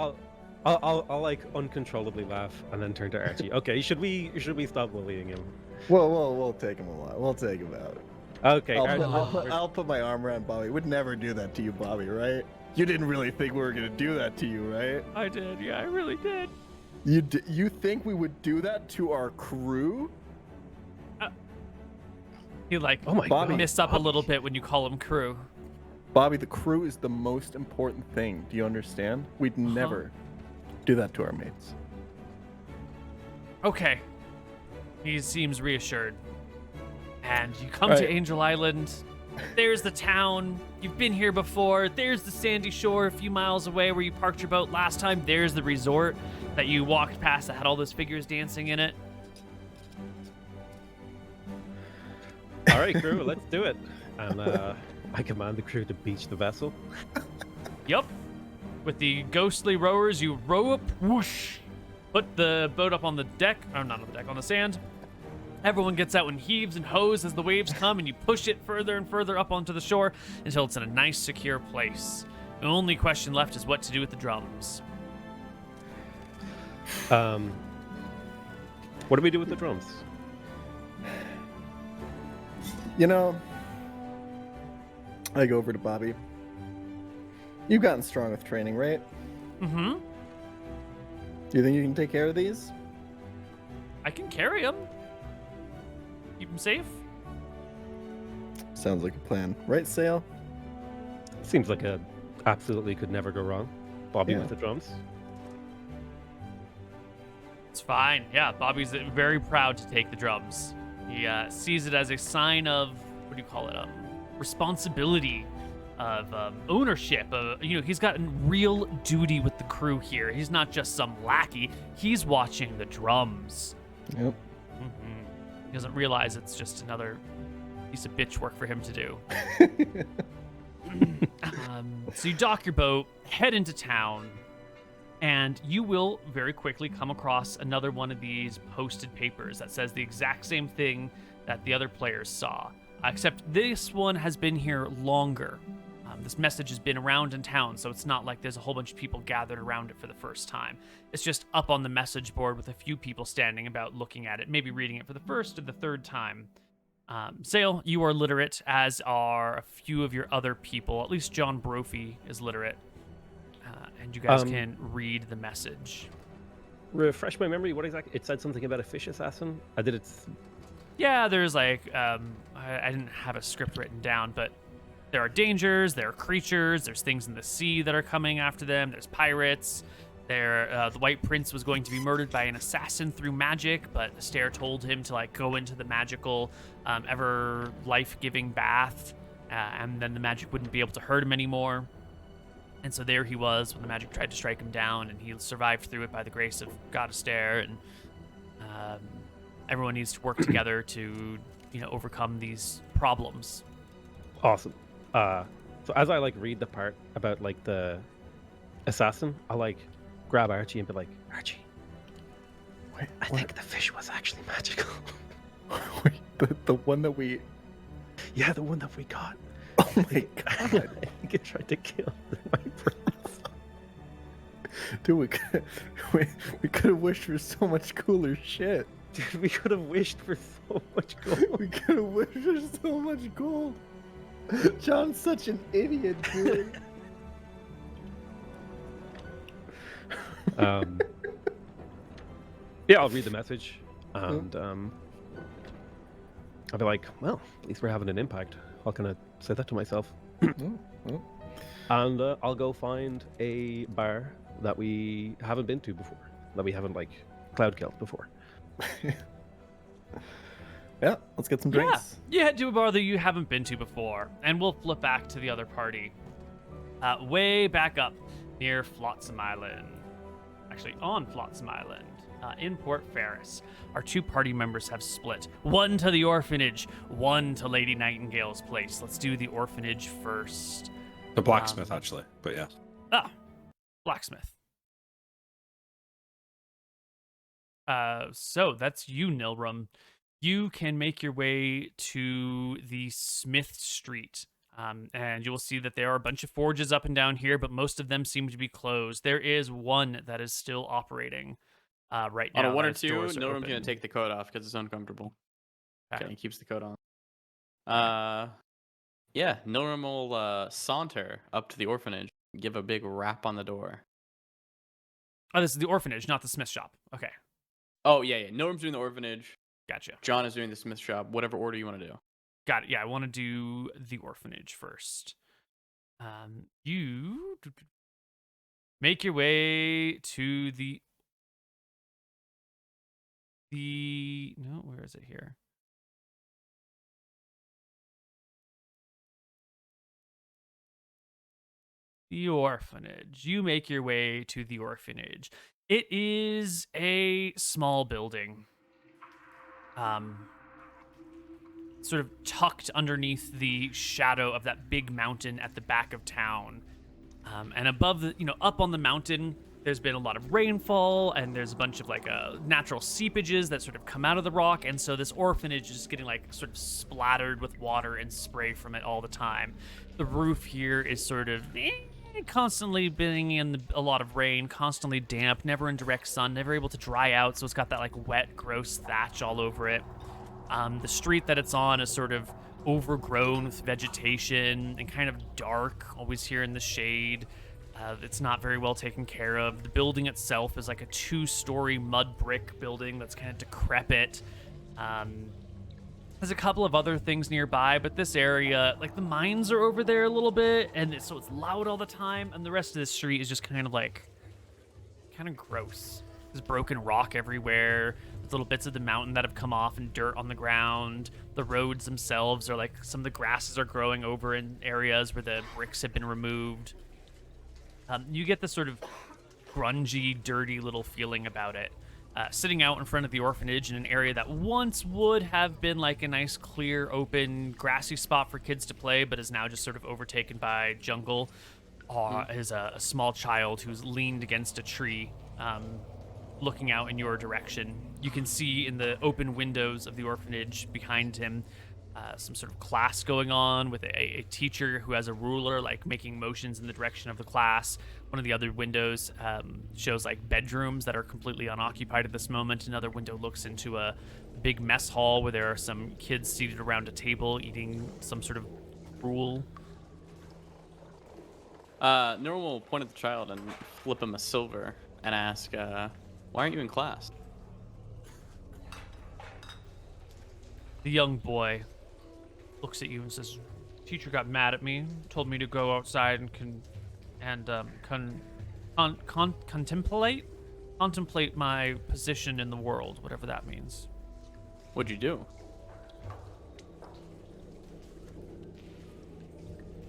I'll like uncontrollably laugh and then turn to Archie. Okay, should we stop bullying him? We'll take him a lot. We'll take him out. Okay, I'll put my arm around Bobby. Would never do that to you, Bobby, right? You didn't really think we were gonna do that to you, right? I did. Yeah, I really did. You think we would do that to our crew? He Oh my Bobby. god. missed up a little bit when you call him crew. Bobby, the crew is the most important thing. Do you understand? We'd never do that to our mates. Okay. He seems reassured. And you come All to right. Angel Island. There's the town. You've been here before. There's the sandy shore a few miles away where you parked your boat last time. There's the resort that you walked past that had all those figures dancing in it. All right, crew, let's do it. And I command the crew to beach the vessel. Yep. With the ghostly rowers, you row up, whoosh, put the boat up on the deck, or not on the deck, on the sand. Everyone gets out and heaves and hoes as the waves come, and you push it further and further up onto the shore until it's in a nice, secure place. The only question left is what to do with the drums. What do we do with the drums? You know, I go over to Bobby. You've gotten strong with training, right? Mm-hmm. Do you think you can take care of these? I can carry them. Keep them safe. Sounds like a plan. Right, Sail? Seems like a absolutely could never go wrong. Bobby Yeah. with the drums. It's fine. Yeah, Bobby's very proud to take the drums. He sees it as a sign of, what do you call it, responsibility, of ownership. He's got a real duty with the crew here. He's not just some lackey. He's watching the drums. Yep. He doesn't realize it's just another piece of bitch work for him to do. So you dock your boat, head into town, and you will very quickly come across another one of these posted papers that says the exact same thing that the other players saw, except this one has been here longer. This message has been around in town, so it's not like there's a whole bunch of people gathered around it for the first time. It's just up on the message board with a few people standing about looking at it, maybe reading it for the first or the third time. Sale, you are literate, as are a few of your other people. At least John Brophy is literate. And you guys can read the message. Refresh my memory. What exactly? It said something about a fish assassin. I did it. Yeah, there's I didn't have a script written down, but there are dangers, there are creatures, there's things in the sea that are coming after them, there's pirates. The White Prince was going to be murdered by an assassin through magic, but Astaire told him to go into the magical, ever life-giving bath, and then the magic wouldn't be able to hurt him anymore. And so there he was when the magic tried to strike him down, and he survived through it by the grace of God Astaire. And everyone needs to work together to, overcome these problems. Awesome. So as I read the part about the assassin, I grab Archie and be like, Archie, Wait, I think the fish was actually magical. Wait, the one that we... Yeah, the one that we got. Oh my I god. think it tried to kill my prince. Dude, we could have wished for so much cooler shit. Dude, we could have wished for so much gold. We could have wished for so much gold. John's such an idiot, dude. Yeah, I'll read the message, and I'll be like, well, at least we're having an impact. How can I say that to myself? And I'll go find a bar that we haven't been to before, that we haven't cloud killed before. Yeah, let's get some drinks. Yeah, head to a bar that you haven't been to before, and we'll flip back to the other party. Way back up near Flotsam Island. Actually, on Flotsam Island, in Port Ferris, our two party members have split. One to the orphanage, one to Lady Nightingale's place. Let's do the orphanage first. The blacksmith, actually, but yeah. Blacksmith. So that's you, Nilrum. You can make your way to the Smith Street, and you will see that there are a bunch of forges up and down here, but most of them seem to be closed. There is one that is still operating right now. On a 1 or its 2, doors are Nilrum's gonna open. take the coat off because it's uncomfortable. Okay. Okay, he keeps the coat on. Yeah, Nilrum will saunter up to the orphanage, give a big rap on the door. Oh, this is the orphanage, not the Smith shop. Okay, Oh yeah. Nilrum's doing the orphanage. gotcha. John is doing the Smith shop. Whatever order you want to do. Got it. Yeah, I want to do the orphanage first. You make your way to the no, where is it here? The orphanage. You make your way to the orphanage. It is a small building. Sort of tucked underneath the shadow of that big mountain at the back of town. And above up on the mountain, there's been a lot of rainfall, and there's a bunch of natural seepages that sort of come out of the rock, and so this orphanage is getting sort of splattered with water and spray from it all the time. The roof here is sort of constantly being in a lot of rain, constantly damp, never in direct sun, never able to dry out, so it's got that wet, gross thatch all over it. The street that it's on is sort of overgrown with vegetation and kind of dark, always here in the shade. It's not very well taken care of. The building itself is like a 2-story mud brick building that's kind of decrepit. There's a couple of other things nearby, but this area, the mines are over there a little bit, and so it's loud all the time, and the rest of the street is just kind of gross. There's broken rock everywhere. There's little bits of the mountain that have come off and dirt on the ground. The roads themselves are some of the grasses are growing over in areas where the bricks have been removed. You get this sort of grungy, dirty little feeling about it. Sitting out in front of the orphanage in an area that once would have been a nice, clear, open, grassy spot for kids to play, but is now just sort of overtaken by jungle, is a small child who's leaned against a tree, looking out in your direction. You can see in the open windows of the orphanage behind him some sort of class going on with a teacher who has a ruler, making motions in the direction of the class. One of the other windows shows bedrooms that are completely unoccupied at this moment. Another window looks into a big mess hall where there are some kids seated around a table eating some sort of gruel. Norman will point at the child and flip him a silver and ask, why aren't you in class? The young boy looks at you and says, "Teacher got mad at me, told me to go outside and contemplate my position in the world, whatever that means." What'd you do?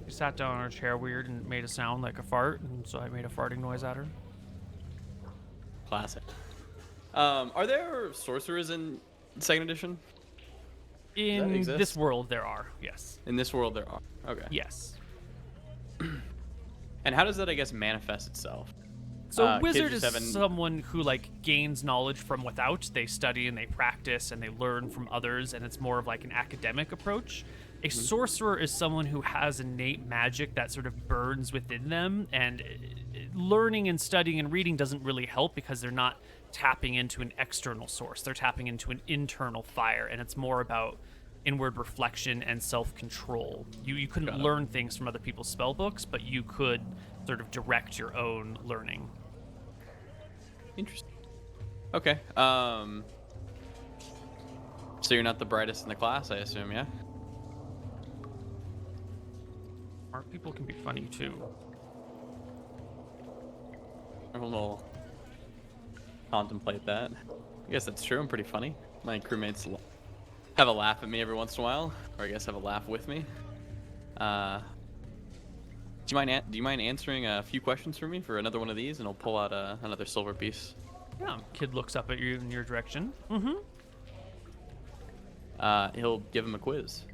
She sat down on her chair weird and made a sound like a fart, and so I made a farting noise at her. Classic. Are there sorcerers in 2nd edition? In this world, there are, yes. In this world, there are. Okay. Yes. And how does that, I guess, manifest itself? So wizard is someone who gains knowledge from without. They study and they practice and they learn from others, and it's more of an academic approach. A sorcerer is someone who has innate magic that sort of burns within them, and learning and studying and reading doesn't really help because they're not tapping into an external source. They're tapping into an internal fire, and it's more about inward reflection and self-control. You couldn't learn things from other people's spell books, but you could sort of direct your own learning. Interesting. Okay. So you're not the brightest in the class, I assume, yeah? Smart people can be funny too. We'll contemplate that. I guess that's true. I'm pretty funny. My crewmates have a laugh at me every once in a while, or I guess have a laugh with me. Do you mind answering a few questions for me for another one of these, and I'll pull out another silver piece. Yeah. Kid looks up at you in your direction. He'll give him a quiz.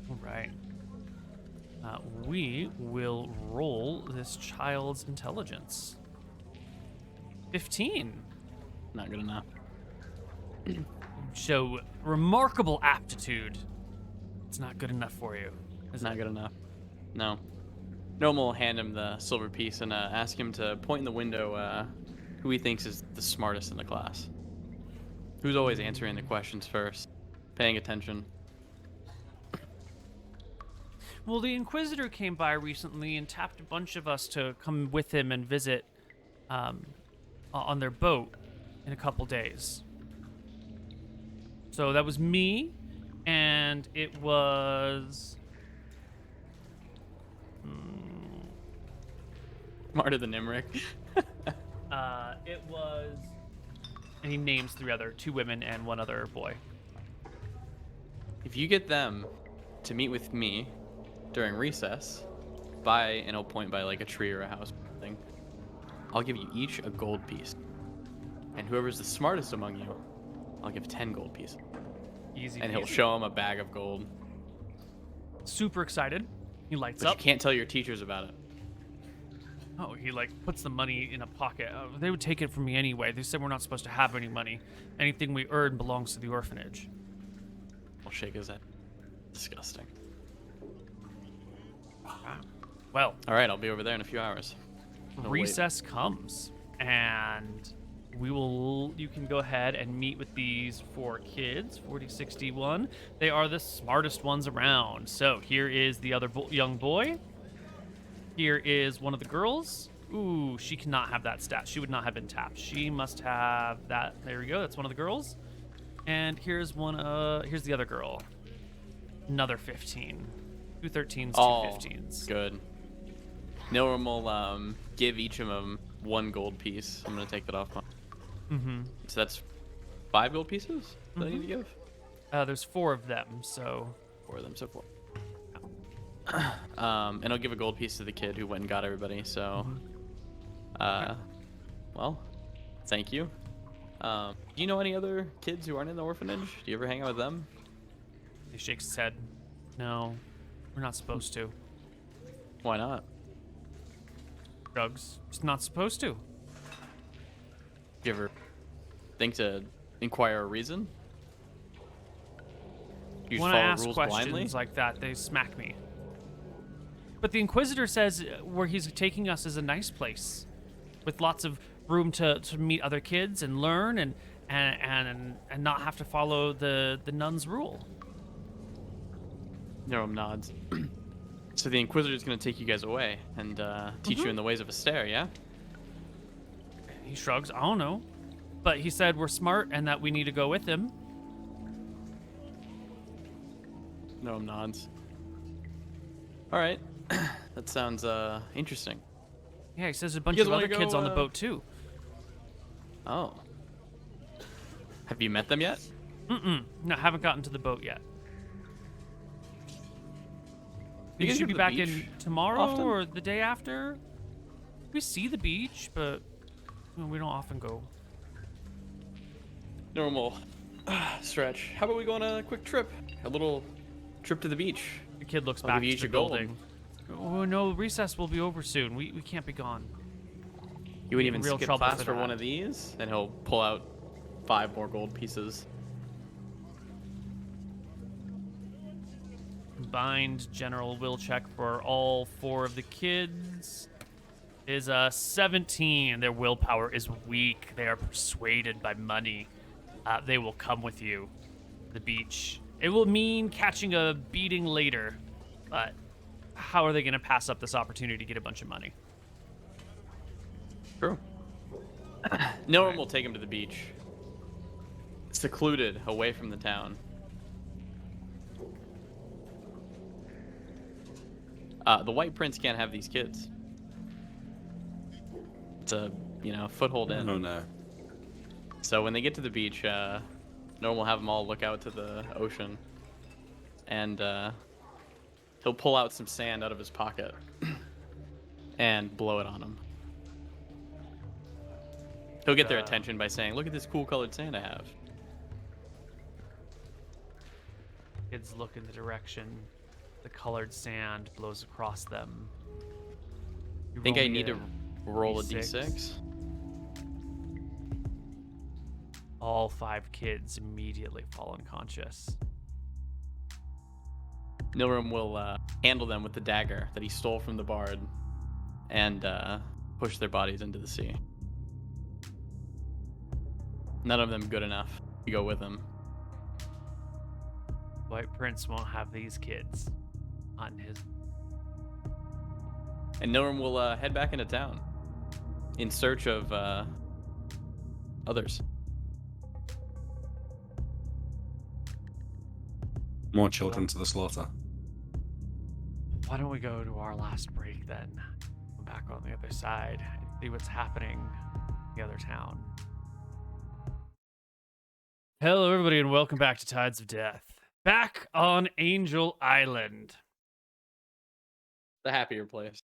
All right. We will roll this child's intelligence. 15. Not good enough. Show remarkable aptitude. It's not good enough for you. It's not good enough. No. Normal will hand him the silver piece and ask him to point in the window who he thinks is the smartest in the class. Who's always answering the questions first, paying attention. Well, the Inquisitor came by recently and tapped a bunch of us to come with him and visit on their boat in a couple days. So that was me, and it was... Smarter than Nimric. It was... And he names two women and one other boy. If you get them to meet with me during recess, by, and he'll point by like a tree or a house or something. I'll give you each a gold piece. And whoever's the smartest among you, I'll give 10 gold pieces. Easy. And he'll peasy. show him a bag of gold. Super excited. He lights But up. you can't tell your teachers about it. Oh, he like puts the money in a pocket. They would take it from me anyway. They said we're not supposed to have any money. Anything we earn belongs to the orphanage. I'll shake his head. Disgusting. Well, All right, I'll be over there in a few hours. No, wait. recess comes, and you can go ahead and meet with these 4 kids, 4061. They are the smartest ones around. So here is the other young boy. Here is one of the girls. Ooh, she cannot have that stat. She would not have been tapped. She must have that. There we go. That's one of the girls. And here's here's the other girl. Another 15. 2 13s, 2 Oh, 15s. good. Nilram will give each of them 1 gold piece. I'm gonna take that off. So that's 5 gold pieces that I need to give. There's 4 of them, so 4 of them, so 4. And I'll give a gold piece to the kid who went and got everybody. So, well, thank you. Do you know any other kids who aren't in the orphanage? Do you ever hang out with them? he shakes his head. No, we're not supposed to. Why not? Drugs, just not supposed to. Do you ever think to inquire a reason? You just When I follow ask rules questions blindly? like that, they smack me. But the Inquisitor says where he's taking us is a nice place, with lots of room to meet other kids and learn and not have to follow the nun's rule. Nilram nods. So the Inquisitor's gonna take you guys away and teach you in the ways of a stair, yeah? He shrugs. I don't know, but he said we're smart and that we need to go with him. Nilram nods. All right, that sounds interesting. Yeah, he says there's a bunch You guys of other wanna kids go, on the boat too. Oh. Have you met them yet? No, haven't gotten to the boat yet. You You guys should go be to the back beach in tomorrow often? or the day after. We see the beach, but we don't often go. Normal. Stretch. How about we go on a quick trip? A little trip to the beach. The kid looks I'll back give you to each the a gold. building. Oh no, recess will be over soon. We can't be gone. You wouldn't in even real skip trouble class for for one that. of these, and he'll pull out 5 more gold pieces. Combined general will check for all 4 of the kids is 17. Their willpower is weak. They are persuaded by money. They will come with you to the beach. It will mean catching a beating later, but how are they going to pass up this opportunity to get a bunch of money? True. No one will take him to the beach. Secluded, away from the town. The White Prince can't have these kids. It's a, foothold in. Oh no. So when they get to the beach, Norm will have them all look out to the ocean. And he'll pull out some sand out of his pocket and blow it on them. He'll get their attention by saying, "Look at this cool colored sand I have." Kids look in the direction the colored sand blows across them. You Think roll I me need to roll a d6? All 5 kids immediately fall unconscious. Nilram will handle them with the dagger that he stole from the bard and push their bodies into the sea. None of them good enough to go with him. White Prince won't have these kids on his. And Nilram will head back into town in search of others. More children to the slaughter. Why don't we go to our last break then? Come back on the other side and see what's happening in the other town. Hello, everybody, and welcome back to Tides of Death. Back on Angel Island. The happier place.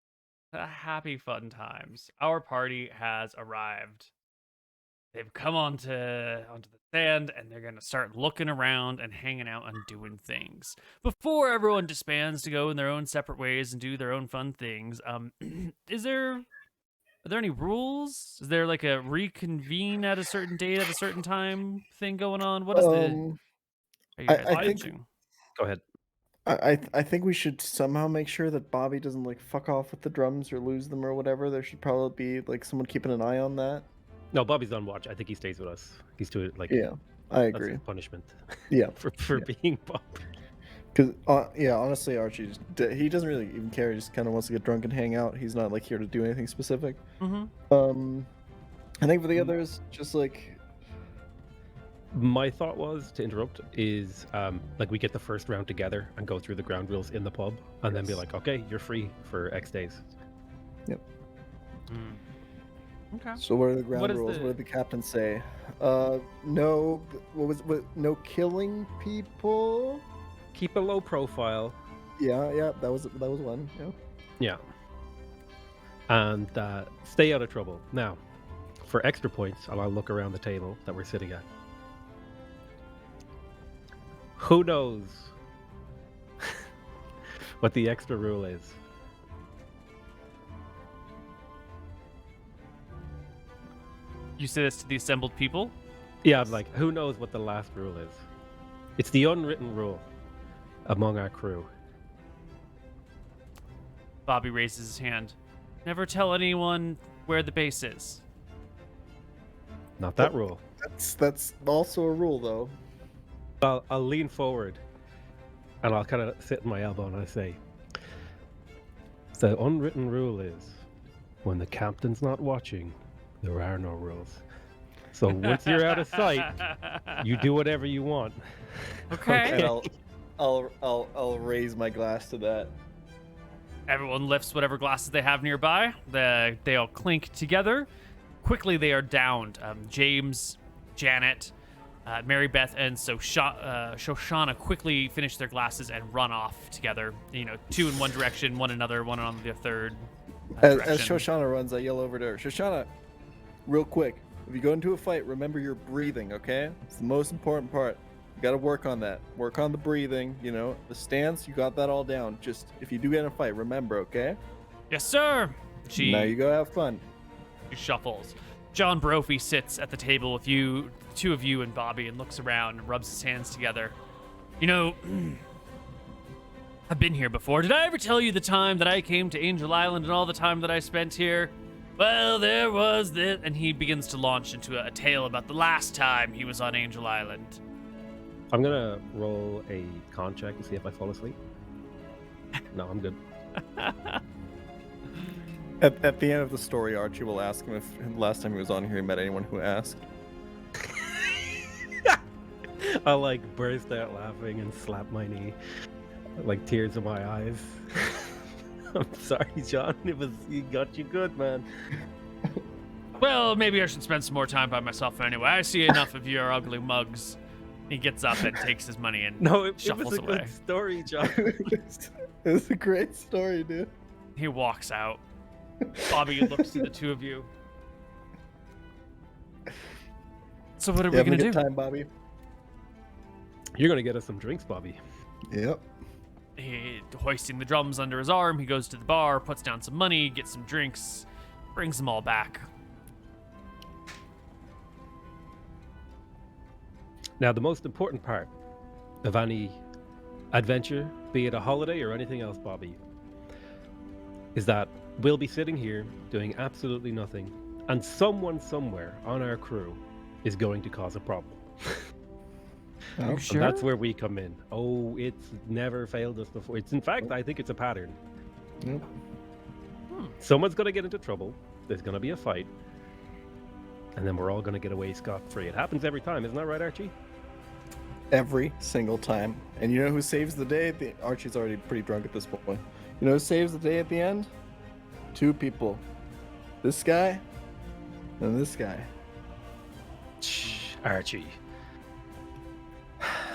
Happy fun times. Our party has arrived. They've come onto the sand and they're gonna start looking around and hanging out and doing things before everyone disbands to go in their own separate ways and do their own fun things. Are there any rules? Is there like a reconvene at a certain date at a certain time thing going on? What is the? Are you guys I think- managing? Go ahead. I think we should somehow make sure that Bobby doesn't like fuck off with the drums or lose them or whatever. There should probably be like someone keeping an eye on that. No, Bobby's on watch. I think he stays with us. He's doing it like Yeah, I that's agree. his punishment Yeah, for being Bobby. because yeah, honestly, Archie he doesn't really even care. He just kind of wants to get drunk and hang out. He's not like here to do anything specific. Mm-hmm. I think for the others, just like My thought was to interrupt is like we get the first round together and go through the ground rules in the pub and then be like, okay, you're free for X days. Okay. so. What are the ground What is rules? the- What did the captain say? No. What? No killing people. Keep a low profile. Yeah. That was one. Yeah. Yeah. And stay out of trouble. Now, for extra points, I'll look around the table that we're sitting at. Who knows what the extra rule is? You say this to the assembled people? Yeah, I'm like, who knows what the last rule is? It's the unwritten rule among our crew. Bobby raises his hand. Never tell anyone where the base is. Not that rule. That's also a rule though. I'll lean forward and I'll kind of sit in my elbow and I say, the unwritten rule is when the captain's not watching, there are no rules. So once you're out of sight, you do whatever you want. Okay. And I'll raise my glass to that. Everyone lifts whatever glasses they have nearby. They all clink together. Quickly, they are downed. James, Janet, Mary Beth, and Shoshana quickly finish their glasses and run off together. You know, two in one direction, one another, one on the third. As Direction. Shoshana runs, I yell over to her, Shoshana, real quick, if you go into a fight, remember your breathing, okay? It's the most important part. You gotta work on that. Work on the breathing, you know, the stance, you got that all down. Just, if you do get in a fight, remember, okay? Yes, sir. She Now you go have fun. shuffles. John Brophy sits at the table with you, two of you and Bobby, and looks around and rubs his hands together. You know, I've been here before. Did I ever tell you the time that I came to Angel Island and all the time that I spent here? Well, there was this, and he begins to launch into a tale about the last time he was on Angel Island. I'm gonna roll a con check and see if I fall asleep. No, I'm good. At the end of the story, Archie will ask him if last time he was on here he met anyone who asked. I like burst out laughing and slap my knee, like tears in my eyes. I'm sorry, John. He got you good, man. Well, maybe I should spend some more time by myself anyway. I see enough of your ugly mugs. He gets up and takes his money and No, it was shuffles a away. good story, John. It's a great story, dude. He walks out. Bobby looks to the two of you. So what are we Having gonna a do? good time, Bobby. You're gonna get us some drinks, Bobby. Yep. He, hoisting the drums under his arm, he goes to the bar, puts down some money, gets some drinks, brings them all back. Now, the most important part of any adventure, be it a holiday or anything else, Bobby, is that we'll be sitting here doing absolutely nothing, and someone somewhere on our crew is going to cause a problem. Are you And that's where we come in. Oh, it's never failed us before. It's, in fact, I think it's a pattern. Yep. Someone's going to get into trouble. There's going to be a fight. And then we're all going to get away scot-free. It happens every time. Isn't that right, Archie? Every single time. And you know who saves the day? Archie's already pretty drunk at this point. You know who saves the day at the end? Two people. This guy and this guy. Archie.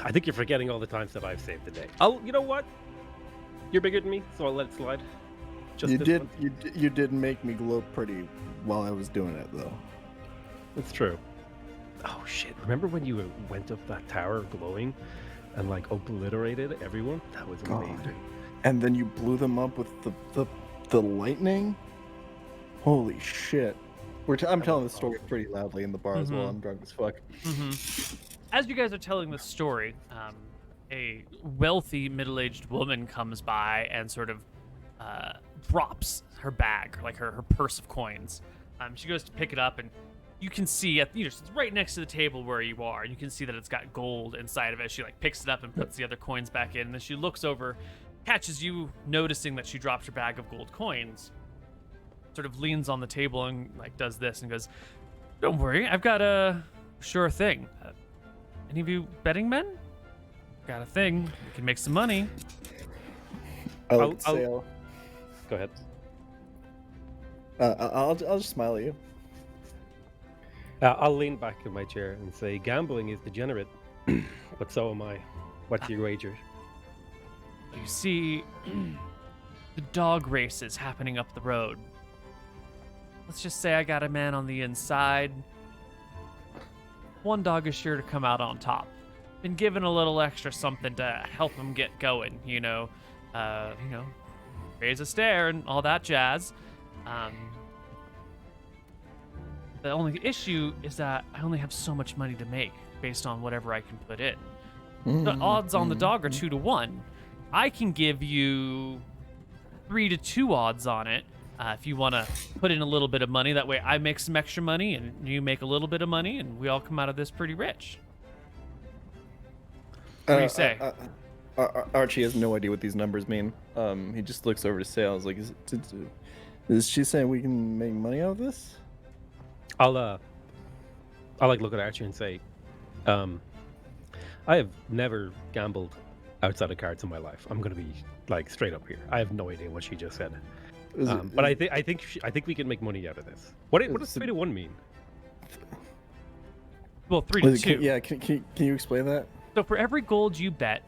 I think you're forgetting all the times that I've saved the day. You know what? You're bigger than me, so I'll let it slide. Just You this did. once. You did make me glow pretty while I was doing it, though. It's true. Oh shit! Remember when you went up that tower glowing, and like obliterated everyone? That was God. amazing. And then you blew them up with the lightning. Holy shit! I'm telling the story pretty loudly in the bar as well. I'm drunk as fuck. As you guys are telling the story, a wealthy middle-aged woman comes by and sort of drops her bag, like her purse of coins. She goes to pick it up, and you can see it's right next to the table where you are, and you can see that it's got gold inside of it. She like picks it up and puts the other coins back in, and then she looks over, catches you noticing that she dropped her bag of gold coins, sort of leans on the table and like does this and goes, "Don't worry, I've got a sure thing. Any of you betting men? Got a thing. We can make some money." I look at I'll- Sale. Go ahead. I'll just smile at you. I'll lean back in my chair and say, "Gambling is degenerate, but so am I. What's your wager?" You see the dog races happening up the road. Let's just say I got a man on the inside. One dog is sure to come out on top. Been given a little extra something to help him get going, raise a stair and all that jazz. The only issue is that I only have so much money to make based on whatever I can put in. The odds on the dog are 2 to 1. I can give you 3 to 2 odds on it if you want to put in a little bit of money. That way I make some extra money and you make a little bit of money and we all come out of this pretty rich. What do you say? Archie has no idea what these numbers mean. He just looks over to Sales like, is she saying we can make money out of this? I'll like look at Archie and say, I have never gambled outside of cards in my life. I'm gonna be like straight up here. I have no idea what she just said. But I think we can make money out of this. What does 3 to 1 mean? Well, 3 to 2. Can you explain that? So for every gold you bet,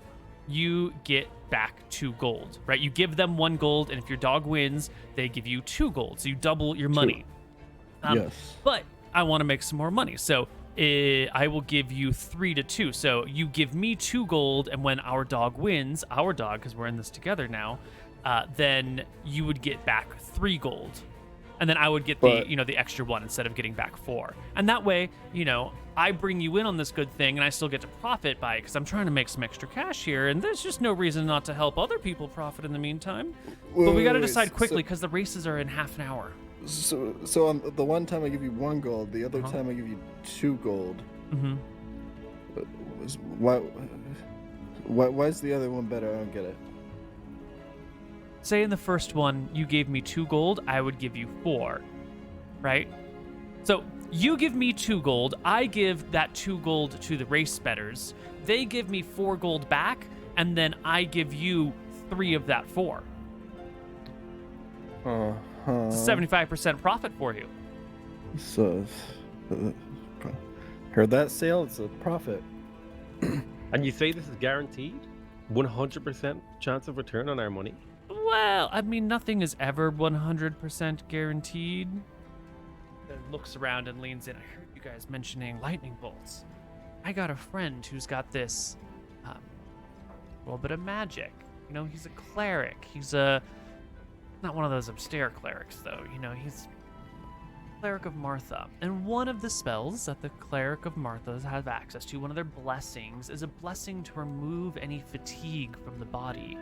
you get back 2 gold, right? You give them 1 gold, and if your dog wins, they give you 2 gold. So you double your money. Yes. But I want to make some more money. So I will give you 3 to 2. So you give me 2 gold, and when our dog wins, because we're in this together now, then you would get back 3 gold. And then I would get the extra 1 instead of getting back 4. And that way, I bring you in on this good thing and I still get to profit by it because I'm trying to make some extra cash here. And there's just no reason not to help other people profit in the meantime. But we got to decide quickly because the races are in half an hour. So on the one time I give you 1 gold, the other time I give you 2 gold. Mm-hmm. Why is the other one better? I don't get it. Say in the first one, you gave me 2 gold, I would give you 4, right? So you give me 2 gold, I give that 2 gold to the race bettors, they give me 4 gold back, and then I give you 3 of that 4. It's a 75% profit for you. So, heard that, Sale? It's a profit. And you say this is guaranteed? 100% chance of return on our money? Well, I mean, nothing is ever 100% guaranteed. Then looks around and leans in. I heard you guys mentioning lightning bolts. I got a friend who's got this little bit of magic. He's a cleric. He's not one of those austere clerics, though. He's Cleric of Martha. And one of the spells that the Cleric of Martha has access to, one of their blessings, is a blessing to remove any fatigue from the body.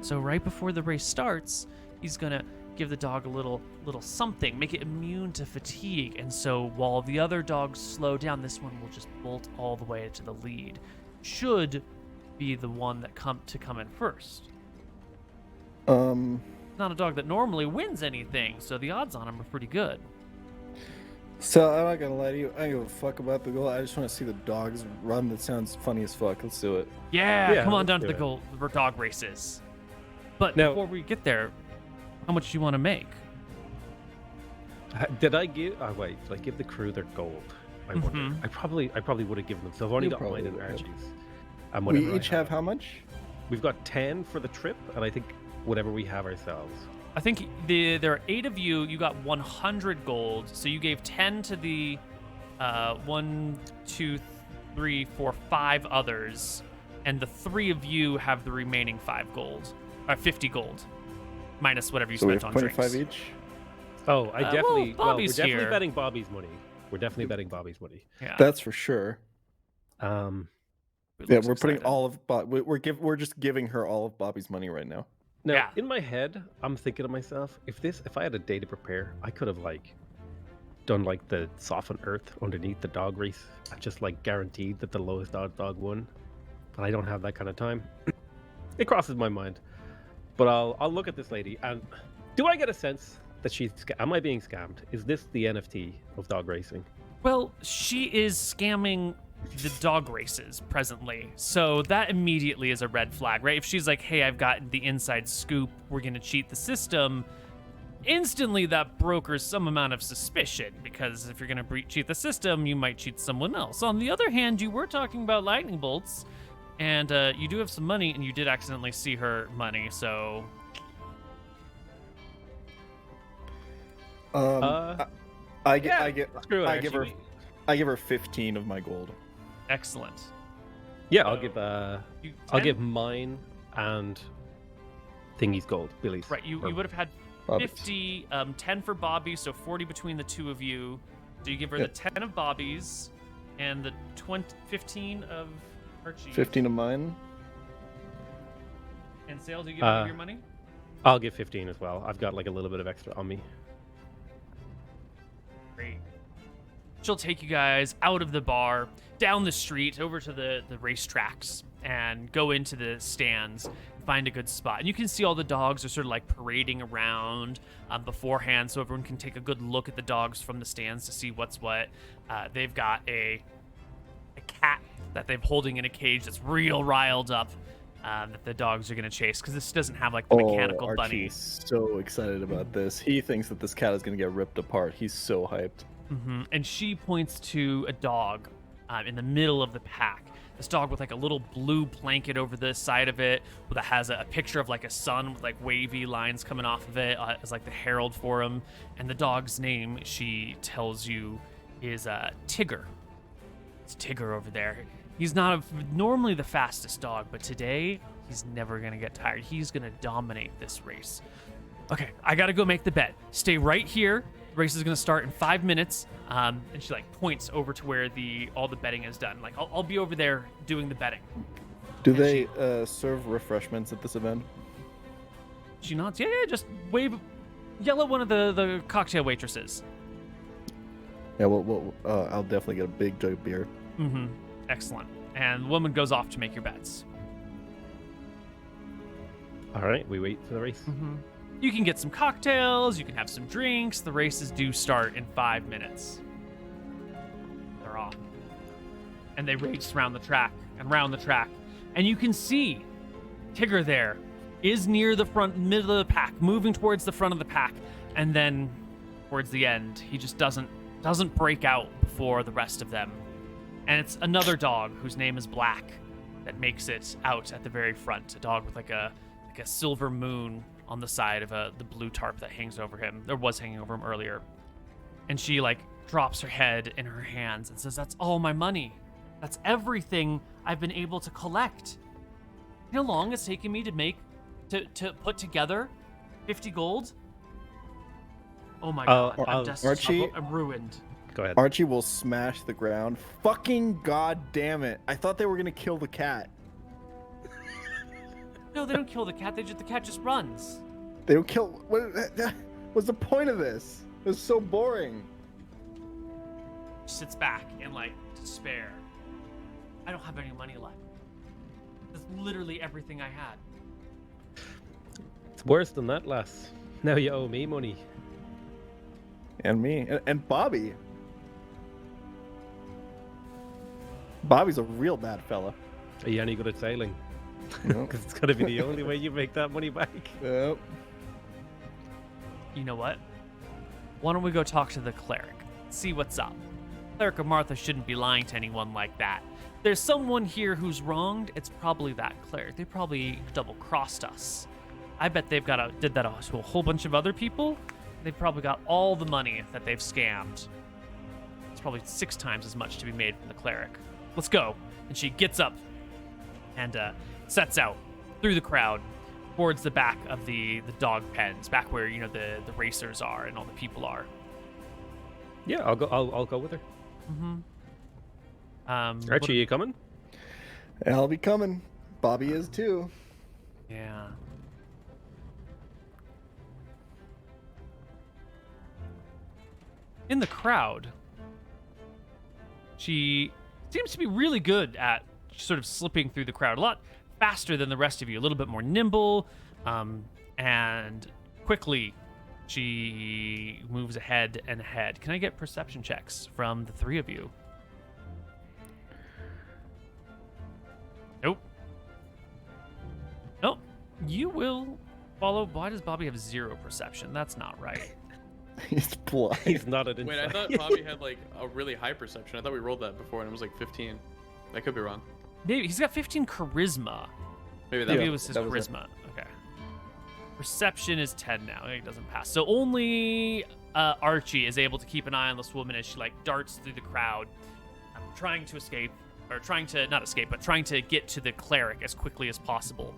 So right before the race starts, he's gonna give the dog a little something, make it immune to fatigue. And so while the other dogs slow down, this one will just bolt all the way to the lead. Should be the one that come in first. Not a dog that normally wins anything, so the odds on him are pretty good. So I'm not gonna lie to you, I don't give a fuck about the goal. I just want to see the dogs run. That sounds funny as fuck. Let's do it. Yeah, come on down let's to do the dog races. But Now- before we get there, how much do you want to make? Did I give? Oh wait, did I give the crew their gold? I wonder. Mhm. I probably would have given them. So I've only You got mine probably and would have. Archie's. And We whatever I each have how much? We've got 10 for the trip, and I think whatever we have ourselves. I think there are 8 of you. You got 100 gold. So you gave 10 to the 1, 2, 3, 4, 5 others, and the 3 of you have the remaining 5 gold, 50 gold, minus whatever you So we spent have on 25 drinks. each. Oh, I definitely. well, we're Bobby's definitely here. betting Bobby's money. We're definitely betting Bobby's money. Yeah. That's for sure. He Yeah, looks we're putting excited. all of we're just giving her all of Bobby's money right now. Now, Yeah. in my head, I'm thinking to myself, if I had a day to prepare, I could have like done like the soften earth underneath the dog race. I just like guaranteed that the lowest dog won, but I don't have that kind of time. It crosses my mind, but I'll look at this lady and do I get a sense that am I being scammed? Is this the NFT of dog racing? Well, she is scamming the dog races presently, so that immediately is a red flag, right? If she's like, hey, I've got the inside scoop, we're gonna cheat the system, instantly that brokers some amount of suspicion, because if you're gonna cheat the system, you might cheat someone else. On the other hand, you were talking about lightning bolts, and you do have some money, and you did accidentally see her money, so I yeah, give screw it, I give her actually. I give her 15 of my gold. excellent. Yeah, So, I'll you give 10? mine and Thingy's gold, Billy's. Right, you Or- would have had Bobby's. 50, 10 for Bobby, so 40 between the 2 of you. So you give her Yep. the 10 of Bobby's and the 15 of Archie. 15 of mine. And Sales, do you give her Uh, your money? I'll give 15 as well. I've got like a little bit of extra on me. Great. She'll take you guys out of the bar, down the street, over to the racetracks, and go into the stands, find a good spot. And you can see all the dogs are sort of like parading around beforehand, so everyone can take a good look at the dogs from the stands to see what's what. They've got a cat that they're holding in a cage that's real riled up, that the dogs are going to chase, because this doesn't have like the mechanical bunny. Archie's so excited about this. He thinks that this cat is going to get ripped apart. He's so hyped. And she points to a dog in the middle of the pack. This dog with like a little blue blanket over the side of it that has a picture of like a sun with like wavy lines coming off of it as like the herald for him. And the dog's name, she tells you, is Tigger. It's Tigger over there. He's not normally the fastest dog, but today he's never going to get tired. He's going to dominate this race. Okay, I got to go make the bet. Stay right here. The race is going to start in 5 minutes. And she like points over to where all the betting is done. Like I'll be over there doing the betting. Do And they serve refreshments at this event? She nods. Yeah, just yell at one of the cocktail waitresses. Yeah, well, I'll definitely get a big jug of beer. Excellent. And the woman goes off to make your bets. All right, we wait for the race. You can get some cocktails, you can have some drinks. The races do start in 5 minutes. They're off. And they race around the track and round the track. And you can see Tigger there is near the middle of the pack, moving towards the front of the pack. And then towards the end, he just doesn't break out before the rest of them. And it's another dog whose name is Black that makes it out at the very front. A dog with like a silver moon on the side of the blue tarp that hangs over him. There was hanging over him earlier. And she like drops her head in her hands and says, "That's all my money. That's everything I've been able to collect. You know how long it's taken me to put together 50 gold? Oh my god, I'm desperate. Archie- I'm ruined." Go ahead. Archie will smash the ground. Fucking god damn it. I thought they were going to kill the cat. No, they don't kill the cat. The cat just runs. They don't kill... What's the point of this? It was so boring. She sits back in like despair. I don't have any money left. That's literally everything I had. It's worse than that, lass. Now you owe me money. And me. And Bobby. Bobby's a real bad fella. Are you any good at sailing? Nope. Because it's got to be the only way you make that money back. Yep. You know what? Why don't we go talk to the cleric? See what's up. Cleric or Martha shouldn't be lying to anyone like that. There's someone here who's wronged. It's probably that cleric. They probably double-crossed us. I bet they've did that to a whole bunch of other people. They've probably got all the money that they've scammed. It's probably 6 times as much to be made from the cleric. Let's go. And she gets up and sets out through the crowd towards the back of the dog pens, back where the racers are and all the people are. Yeah, I'll go. I'll go with her. Archie, you coming? I'll be coming. Bobby is too. Yeah. In the crowd, she seems to be really good at sort of slipping through the crowd, a lot faster than the rest of you, a little bit more nimble, and quickly she moves ahead and ahead. Can I get perception checks from the 3 of you? Nope. Nope. You will follow. Why does Bobby have 0 perception? That's not right. He's blind. He's not at Wait, I thought Bobby had like a really high perception. I thought we rolled that before and it was like 15. I could be wrong. Maybe he's got 15 charisma. Maybe Maybe that it was his that was charisma. Okay. Perception is 10 now. It doesn't pass. So only Archie is able to keep an eye on this woman as she like darts through the crowd, trying to escape, or trying to not escape, but trying to get to the cleric as quickly as possible.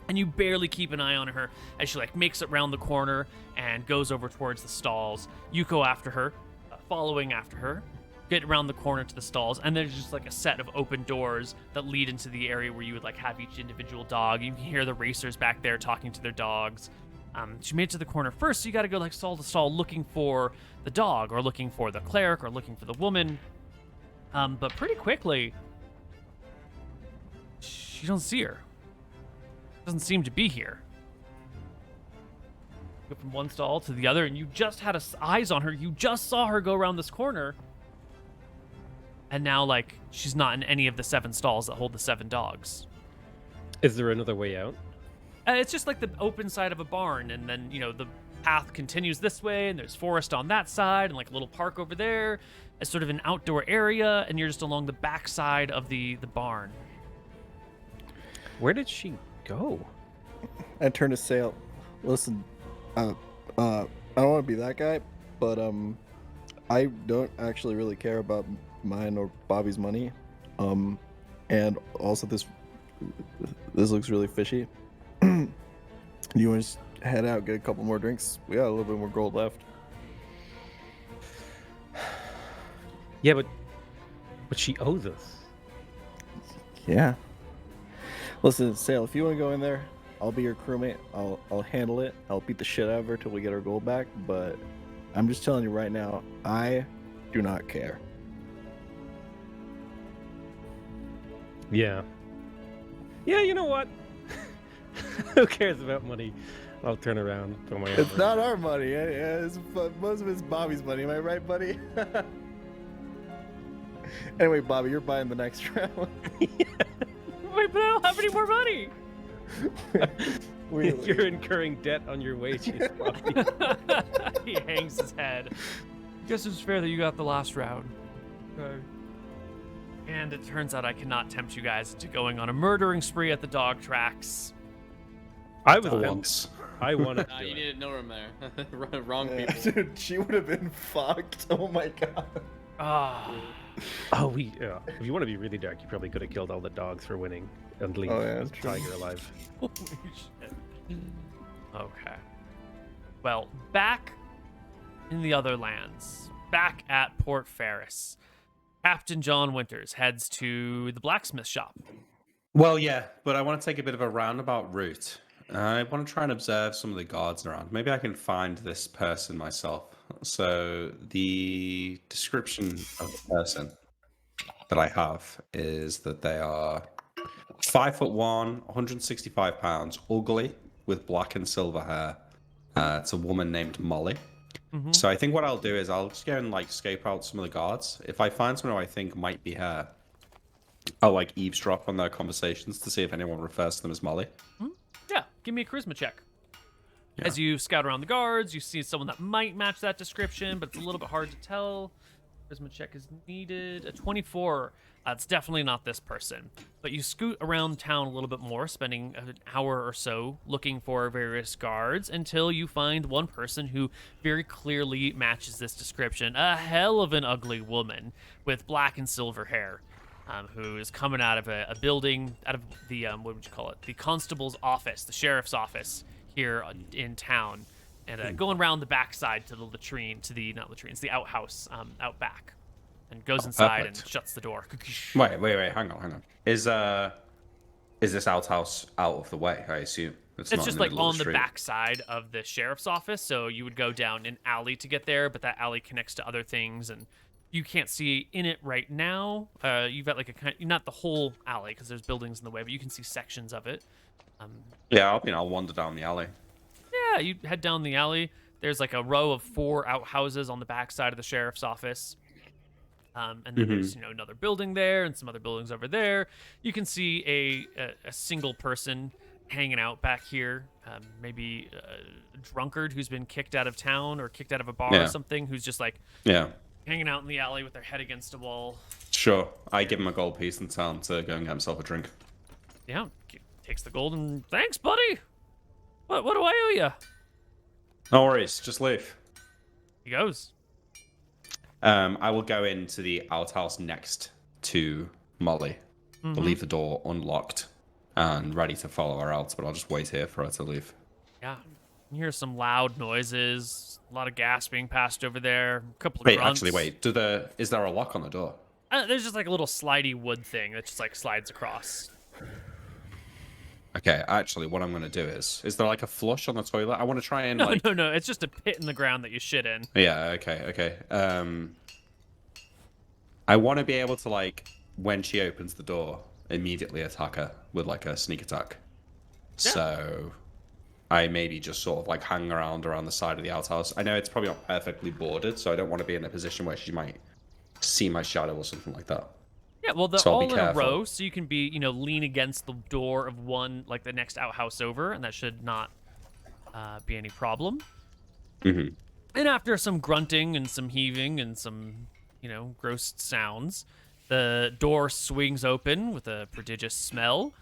And you barely keep an eye on her as she like makes it round the corner and goes over towards the stalls. You go after her, following after her, get around the corner to the stalls, and there's just like a set of open doors that lead into the area where you would like have each individual dog. You can hear the racers back there talking to their dogs. She made it to the corner first, so you got to go like stall to stall looking for the dog, or looking for the cleric, or looking for the woman. But pretty quickly, you don't see her. Doesn't seem to be here. Go from one stall to the other, and you just had eyes on her. You just saw her go around this corner, and now like she's not in any of the 7 stalls that hold the 7 dogs. Is there another way out? It's just like the open side of a barn, and then the path continues this way, and there's forest on that side, and like a little park over there. It's sort of an outdoor area, and you're just along the back side of the barn. Where did she go? I turn to Sail. Listen, I don't want to be that guy, but I don't actually really care about mine or Bobby's money. And also this looks really fishy. You want to just head out, get a couple more drinks? We got a little bit more gold left. Yeah, but she owes us. Yeah. Listen, Sail, if you want to go in there, I'll be your crewmate. I'll handle it. I'll beat the shit out of her till we get our gold back. But I'm just telling you right now, I do not care. Yeah. Yeah, you know what? Who cares about money? I'll turn around. Throw my It's not our money. Most of it's Bobby's money. Am I right, buddy? Anyway, Bobby, you're buying the next round. Wait, but I don't have any more money. Really? You're incurring debt on your wages, Bobby. He hangs his head. Guess it's fair that you got the last round. Okay. And it turns out I cannot tempt you guys into going on a murdering spree at the dog tracks. I was Once. I wanted Nah, to. you needed no room there. Wrong Yeah, people. dude, she would have been fucked. Oh my god. Ah. Oh, if you want to be really dark, you probably could have killed all the dogs for winning and leave Oh, yeah, that's true. Tiger alive. Holy shit. Okay. Well, back in the other lands, back at Port Ferris, Captain John Winters heads to the blacksmith shop. Well, yeah, but I want to take a bit of a roundabout route. I want to try and observe some of the guards around. Maybe I can find this person myself. So the description of the person that I have is that they are 5'1", 165 pounds, ugly, with black and silver hair. It's a woman named Molly. Mm-hmm. So I think what I'll do is I'll just go and like scope out some of the guards. If I find someone who I think might be her, I'll like eavesdrop on their conversations to see if anyone refers to them as Molly. Yeah, give me a charisma check. Yeah. As you scout around the guards, you see someone that might match that description, but it's a little bit hard to tell. Charisma check is needed. A 24. It's definitely not this person. But you scoot around town a little bit more, spending an hour or so looking for various guards until you find one person who very clearly matches this description. A hell of an ugly woman with black and silver hair, who is coming out of a building, out of the, what would you call it? The constable's office, the sheriff's office here in town. And going around the backside to the latrine, not latrines, the outhouse out back. And goes inside and shuts the door. Wait, hang on. Is this outhouse out of the way, I assume? It's just like on the backside of the sheriff's office, so you would go down an alley to get there, but that alley connects to other things, and you can't see in it right now. You've got like not the whole alley, because there's buildings in the way, but you can see sections of it. Yeah, I'll wander down the alley. Yeah, you head down the alley. There's like a row of 4 outhouses on the backside of the sheriff's office. And then there's another building there and some other buildings over there. You can see a single person hanging out back here, maybe a drunkard who's been kicked out of town or kicked out of a bar or something, who's just like hanging out in the alley with their head against a wall. Sure, I give him a gold piece and tell him to go and get himself a drink. Yeah, takes the gold and thanks, buddy. What do I owe you? No worries, just leave. He goes. I will go into the outhouse next to Molly. I'll leave the door unlocked and ready to follow her out, but I'll just wait here for her to leave. Yeah. You hear some loud noises, a lot of gas being passed over there, a couple of grunts. Is there a lock on the door? There's just like a little slidey wood thing that just like slides across. Okay, actually, what I'm going to do is there like a flush on the toilet? I want to try and No, it's just a pit in the ground that you shit in. Yeah, okay. I want to be able to, like, when she opens the door, immediately attack her with, like, a sneak attack. Yeah. So I maybe just sort of, like, hang around the side of the outhouse. I know it's probably not perfectly bordered, so I don't want to be in a position where she might see my shadow or something like that. Yeah, well, they're all in a row, so you can be, lean against the door of one, like the next outhouse over, and that should not be any problem. Mm-hmm. And after some grunting and some heaving and some, gross sounds, the door swings open with a prodigious smell,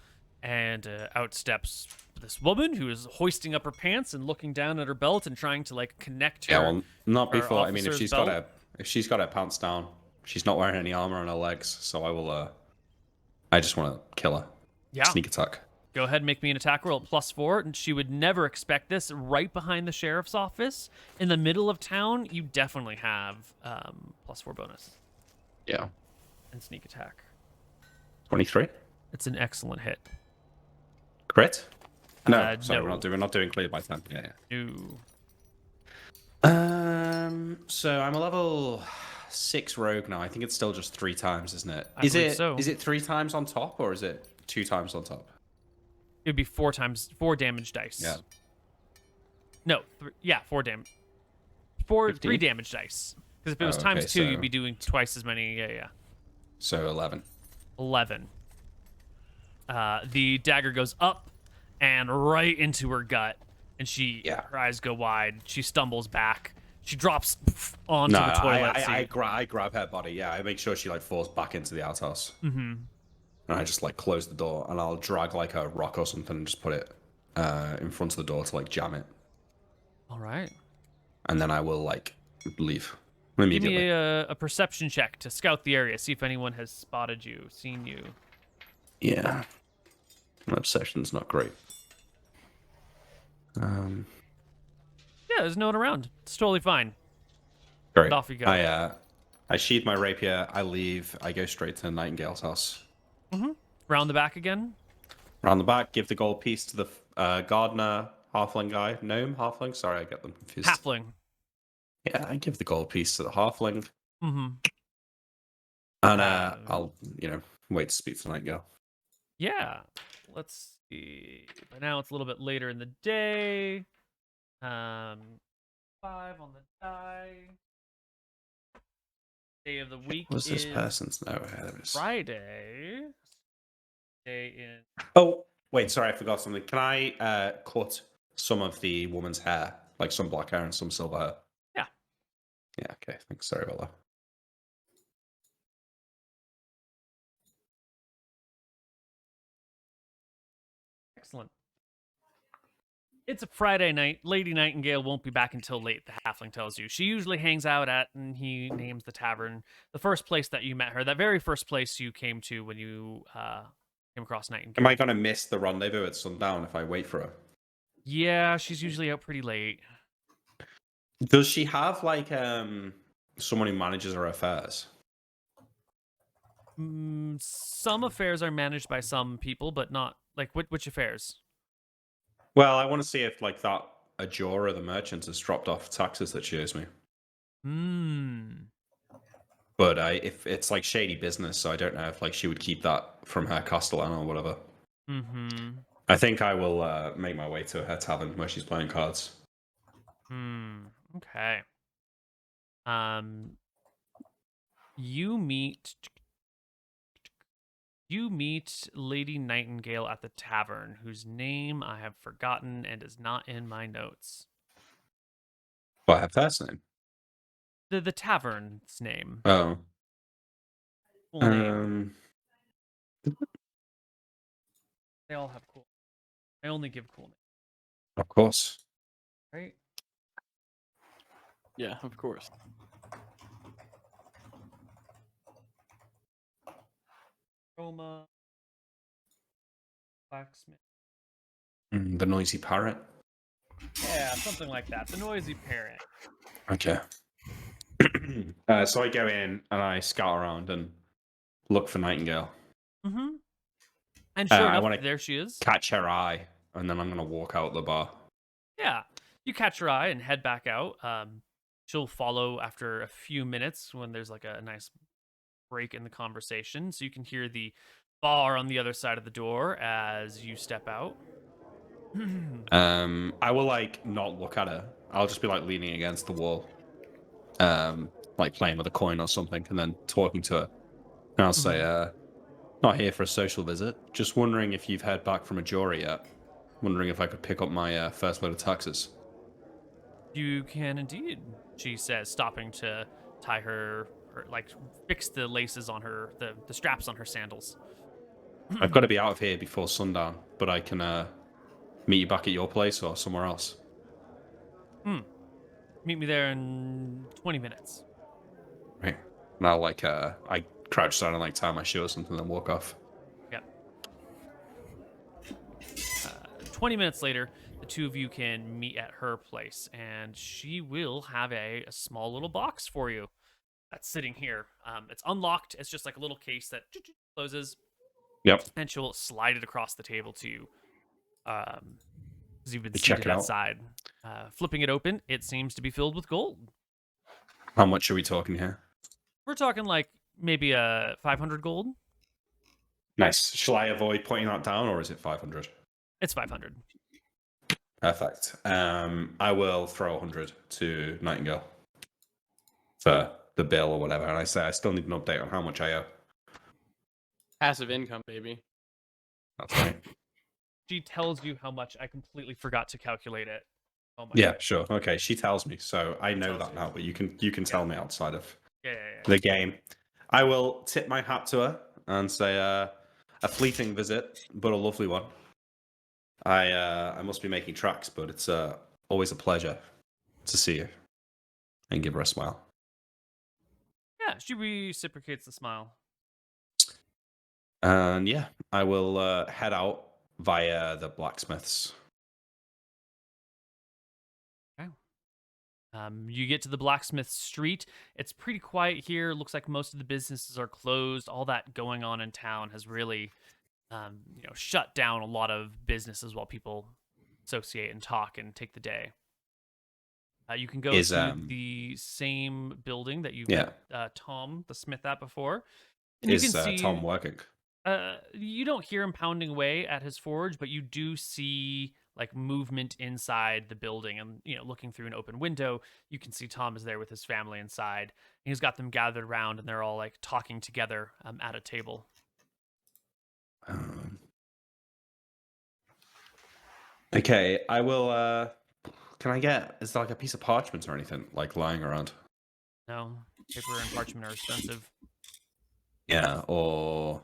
and out steps this woman who is hoisting up her pants and looking down at her belt and trying to, like, connect her. Yeah, well, not before. I mean, if she's belt. got her pants down. She's not wearing any armor on her legs, so I will, I just want to kill her. Yeah. Sneak attack. Go ahead and make me an attack roll at +4, and she would never expect this. Right behind the sheriff's office, in the middle of town, you definitely have +4 bonus. Yeah. And sneak attack. 23? It's an excellent hit. Crit? No, sorry, no. we're not doing clear by 10. Yeah. No. So I'm a level 6 rogue now. I think it's still just 3 times, isn't it? Is it 3 times on top, or is it 2 times on top? It would be 4 damage dice. Yeah. No, 4 damage. 3 damage dice. Because if it was times 2, you'd be doing twice as many. Yeah. So 11. 11. The dagger goes up and right into her gut, and her eyes go wide. She stumbles back. She drops onto the toilet seat. I grab her body. Yeah, I make sure she like falls back into the outhouse. Mm-hmm. And I just like close the door, and I'll drag like a rock or something and just put it in front of the door to like jam it. All right. And then I will like leave Give immediately. me a perception check to scout the area, see if anyone has spotted you, seen you. Yeah. My perception's not great. Yeah, there's no one around. It's totally fine. Great. Off you go. I sheathe my rapier. I leave. I go straight to Nightingale's house. Mm-hmm. Round the back again. Round the back. Give the gold piece to the gardener, halfling guy, gnome, halfling. Sorry, I get them confused. Halfling. Yeah, I give the gold piece to the halfling. Mm-hmm. And I'll wait to speak to Nightingale. Yeah. Let's see. By now it's a little bit later in the day. 5 on the die. Day of the week What's is this person's? No, Friday. Day in. Oh, wait, sorry, I forgot something. Can I cut some of the woman's hair? Like some black hair and some silver hair? Yeah. Yeah, okay, thanks. Sorry about that. It's a Friday night. Lady Nightingale won't be back until late, the halfling tells you. She usually hangs out at, and he names the tavern, the first place that you met her, that very first place you came to when you came across Nightingale. Am I going to miss the rendezvous at sundown if I wait for her? Yeah, she's usually out pretty late. Does she have, like, someone who manages her affairs? Some affairs are managed by some people, but not, like, which affairs? Well, I want to see if, like, that Ajora, the merchant, has dropped off taxes that she owes me. But if it's, like, shady business, so I don't know if, like, she would keep that from her castellan or whatever. I think I will make my way to her tavern where she's playing cards. Okay. You meet Lady Nightingale at the tavern, whose name I have forgotten and is not in my notes. What, her first name? The tavern's name. Oh. Full name. They all have cool. I only give cool names. Of course. Right? Yeah, of course. Roma. Blacksmith. The noisy parrot. Yeah, something like that. The noisy parrot. Okay. So I go in and I scout around and look for Nightingale. And sure I enough, wanna there she is. Catch her eye, and then I'm going to walk out the bar. Yeah. You catch her eye and head back out. She'll follow after a few minutes when there's like a nice break in the conversation. So you can hear the bar on the other side of the door as you step out. I will, like, not look at her. I'll just be, like, leaning against the wall. Like playing with a coin or something, and then talking to her. And I'll say, not here for a social visit. Just wondering if you've heard back from Ajora yet. Wondering if I could pick up my first load of taxes. You can indeed, she says, stopping to tie her like, fix the laces on her, the straps on her sandals. I've got to be out of here before sundown, but I can meet you back at your place or somewhere else. Meet me there in 20 minutes. Right. And I'll, like, I crouch down and, like, tie my shoe or something, then walk off. Yep. 20 minutes later, the two of you can meet at her place, and she will have a small little box for you that's sitting here. It's unlocked. It's just like a little case that closes. Yep. And she'll slide it across the table to you. Because you've been Check seated it out. outside. Flipping it open, it seems to be filled with gold. How much are we talking here? We're talking like maybe 500 gold. Nice. Shall I avoid putting that down, or is it 500? It's 500. Perfect. I will throw 100 to Nightingale for the bill or whatever, and I say I still need an update on how much I owe. Passive income, baby. That's right. She tells you how much. I completely forgot to calculate it. Oh my Yeah, God. sure. Okay, she tells me, so I know that now. But you can tell me outside of the game. I will tip my hat to her and say a fleeting visit, but a lovely one. I must be making tracks, but it's always a pleasure to see you and give her a smile. Yeah, she reciprocates the smile. And yeah, I will head out via the blacksmiths. Okay. You get to the blacksmith street. It's pretty quiet here. Looks like most of the businesses are closed. All that going on in town has really, shut down a lot of businesses while people associate and talk and take the day. You can go to the same building that you met Tom, the smith, at before. And Is you can see Tom working? you don't hear him pounding away at his forge, but you do see like movement inside the building. And looking through an open window, you can see Tom is there with his family inside. And he's got them gathered around, and they're all like talking together at a table. Okay, I will. Can I get? Is there like a piece of parchment or anything like lying around? No, paper and parchment are expensive. Yeah, or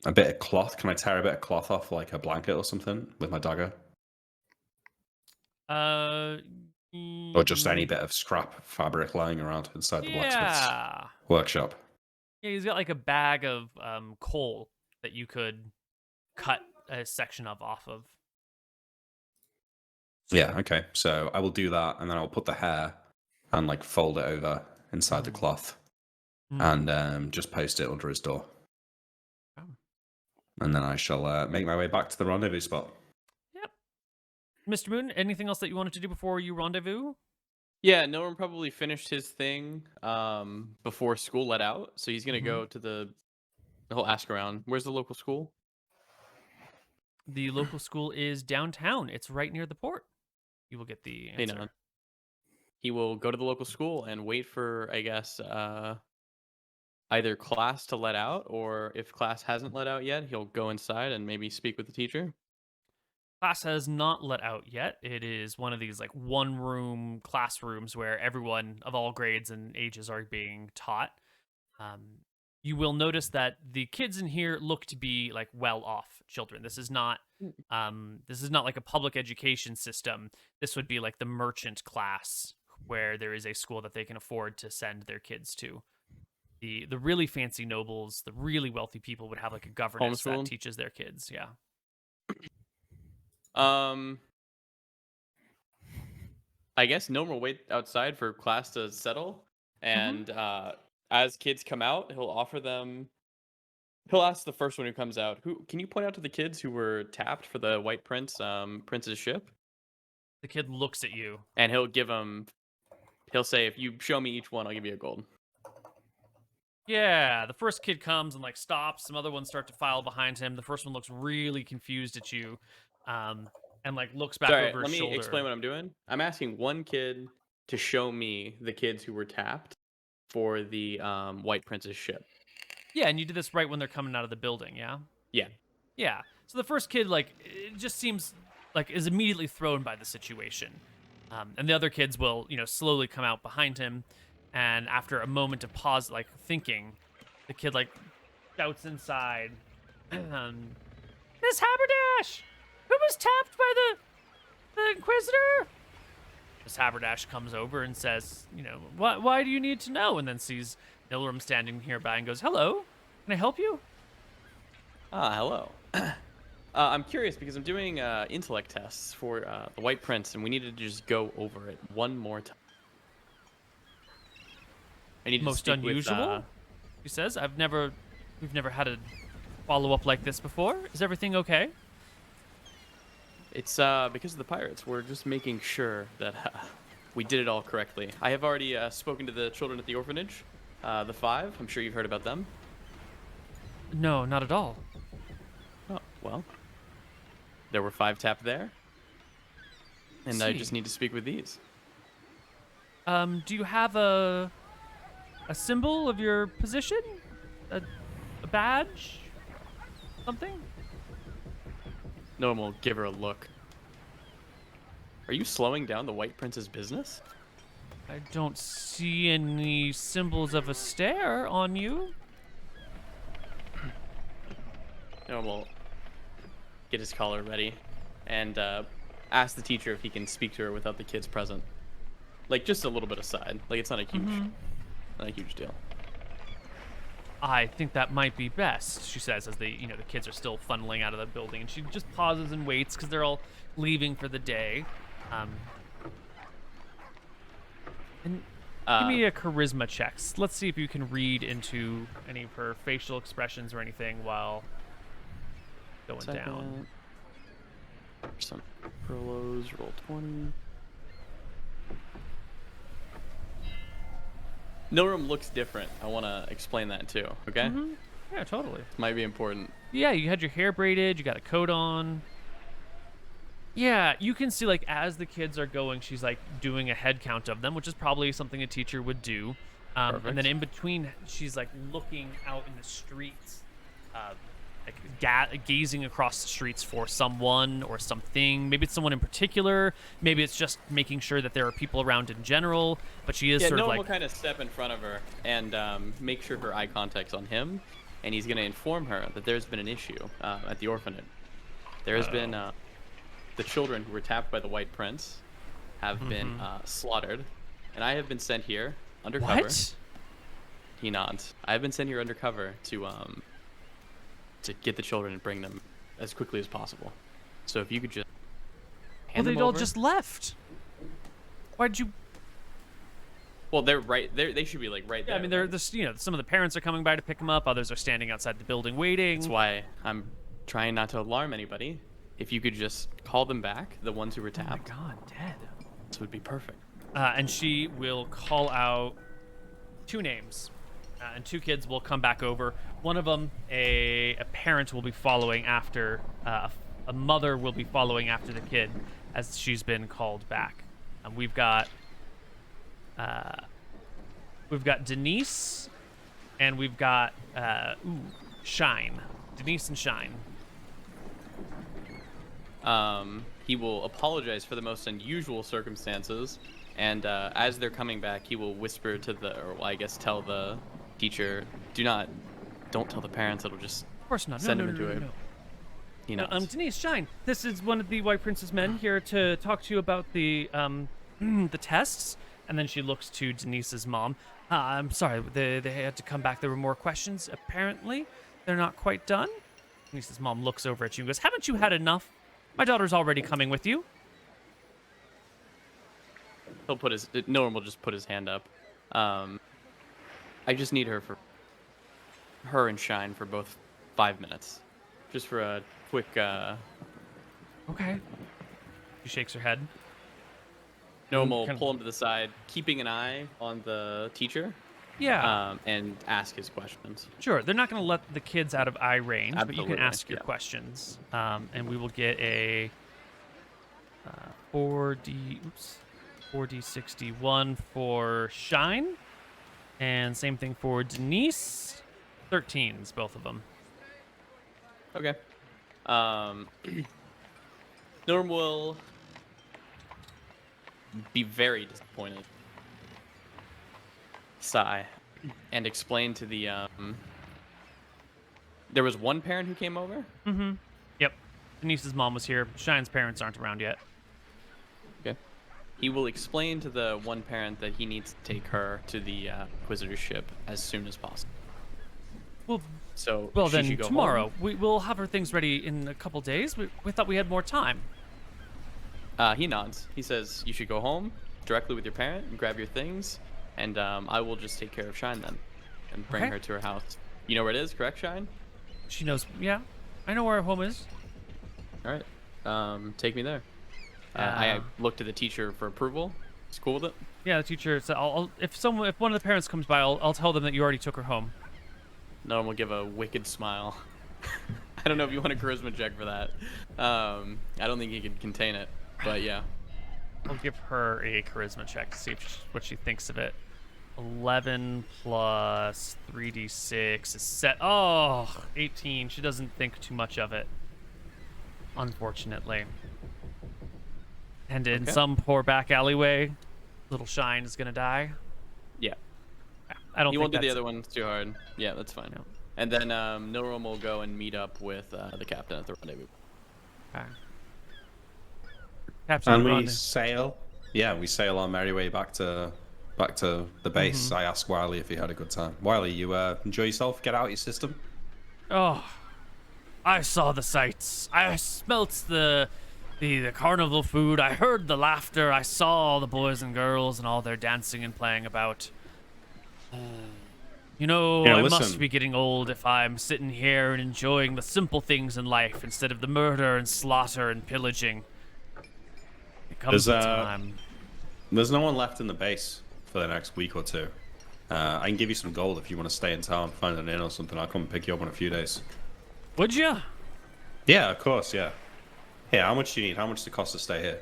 A bit of cloth. Can I tear a bit of cloth off, like a blanket or something, with my dagger? Or just any bit of scrap fabric lying around inside the blacksmith's Yeah. workshop? Yeah, he's got like a bag of coal that you could cut a section of off of. Yeah, okay. So I will do that, and then I'll put the hair and like fold it over inside the cloth, and just post it under his door. Oh. And then I shall make my way back to the rendezvous spot. Yep. Mr. Moon, anything else that you wanted to do before you rendezvous? Yeah, Norum probably finished his thing before school let out, so he's gonna go to he'll ask around. Where's the local school? The local school is downtown. It's right near the port. You will get the answer. Hey, no. He will go to the local school and wait for, I guess, either class to let out, or if class hasn't let out yet, he'll go inside and maybe speak with the teacher. Class has not let out yet. It is one of these like one-room classrooms where everyone of all grades and ages are being taught. You will notice that the kids in here look to be like well-off children. This is not like a public education system. This would be like the merchant class, where there is a school that they can afford to send their kids to. The really fancy nobles, the really wealthy people would have like a governess that teaches their kids. Yeah. I guess Noam will wait outside for class to settle, and as kids come out, he'll offer them. He'll ask the first one who comes out, "Who can you point out to the kids who were tapped for the White Prince's ship?" The kid looks at you, and he'll give them. He'll say, "If you show me each one, I'll give you a gold." Yeah, the first kid comes and like stops. Some other ones start to file behind him. The first one looks really confused at you, and like looks back over his shoulder. Let me explain what I'm doing. I'm asking one kid to show me the kids who were tapped for the White Prince's ship. Yeah, and you did this right when they're coming out of the building, yeah? Yeah. Yeah. So the first kid, like, it just seems like is immediately thrown by the situation. And the other kids will, slowly come out behind him. And after a moment of pause, like, thinking, the kid, like, shouts inside, Miss Haberdash! Who was tapped by the Inquisitor? Miss Haberdash comes over and says, why do you need to know? And then sees Nilram standing nearby and goes, hello, can I help you? Hello. I'm curious because I'm doing intellect tests for the White Prince, and we needed to just go over it one more time. I need Most to speak unusual, with, he says. We've never had a follow-up like this before. Is everything okay? It's because of the pirates. We're just making sure that we did it all correctly. I have already spoken to the children at the orphanage, the 5. I'm sure you've heard about them. No, not at all. Oh, well. There were 5 tapped there. And I just need to speak with these. Do you have a symbol of your position? A badge? Something? No one will give her a look. Are you slowing down the White Prince's business? I don't see any symbols of a stare on you. No one will get his collar ready and ask the teacher if he can speak to her without the kids present. Like, just a little bit aside. Like, it's not a huge deal. I think that might be best, she says, as the kids are still funneling out of the building, and she just pauses and waits because they're all leaving for the day. And give me a charisma check. Let's see if you can read into any of her facial expressions or anything while going down. Some prolos, roll 20. Nilram looks different. I want to explain that too, okay? Yeah, totally. Might be important. Yeah, you had your hair braided, you got a coat on. Yeah, you can see, like, as the kids are going, she's, like, doing a head count of them, which is probably something a teacher would do. And then in between, she's, like, looking out in the streets, like, gazing across the streets for someone or something. Maybe it's someone in particular. Maybe it's just making sure that there are people around in general. But she is sort of like... will kind of step in front of her and make sure her eye contact's on him. and he's going to inform her that there's been an issue at the orphanage. There has been the children who were tapped by the White Prince have been slaughtered, and I have been sent here undercover. What? He nods. I have been sent here undercover to get the children and bring them as quickly as possible. So if you could just hand them they'd all over. just left. Why'd you? Well, they're right there. They should be like right there. Yeah, I mean, they're this. You know, some of the parents are coming by to pick them up. Others are standing outside the building waiting. That's why I'm trying not to alarm anybody. If you could just call them back, the ones who were Oh my tapped, God, dead. this would be perfect. And she will call out 2 names, and 2 kids will come back over. One of them, a parent, will be following after. A mother will be following after the kid, as she's been called back. And we've got Denise, and we've got Shine. Denise and Shine. He will apologize for the most unusual circumstances, and as they're coming back, he will whisper to tell the teacher, don't tell the parents. It'll just Of course not. send no, them no, into no, a. no. You know. Denise, Shine. This is one of the White Prince's men here to talk to you about the the tests. And then she looks to Denise's mom. I'm sorry, they had to come back. There were more questions. Apparently, they're not quite done. Denise's mom looks over at you and goes, "Haven't you had enough? My daughter's already coming with you." Norm will just put his hand up. I just need her and Shine for both 5 minutes, just for a quick. Okay. She shakes her head. Norm will pull him to the side, keeping an eye on the teacher. Yeah. And ask his questions. Sure. They're not going to let the kids out of eye range, but you can Absolutely, ask your yeah. questions. And we will get a 4D61 for Shine. And same thing for Denise. 13s, both of them. Okay. Norm will be very disappointed. Sigh. And explain to the there was one parent who came over? Mm-hmm. Yep. Denise's mom was here. Shine's parents aren't around yet. Okay. He will explain to the one parent that he needs to take her to the Inquisitor's ship as soon as possible. Well, So well she then should go tomorrow. home. We'll have her things ready in a couple days. We thought we had more time. He nods. He says, "You should go home directly with your parent and grab your things, and I will just take care of Shine then, and bring Okay. her to her house. You know where it is, correct, Shine? She knows. Yeah, I know where her home is. All right. Take me there." I look to the teacher for approval. He's cool with it. Yeah, the teacher said, if one of the parents comes by, I'll tell them that you already took her home." Norm will give a wicked smile. I don't know if you want a charisma check for that. I don't think he could contain it, but yeah. I'll give her a charisma check to see what she thinks of it. 11 plus 3d6 is set. Oh, 18. She doesn't think too much of it, unfortunately. And in Okay. some poor back alleyway, little Shine is gonna die. Yeah. I don't You think won't do the that's- other ones too hard. Yeah, that's fine. No. And then Norm will go and meet up with the captain at the rendezvous. Okay. Captain, And we run. sail. Yeah, we sail our merry way back to the base. I asked Wiley if he had a good time. Wiley, you enjoy yourself? Get out your system? Oh, I saw the sights. I smelt the carnival food. I heard the laughter. I saw all the boys and girls and all their dancing and playing about. You know, Yeah, I listen. must be getting old if I'm sitting here and enjoying the simple things in life instead of the murder and slaughter and pillaging. It comes There's, a time. There's no one left in the base for the next week or two. I can give you some gold if you want to stay in town, find an inn or something. I'll come and pick you up in a few days. Would you? Yeah, of course, yeah. Yeah, how much do you need? How much does it cost to stay here?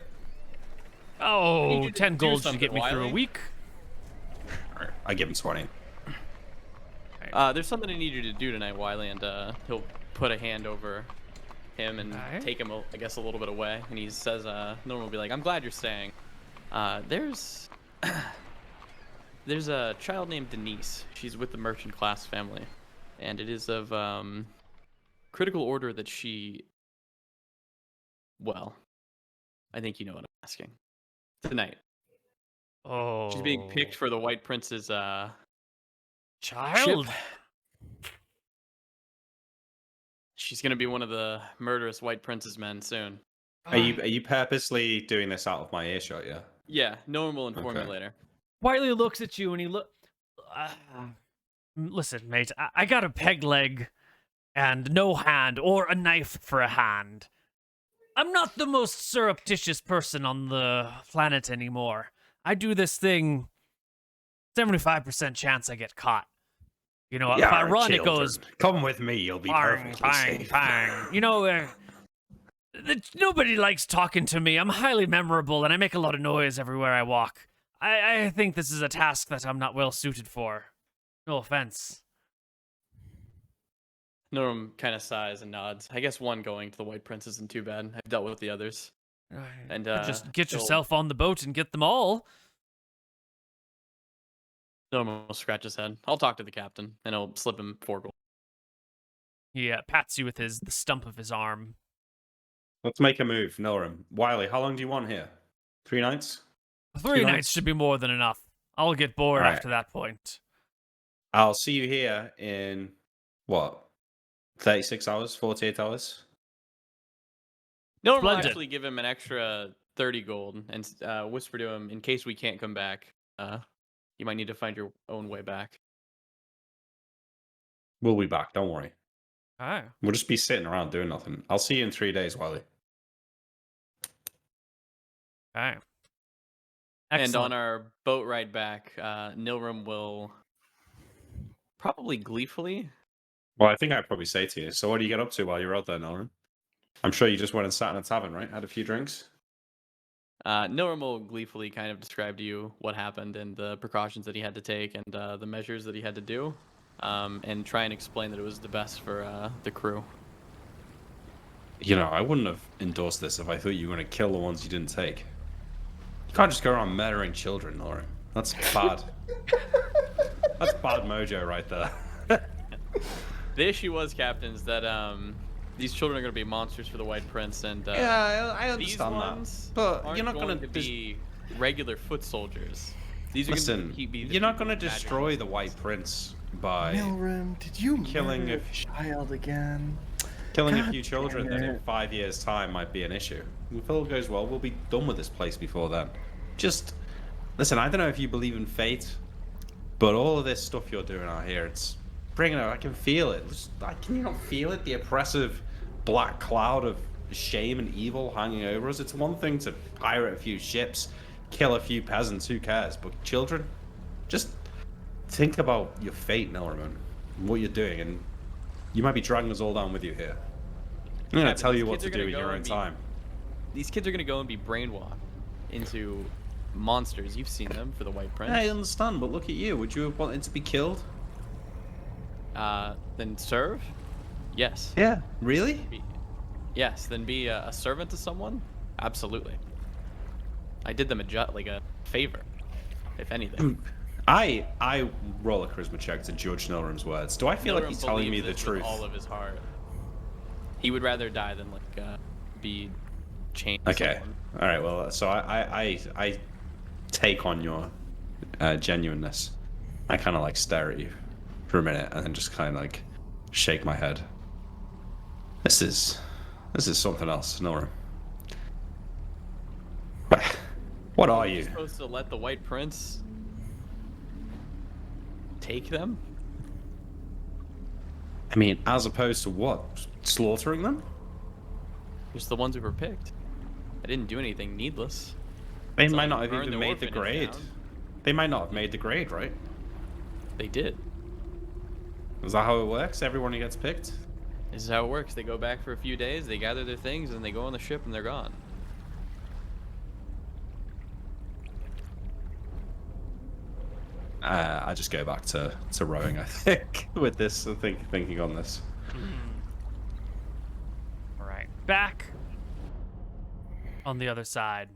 Oh, You 10 do gold should something, get me through a Wiley. week. Alright, I give him 20. There's something I need you to do tonight, Wiley, and he'll put a hand over him and Alright. take him, I guess, a little bit away. And he says, Norm will be like, "I'm glad you're staying. There's a child named Denise. She's with the merchant class family. and it is of critical order that she. Well, I think you know what I'm asking. Tonight, Oh. she's being picked for the White Prince's child. ship. She's gonna be one of the murderous White Prince's men soon. Are you purposely doing this out of my earshot? Yeah. Yeah, no one will inform Okay. you later. Wiley looks at you and he listen, mate, I got a peg leg and no hand or a knife for a hand. I'm not the most surreptitious person on the planet anymore. I do this thing 75% chance I get caught. You know, if I run, it goes Come with me, you'll be bang, perfectly bang, safe. bang. You know, nobody likes talking to me. I'm highly memorable and I make a lot of noise everywhere I walk. I think this is a task that I'm not well suited for. No offense. Norum kind of sighs and nods. I guess one going to the White Prince isn't too bad. I've dealt with the others. And Just get he'll- yourself on the boat and get them all. Norum will scratch his head. I'll talk to the captain, and I'll slip him 4 gold. He pats you with the stump of his arm. Let's make a move, Norum. Wiley, how long do you want here? 3 nights? 3 2 nights nights? should be more than enough. I'll get bored Alright. after that point. I'll see you here in, what, 36 hours, 48 hours? Norum will Splendid. actually give him an extra 30 gold and whisper to him, in case we can't come back, you might need to find your own way back. We'll be back, don't worry. Oh. We'll just be sitting around doing nothing. I'll see you in 3 days, Wiley. Okay. And Excellent. on our boat ride back, Nilrim will probably gleefully. Well, I think I'd probably say to you, so what do you get up to while you're out there, Norum? I'm sure you just went and sat in a tavern, right? Had a few drinks? Nilrim will gleefully kind of describe to you what happened and the precautions that he had to take and the measures that he had to do, and try and explain that it was the best for the crew. You know, I wouldn't have endorsed this if I thought you were going to kill the ones you didn't take. You can't just go around murdering children, Norum. That's bad. That's bad mojo right there. The issue was, Captain, is that these children are going to be monsters for the White Prince, and Yeah, I these understand ones that. But aren't you're not going to to be regular foot soldiers. These are Listen, going to be the you're not people going to with magic. destroy the White Prince by Milrim, did you killing murder a- a child again? killing a God few children damn that in it. 5 years' time might be an issue. If all goes well, we'll be done with this place before then. Just listen, I don't know if you believe in fate, but all of this stuff you're doing out here, it's bringing it. I can feel it. Can you not feel it? The oppressive black cloud of shame and evil hanging over us. It's one thing to pirate a few ships, kill a few peasants, who cares? But children, just think about your fate, Nellerman, and what you're doing, and you might be dragging us all down with you here. I'm gonna tell these you what kids to are gonna do in go your and own be- time. These kids are going to go and be brainwashed into monsters. You've seen them for the White Prince. I understand, but look at you. Would you have wanted to be killed? Then serve? Yes. Yeah. Really? Yes. Then be a servant to someone? Absolutely. I did them a favor, if anything. I roll a charisma check to judge Nilrim's words. Do I feel like Nilrim he's telling me believes the this truth? with all of his heart. He would rather die than be chained. to Okay. someone. All right. Well, so I take on your genuineness. I kind of like stare at you for a minute and then just kind of like shake my head. This is something else, Nilrim. What are You're you? supposed to let the White Prince take them? I mean, as opposed to what? Slaughtering them? Just the ones who were picked. I didn't do anything needless. They It's might like not have burn even the made the orphanage grade. down. They might not have made the grade, right? They did. Is that how it works? Everyone who gets picked? This is how it works. They go back for a few days, they gather their things, and they go on the ship and they're gone. I just go back to rowing, I think, with this, thinking on this. All right. Back on the other side.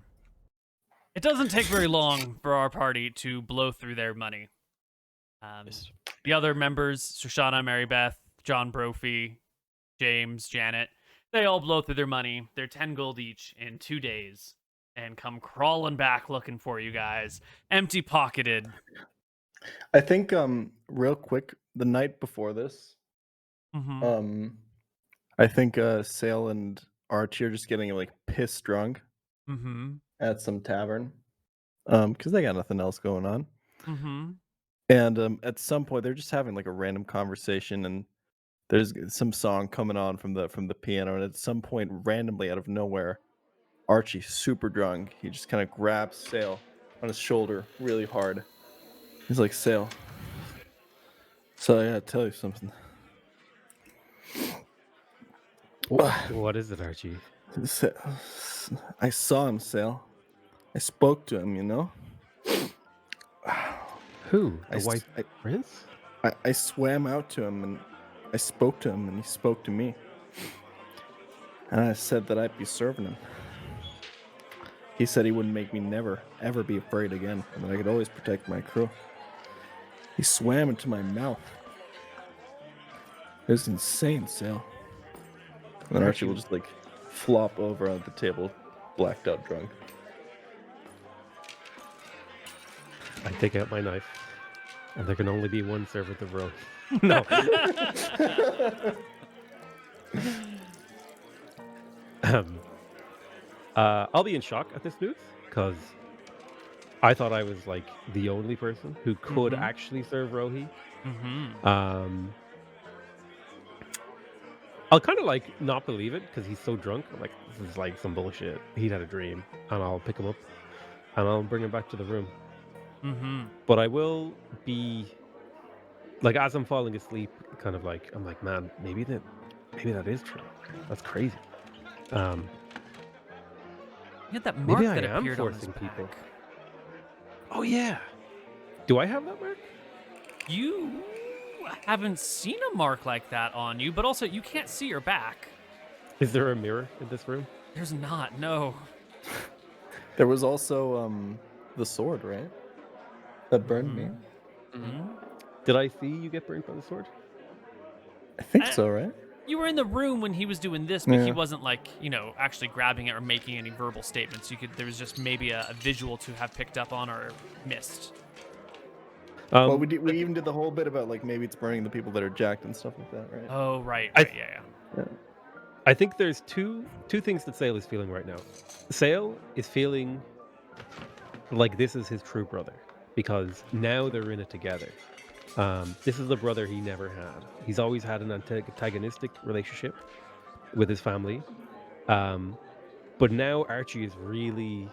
It doesn't take very long for our party to blow through their money. The other members, Shoshana, Mary Beth, John Brophy, James, Janet, they all blow through their money. They're 10 gold each in 2 days and come crawling back looking for you guys, empty pocketed. I think real quick, the night before this, Mm-hmm. I think Sale and Archie are just getting like pissed drunk Mm-hmm. at some tavern. Because they got nothing else going on. Mm-hmm. And at some point they're just having like a random conversation, and there's some song coming on from the piano, and at some point, randomly out of nowhere, Archie, super drunk, he just kind of grabs Sale on his shoulder really hard. He's like, Sale, so I gotta tell you something. What is it, Archie? I saw him, Sale. I spoke to him, you know? Who? The I, White I, Prince? I swam out to him, and I spoke to him, and he spoke to me. And I said that I'd be serving him. He said he wouldn't make me never, ever be afraid again, and that I could always protect my crew. He swam into my mouth. It was insane, Sale. And then Archie will just like flop over on the table, blacked out drunk. I take out my knife, and there can only be one servant of Rome. No. I'll be in shock at this news, because I thought I was like the only person who could actually serve Rohi. Mm-hmm. I'll kind of like not believe it because he's so drunk. I'm like, this is like some bullshit. He'd had a dream, and I'll pick him up and I'll bring him back to the room. Mm-hmm. But I will be like, as I'm falling asleep, kind of like, I'm like, man, maybe that is true. That's crazy. You had that mark Maybe I that am appeared on his forcing people. back. Oh yeah. Do I have that mark? You haven't seen a mark like that on you, but also you can't see your back. Is there a mirror in this room? There's not, no. There was also the sword, right? That burned me. Mm-hmm. Did I see you get burned by the sword? I think so, right? You were in the room when he was doing this, but he Yeah. wasn't like, actually grabbing it or making any verbal statements. There was just maybe a visual to have picked up on or missed. Well, we even did the whole bit about like maybe it's burning the people that are jacked and stuff like that, right? Oh, right, I- yeah. I think there's two things that Sale is feeling right now. Sale is feeling like this is his true brother, because now they're in it together. This is the brother he never had. He's always had an antagonistic relationship with his family. But now Archie is really,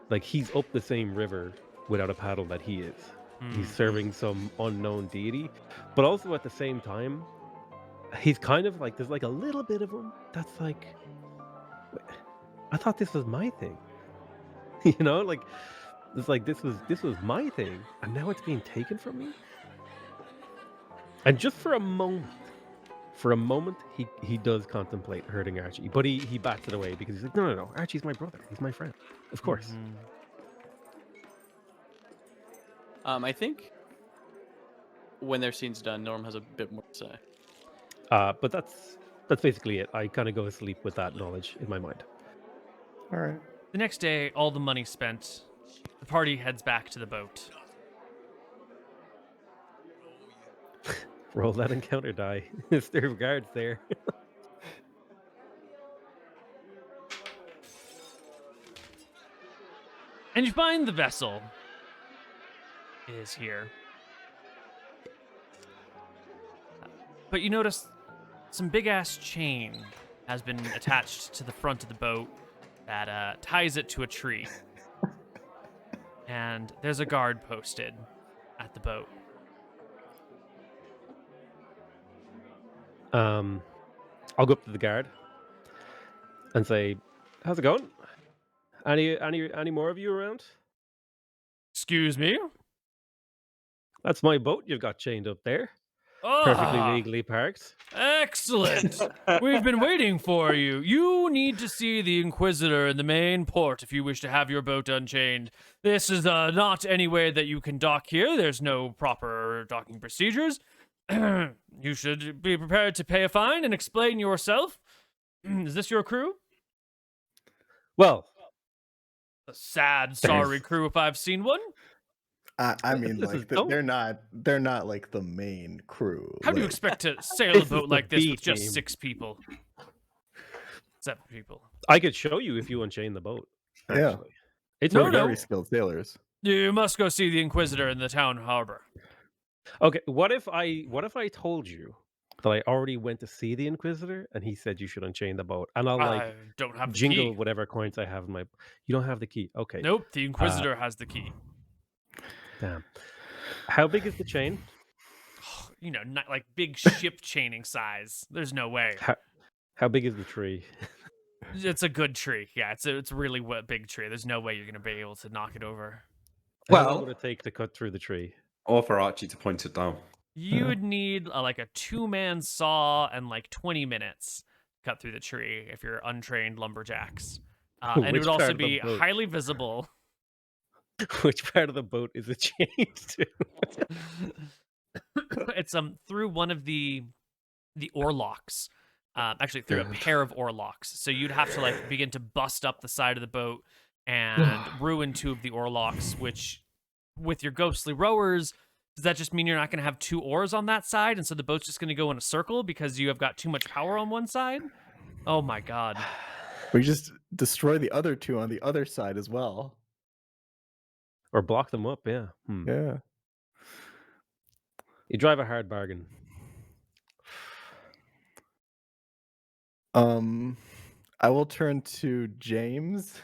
like, he's up the same river without a paddle that he is. He's serving some unknown deity. But also at the same time, he's kind of like, there's like a little bit of him that's like, I thought this was my thing. Like, it's like this was my thing, and now it's being taken from me. And just for a moment, he does contemplate hurting Archie, but he bats it away because he's like, no, Archie's my brother, he's my friend, of course. I think when their scene's done, Norm has a bit more to say. But that's basically it. I kind of go to sleep with that knowledge in my mind. All right. The next day, all the money spent, the party heads back to the boat. Roll that encounter die. Is there guards there? And you find the vessel is here. But you notice some big-ass chain has been attached to the front of the boat that ties it to a tree. And there's a guard posted at the boat. I'll go up to the guard and say, "How's it going? Any more of you around?" Excuse me? That's my boat you've got chained up there. perfectly Ah, legally parked. excellent. We've been waiting for you. You need to see the Inquisitor in the main port if you wish to have your boat unchained. This is not any way that you can dock here. There's no proper docking procedures. You should be prepared to pay a fine and explain yourself. Is this your crew? Well, A sad, sorry crew if I've seen one. I mean, This is like dope. they're not like the main crew. How do you like- expect to sail a This is boat the like this B with just team. 6 people? 7 people. I could show you if you unchain the boat. Yeah. Actually. It's No, We're pretty no. very skilled sailors. You must go see the Inquisitor in the town harbor. Okay, what if I told you that I already went to see the Inquisitor and he said you should unchain the boat, and I'll I don't have the jingle key. whatever coins I have in my. You don't have the key. Okay. Nope, the Inquisitor has the key. Damn. How big is the chain? You know, not like big ship chaining size. There's no way. How big is the tree? It's a good tree. Yeah, it's a really big tree. There's no way you're gonna be able to knock it over. How long Well- would it take to cut through the tree? Or for Archie to point it down. You would need like a 2-man saw and like 20 minutes to cut through the tree if you're untrained lumberjacks. And it Which would part also of the be boat? highly visible. Which part of the boat is it chained to? It's through one of the oar locks. Actually through a pair of oar locks. So you'd have to like begin to bust up the side of the boat and ruin 2 of the oar locks, which with your ghostly rowers, does that just mean you're not going to have 2 oars on that side, and so the boat's just going to go in a circle because you have got too much power on one side? Oh my god. We just destroy the other 2 on the other side as well. Or block them up? Yeah. Yeah. You drive a hard bargain. I will turn to James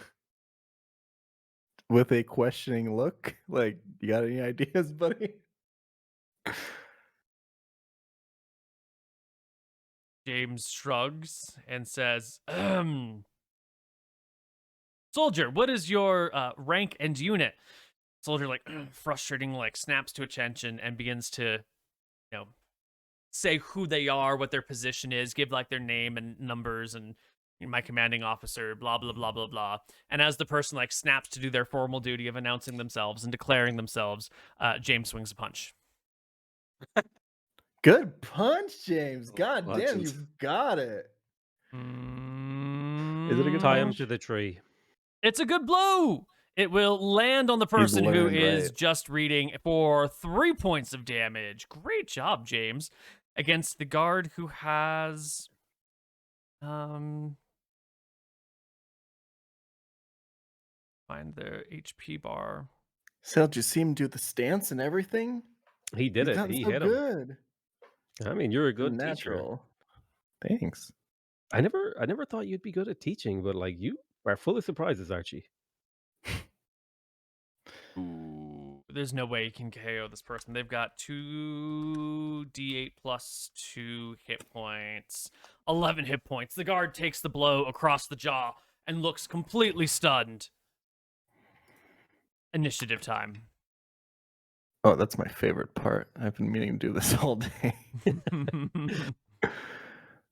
with a questioning look. Like, you got any ideas, buddy? James shrugs and says, Soldier, what is your rank and unit? Soldier, like, frustrating, like, snaps to attention and begins to, you know, say who they are, what their position is, give, like, their name and numbers and my commanding officer, blah, blah, blah, blah, blah. And as the person, like, snaps to do their formal duty of announcing themselves and declaring themselves, James swings a punch. Good punch, James. God damn, Legend. you've got it. Is it a good tie him Mm, to the tree? It's a good blow. It will land on the person who learned, is right? just reading for 3 points of damage. Great job, James. Against the guard who has find their HP bar. Sal, did you see him do the stance and everything? He did He's it. gotten He so hit him. good. I mean, you're a good teacher. Natural. Thanks. I never thought you'd be good at teaching, but like you are full of surprises, Archie. Ooh, there's no way you can KO this person. They've got 2d8 plus 2 hit points. 11 hit points. The guard takes the blow across the jaw and looks completely stunned. Initiative time. Oh, that's my favorite part. I've been meaning to do this all day.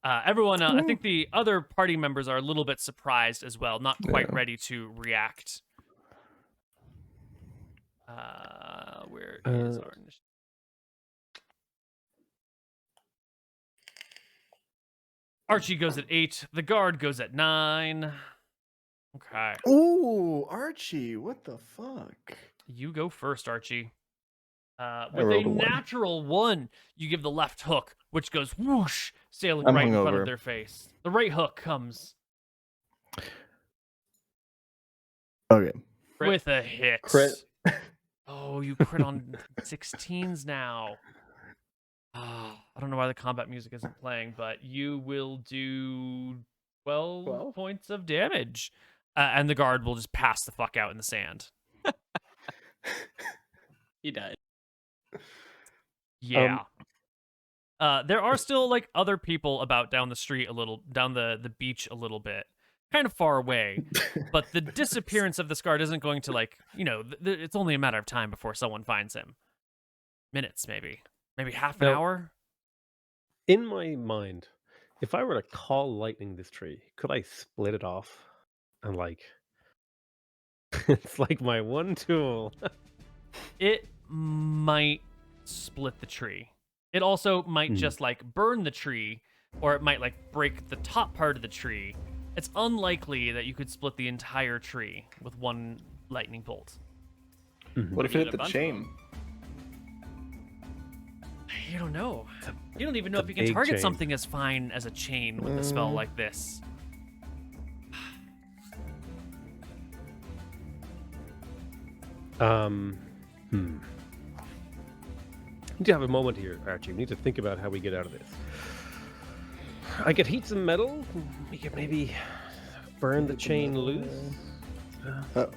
Everyone, I think the other party members are a little bit surprised as well, not quite Yeah. ready to react. Where is our initiative? Archie goes at 8. The guard goes at 9. Okay. Ooh, Archie, what the fuck? You go first, Archie. With a rolled a 1. natural 1, you give the left hook, which goes whoosh, sailing I'm right in front hungover. of their face. The right hook comes Okay. Crit. with a hit. Crit. Oh, you crit on 16s now. I don't know why the combat music isn't playing, but you will do 12 points of damage. And the guard will just pass the fuck out in the sand. He died. Yeah. There are still like other people about down the street a little, down the beach a little bit, kind of far away. But the disappearance of this guard isn't going to like, you know, it's only a matter of time before someone finds him. Minutes, maybe half an No. hour. In my mind, if I were to call lightning this tree, could I split it off and like it's like my one tool. It might split the tree. It also might just like burn the tree, or it might like break the top part of the tree. It's unlikely that you could split the entire tree with one lightning bolt. What if You it need hit a the bunch of chain? You don't know. You don't even know it's if a you can big target chain. something as fine as a chain with a spell like this. We need to have a moment here, Archie. We need to think about how we get out of this. I could heat some metal. We could maybe burn the chain loose. What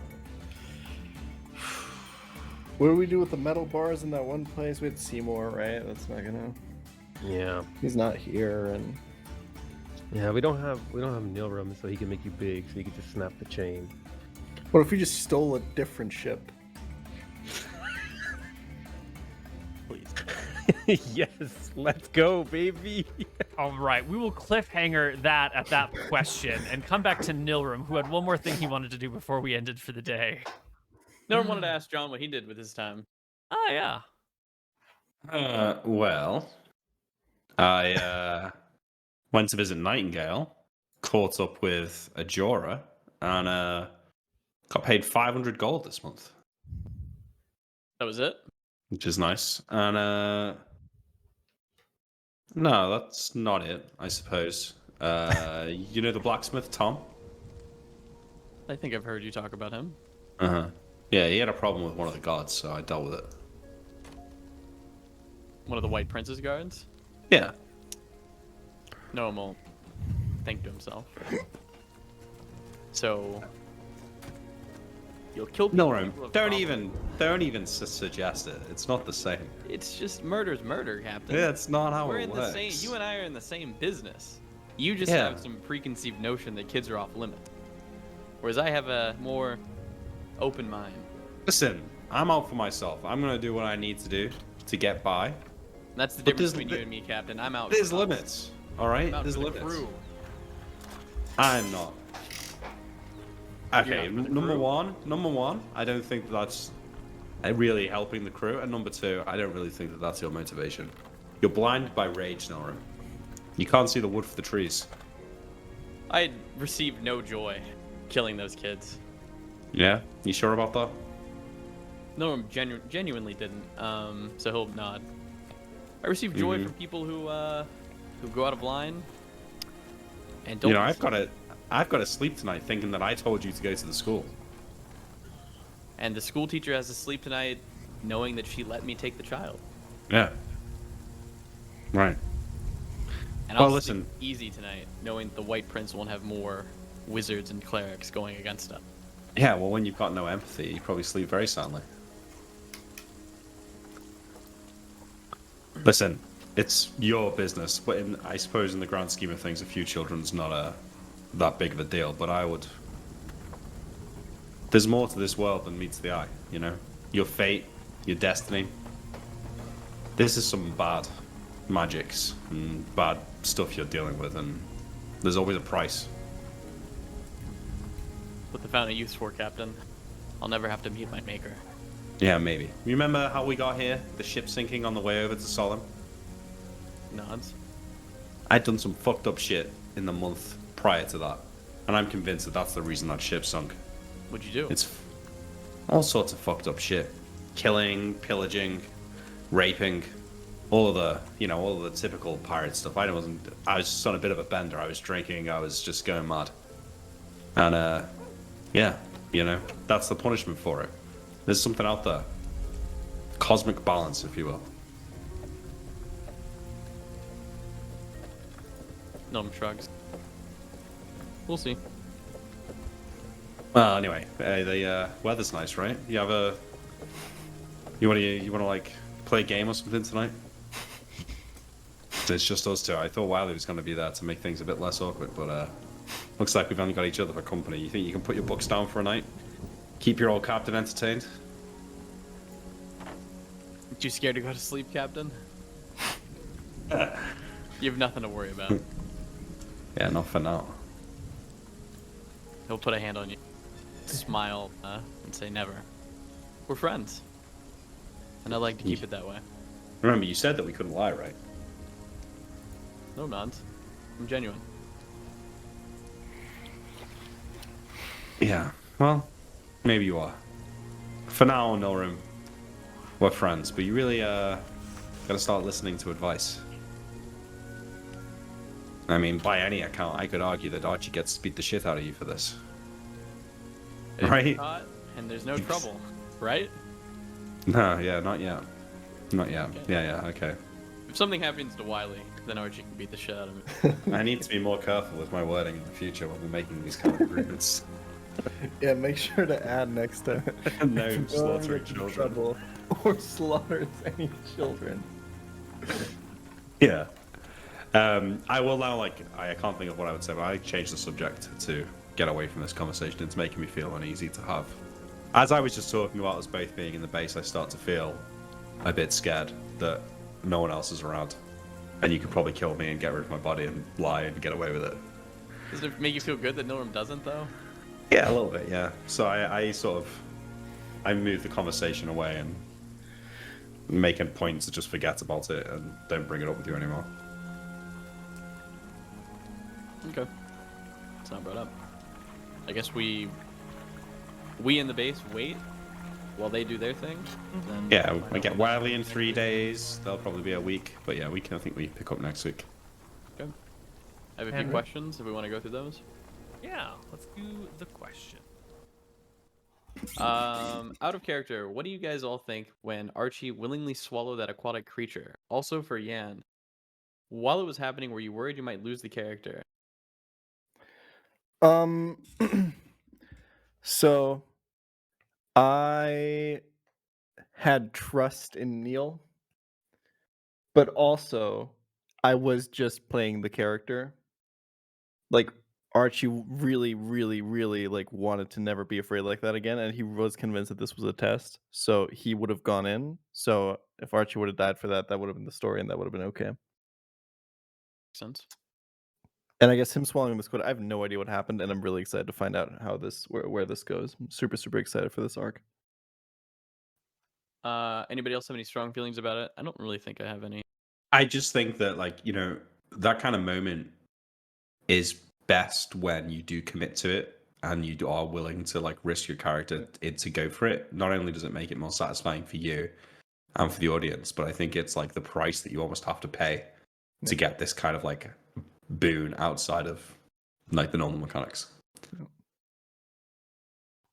do we do with the metal bars in that one place? We had Seymour, right? That's not gonna. Yeah, He's not here, and yeah. We don't have Nilram, so he can make you big, so you can just snap the chain. what if we just stole a different ship? Please. Yes, let's go, baby. All right, we will cliffhanger that at that question and come back to Nilram, who had one more thing he wanted to do before we ended for the day. No one wanted to ask John what he did with his time. Oh, yeah. Well, I went to visit Nightingale, caught up with Ajora, and got paid 500 gold this month, That was it? which is nice. And no, that's not it, I suppose. You know the blacksmith, Tom? I think I've heard you talk about him. Uh-huh. Yeah, he had a problem with one of the gods, so I dealt with it. One of the White Prince's guards. Yeah. No one won't think to himself. So you'll kill people. No, who have don't problems. even suggest it. It's not the same. It's just murder's murder, Captain. Yeah, it's not how We're it in works. the same. You and I are in the same business. You just Yeah. have some preconceived notion that kids are off limit, whereas I have a more open mind. Listen, I'm out for myself. I'm gonna do what I need to do to get by. And that's the But difference there's- between you and me, Captain. I'm out. There's for us. limits, all right? I'm out There's for the limits. crew. I'm not. Okay, You're not for the number crew? one, I don't think that's really helping the crew, and number two, I don't really think that that's your motivation. You're blinded by rage, Nora. You can't see the wood for the trees. I received no joy killing those kids. Yeah, you sure about that? No, genuinely didn't. So he'll nod. I received joy Mhm. from people who go out of line and don't. You know, I've got to sleep tonight thinking that I told you to go to the school. And the school teacher has to sleep tonight, knowing that she let me take the child. Yeah. Right. And Well, I'll listen. sleep easy tonight, knowing the White Prince won't have more wizards and clerics going against us. Yeah, well, when you've got no empathy, you probably sleep very soundly. Listen, it's your business, but I suppose in the grand scheme of things, a few children's not that big of a deal. But I would. There's more to this world than meets the eye, you know? Your fate, your destiny. This is some bad magics and bad stuff you're dealing with, and there's always a price. What the Fountain of Youth's for, Captain. I'll never have to meet my maker. Yeah, maybe. Remember how we got here? The ship sinking on the way over to Solemn? Nods. I'd done some fucked up shit in the month prior to that, and I'm convinced that that's the reason that ship sunk. What'd you do? It's all sorts of fucked up shit. Killing, pillaging, raping, all of the typical pirate stuff. I was just on a bit of a bender. I was drinking, I was just going mad. And yeah, that's the punishment for it. There's something out there. Cosmic balance, if you will. Gnome shrugs. We'll see. Well, anyway, the weather's nice, right? You want to like play a game or something tonight? It's just us two. I thought Wiley was going to be there to make things a bit less awkward, but looks like we've only got each other for company. You think you can put your books down for a night? Keep your old captain entertained? Too scared to go to sleep, Captain? You have nothing to worry about. Yeah, not for now. He'll put a hand on you, smile, and say never. We're friends. And I like to keep it that way. Remember, you said that we couldn't lie, right? No, I'm not. I'm genuine. Yeah, well, maybe you are. For now, Norum, we're friends, but you really gotta start listening to advice. I mean, by any account, I could argue that Archie gets to beat the shit out of you for this. If Right? you're caught, and there's no trouble, right? No, yeah, not yet. Not yet. Okay. Yeah, okay. If something happens to Wiley, then Archie can beat the shit out of me. I need to be more careful with my wording in the future when we're making these kind of agreements. Yeah, make sure to add next time. No Don't slaughtering get in children. trouble or slaughters any children. Yeah. I will now, I can't think of what I would say, but I changed the subject to get away from this conversation. It's making me feel uneasy to have. As I was just talking about us both being in the base, I start to feel a bit scared that no one else is around. And you could probably kill me and get rid of my body and lie and get away with it. Does it make you feel good that Norm doesn't, though? Yeah, a little bit, yeah. So I move the conversation away and make a point to just forget about it and don't bring it up with you anymore. Okay. It's not brought up. I guess we in the base wait while they do their thing. Then Yeah, I get Wiley in 3 days. That'll probably be a week. But yeah, I think we pick up next week. Okay. I have a few questions if we want to go through those. Yeah, let's do the question. Out of character, what do you guys all think when Archie willingly swallowed that aquatic creature? Also for Yan, while it was happening, were you worried you might lose the character? So I had trust in Neil, but also I was just playing the character. Like Archie really, really, really wanted to never be afraid like that again, and he was convinced that this was a test, so he would have gone in. So if Archie would have died for that, that would have been the story, and that would have been okay. Makes sense. And I guess him swallowing the squid, I have no idea what happened, and I'm really excited to find out how where this goes. I'm super, super excited for this arc. Anybody else have any strong feelings about it? I don't really think I have any. I just think that, that kind of moment is best when you do commit to it and you are willing to, risk your character to go for it. Not only does it make it more satisfying for you and for the audience, but I think it's, the price that you almost have to pay to get this kind of, boon outside of, the normal mechanics.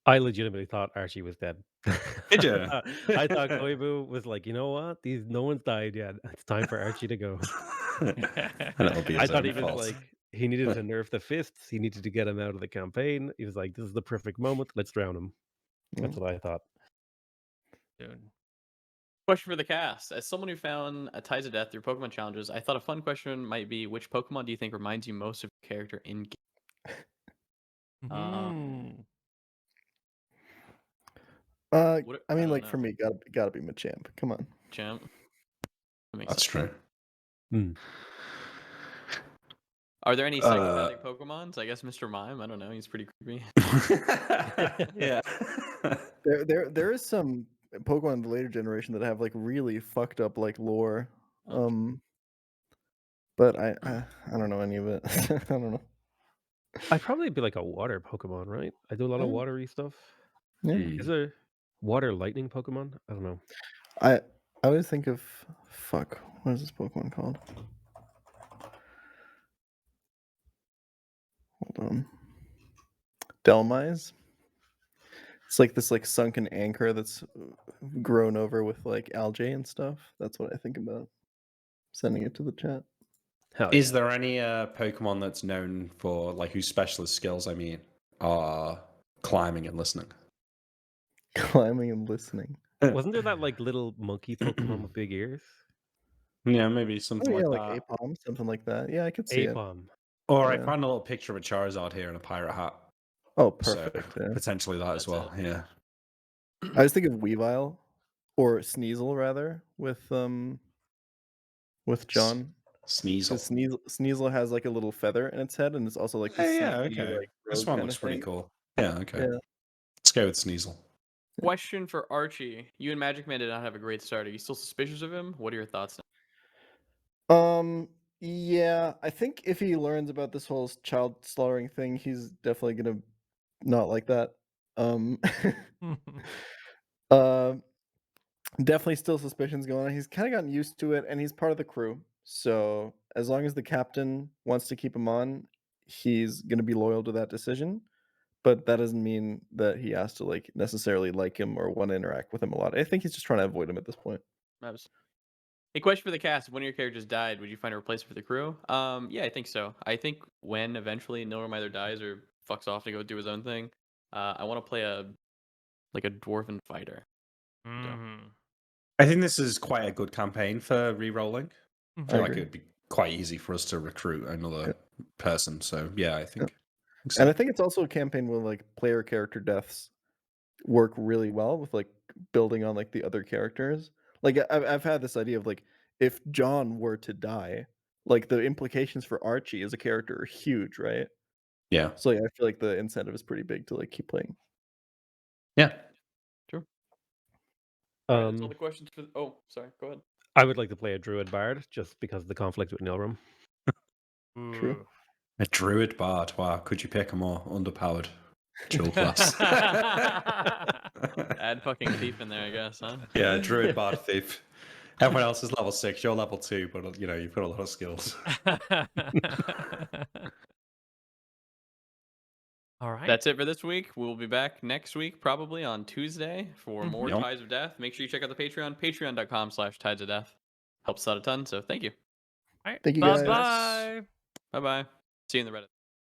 I legitimately thought Archie was dead. Did you? I thought Koibu was like, you know what? No one's died yet. It's time for Archie to go. And it'll be I his thought own he was fault. like, he needed to nerf the fists. He needed to get him out of the campaign. He was like, this is the perfect moment. Let's drown him. That's what I thought. Dude. Question for the cast. As someone who found a ties to death through Pokemon challenges, I thought a fun question might be, which Pokemon do you think reminds you most of your character in game? I I mean, don't for know. me, gotta be Machamp. Come on. Champ. That's true. Are there any psychopathic Pokemons? I guess Mr. Mime. I don't know. He's pretty creepy. Yeah. There is some Pokemon in the later generation that have really fucked up lore. But I don't know any of it. I don't know. I'd probably be like a water Pokemon, right? I do a lot of watery stuff. Yeah. Is there water lightning Pokemon? I don't know. I always think of what is this Pokemon called? Hold on. Delmise. It's this sunken anchor that's grown over with algae and stuff. That's what I think about. Sending it to the chat. Hell Is yeah. there any Pokemon that's known for whose specialist skills are climbing and listening? Climbing and listening. Wasn't there that little monkey Pokemon with big ears? Yeah, maybe something Oh yeah, like that. Apom, something like that. Yeah, I could see it. Apom. Or I Yeah. found a little picture of a Charizard here in a pirate hat. Oh, perfect. So Yeah. potentially that as well. Yeah. I was thinking of Weavile or Sneasel rather with John. Sneasel. Sneasel has like a little feather in its head, and it's also like Oh, this yeah, sneaky, okay. like This rogue one kinda looks pretty thing. cool. Yeah, okay. Yeah. Let's go with Sneasel. Question for Archie. You and Magic Man did not have a great start. Are you still suspicious of him? What are your thoughts? Yeah, I think if he learns about this whole child slaughtering thing, he's definitely gonna not like that. Um, uh, definitely still suspicions going on. He's kind of gotten used to it, and he's part of the crew. So as long as the captain wants to keep him on, he's gonna be loyal to that decision. But that doesn't mean that he has to like necessarily like him or want to interact with him a lot. I think he's just trying to avoid him at this point. A question for the cast: if one of your characters died, would you find a replacement for the crew? Yeah, I think so. I think when eventually Nilrim either dies or fucks off to go do his own thing, I want to play a dwarven fighter. I think this is quite a good campaign for re-rolling. I I feel like agree. it would be quite easy for us to recruit another person. So yeah, I think. And I think it's also a campaign where like player character deaths work really well with like building on like the other characters. Like I've had this idea of like if John were to die, like the implications for Archie as a character are huge, right? Yeah. So yeah, I feel like the incentive is pretty big to like keep playing. Yeah. True. All right, that's all Um, the questions for. Oh, sorry. Go ahead. I would like to play a druid bard just because of the conflict with Nilrim. True. A druid bard. Wow. Could you pick a more underpowered dual class? Add fucking thief in there, I guess, huh? Yeah, druid bard thief. Everyone else is level 6. You're level 2, but you've got a lot of skills. All right. That's it for this week. We'll be back next week, probably on Tuesday, for more Yep. Ties of Death. Make sure you check out the Patreon, patreon.com/Tides of Death. Helps out a ton, so thank you. All right. Thank you, guys. Bye-bye. Bye-bye. See you in the Reddit.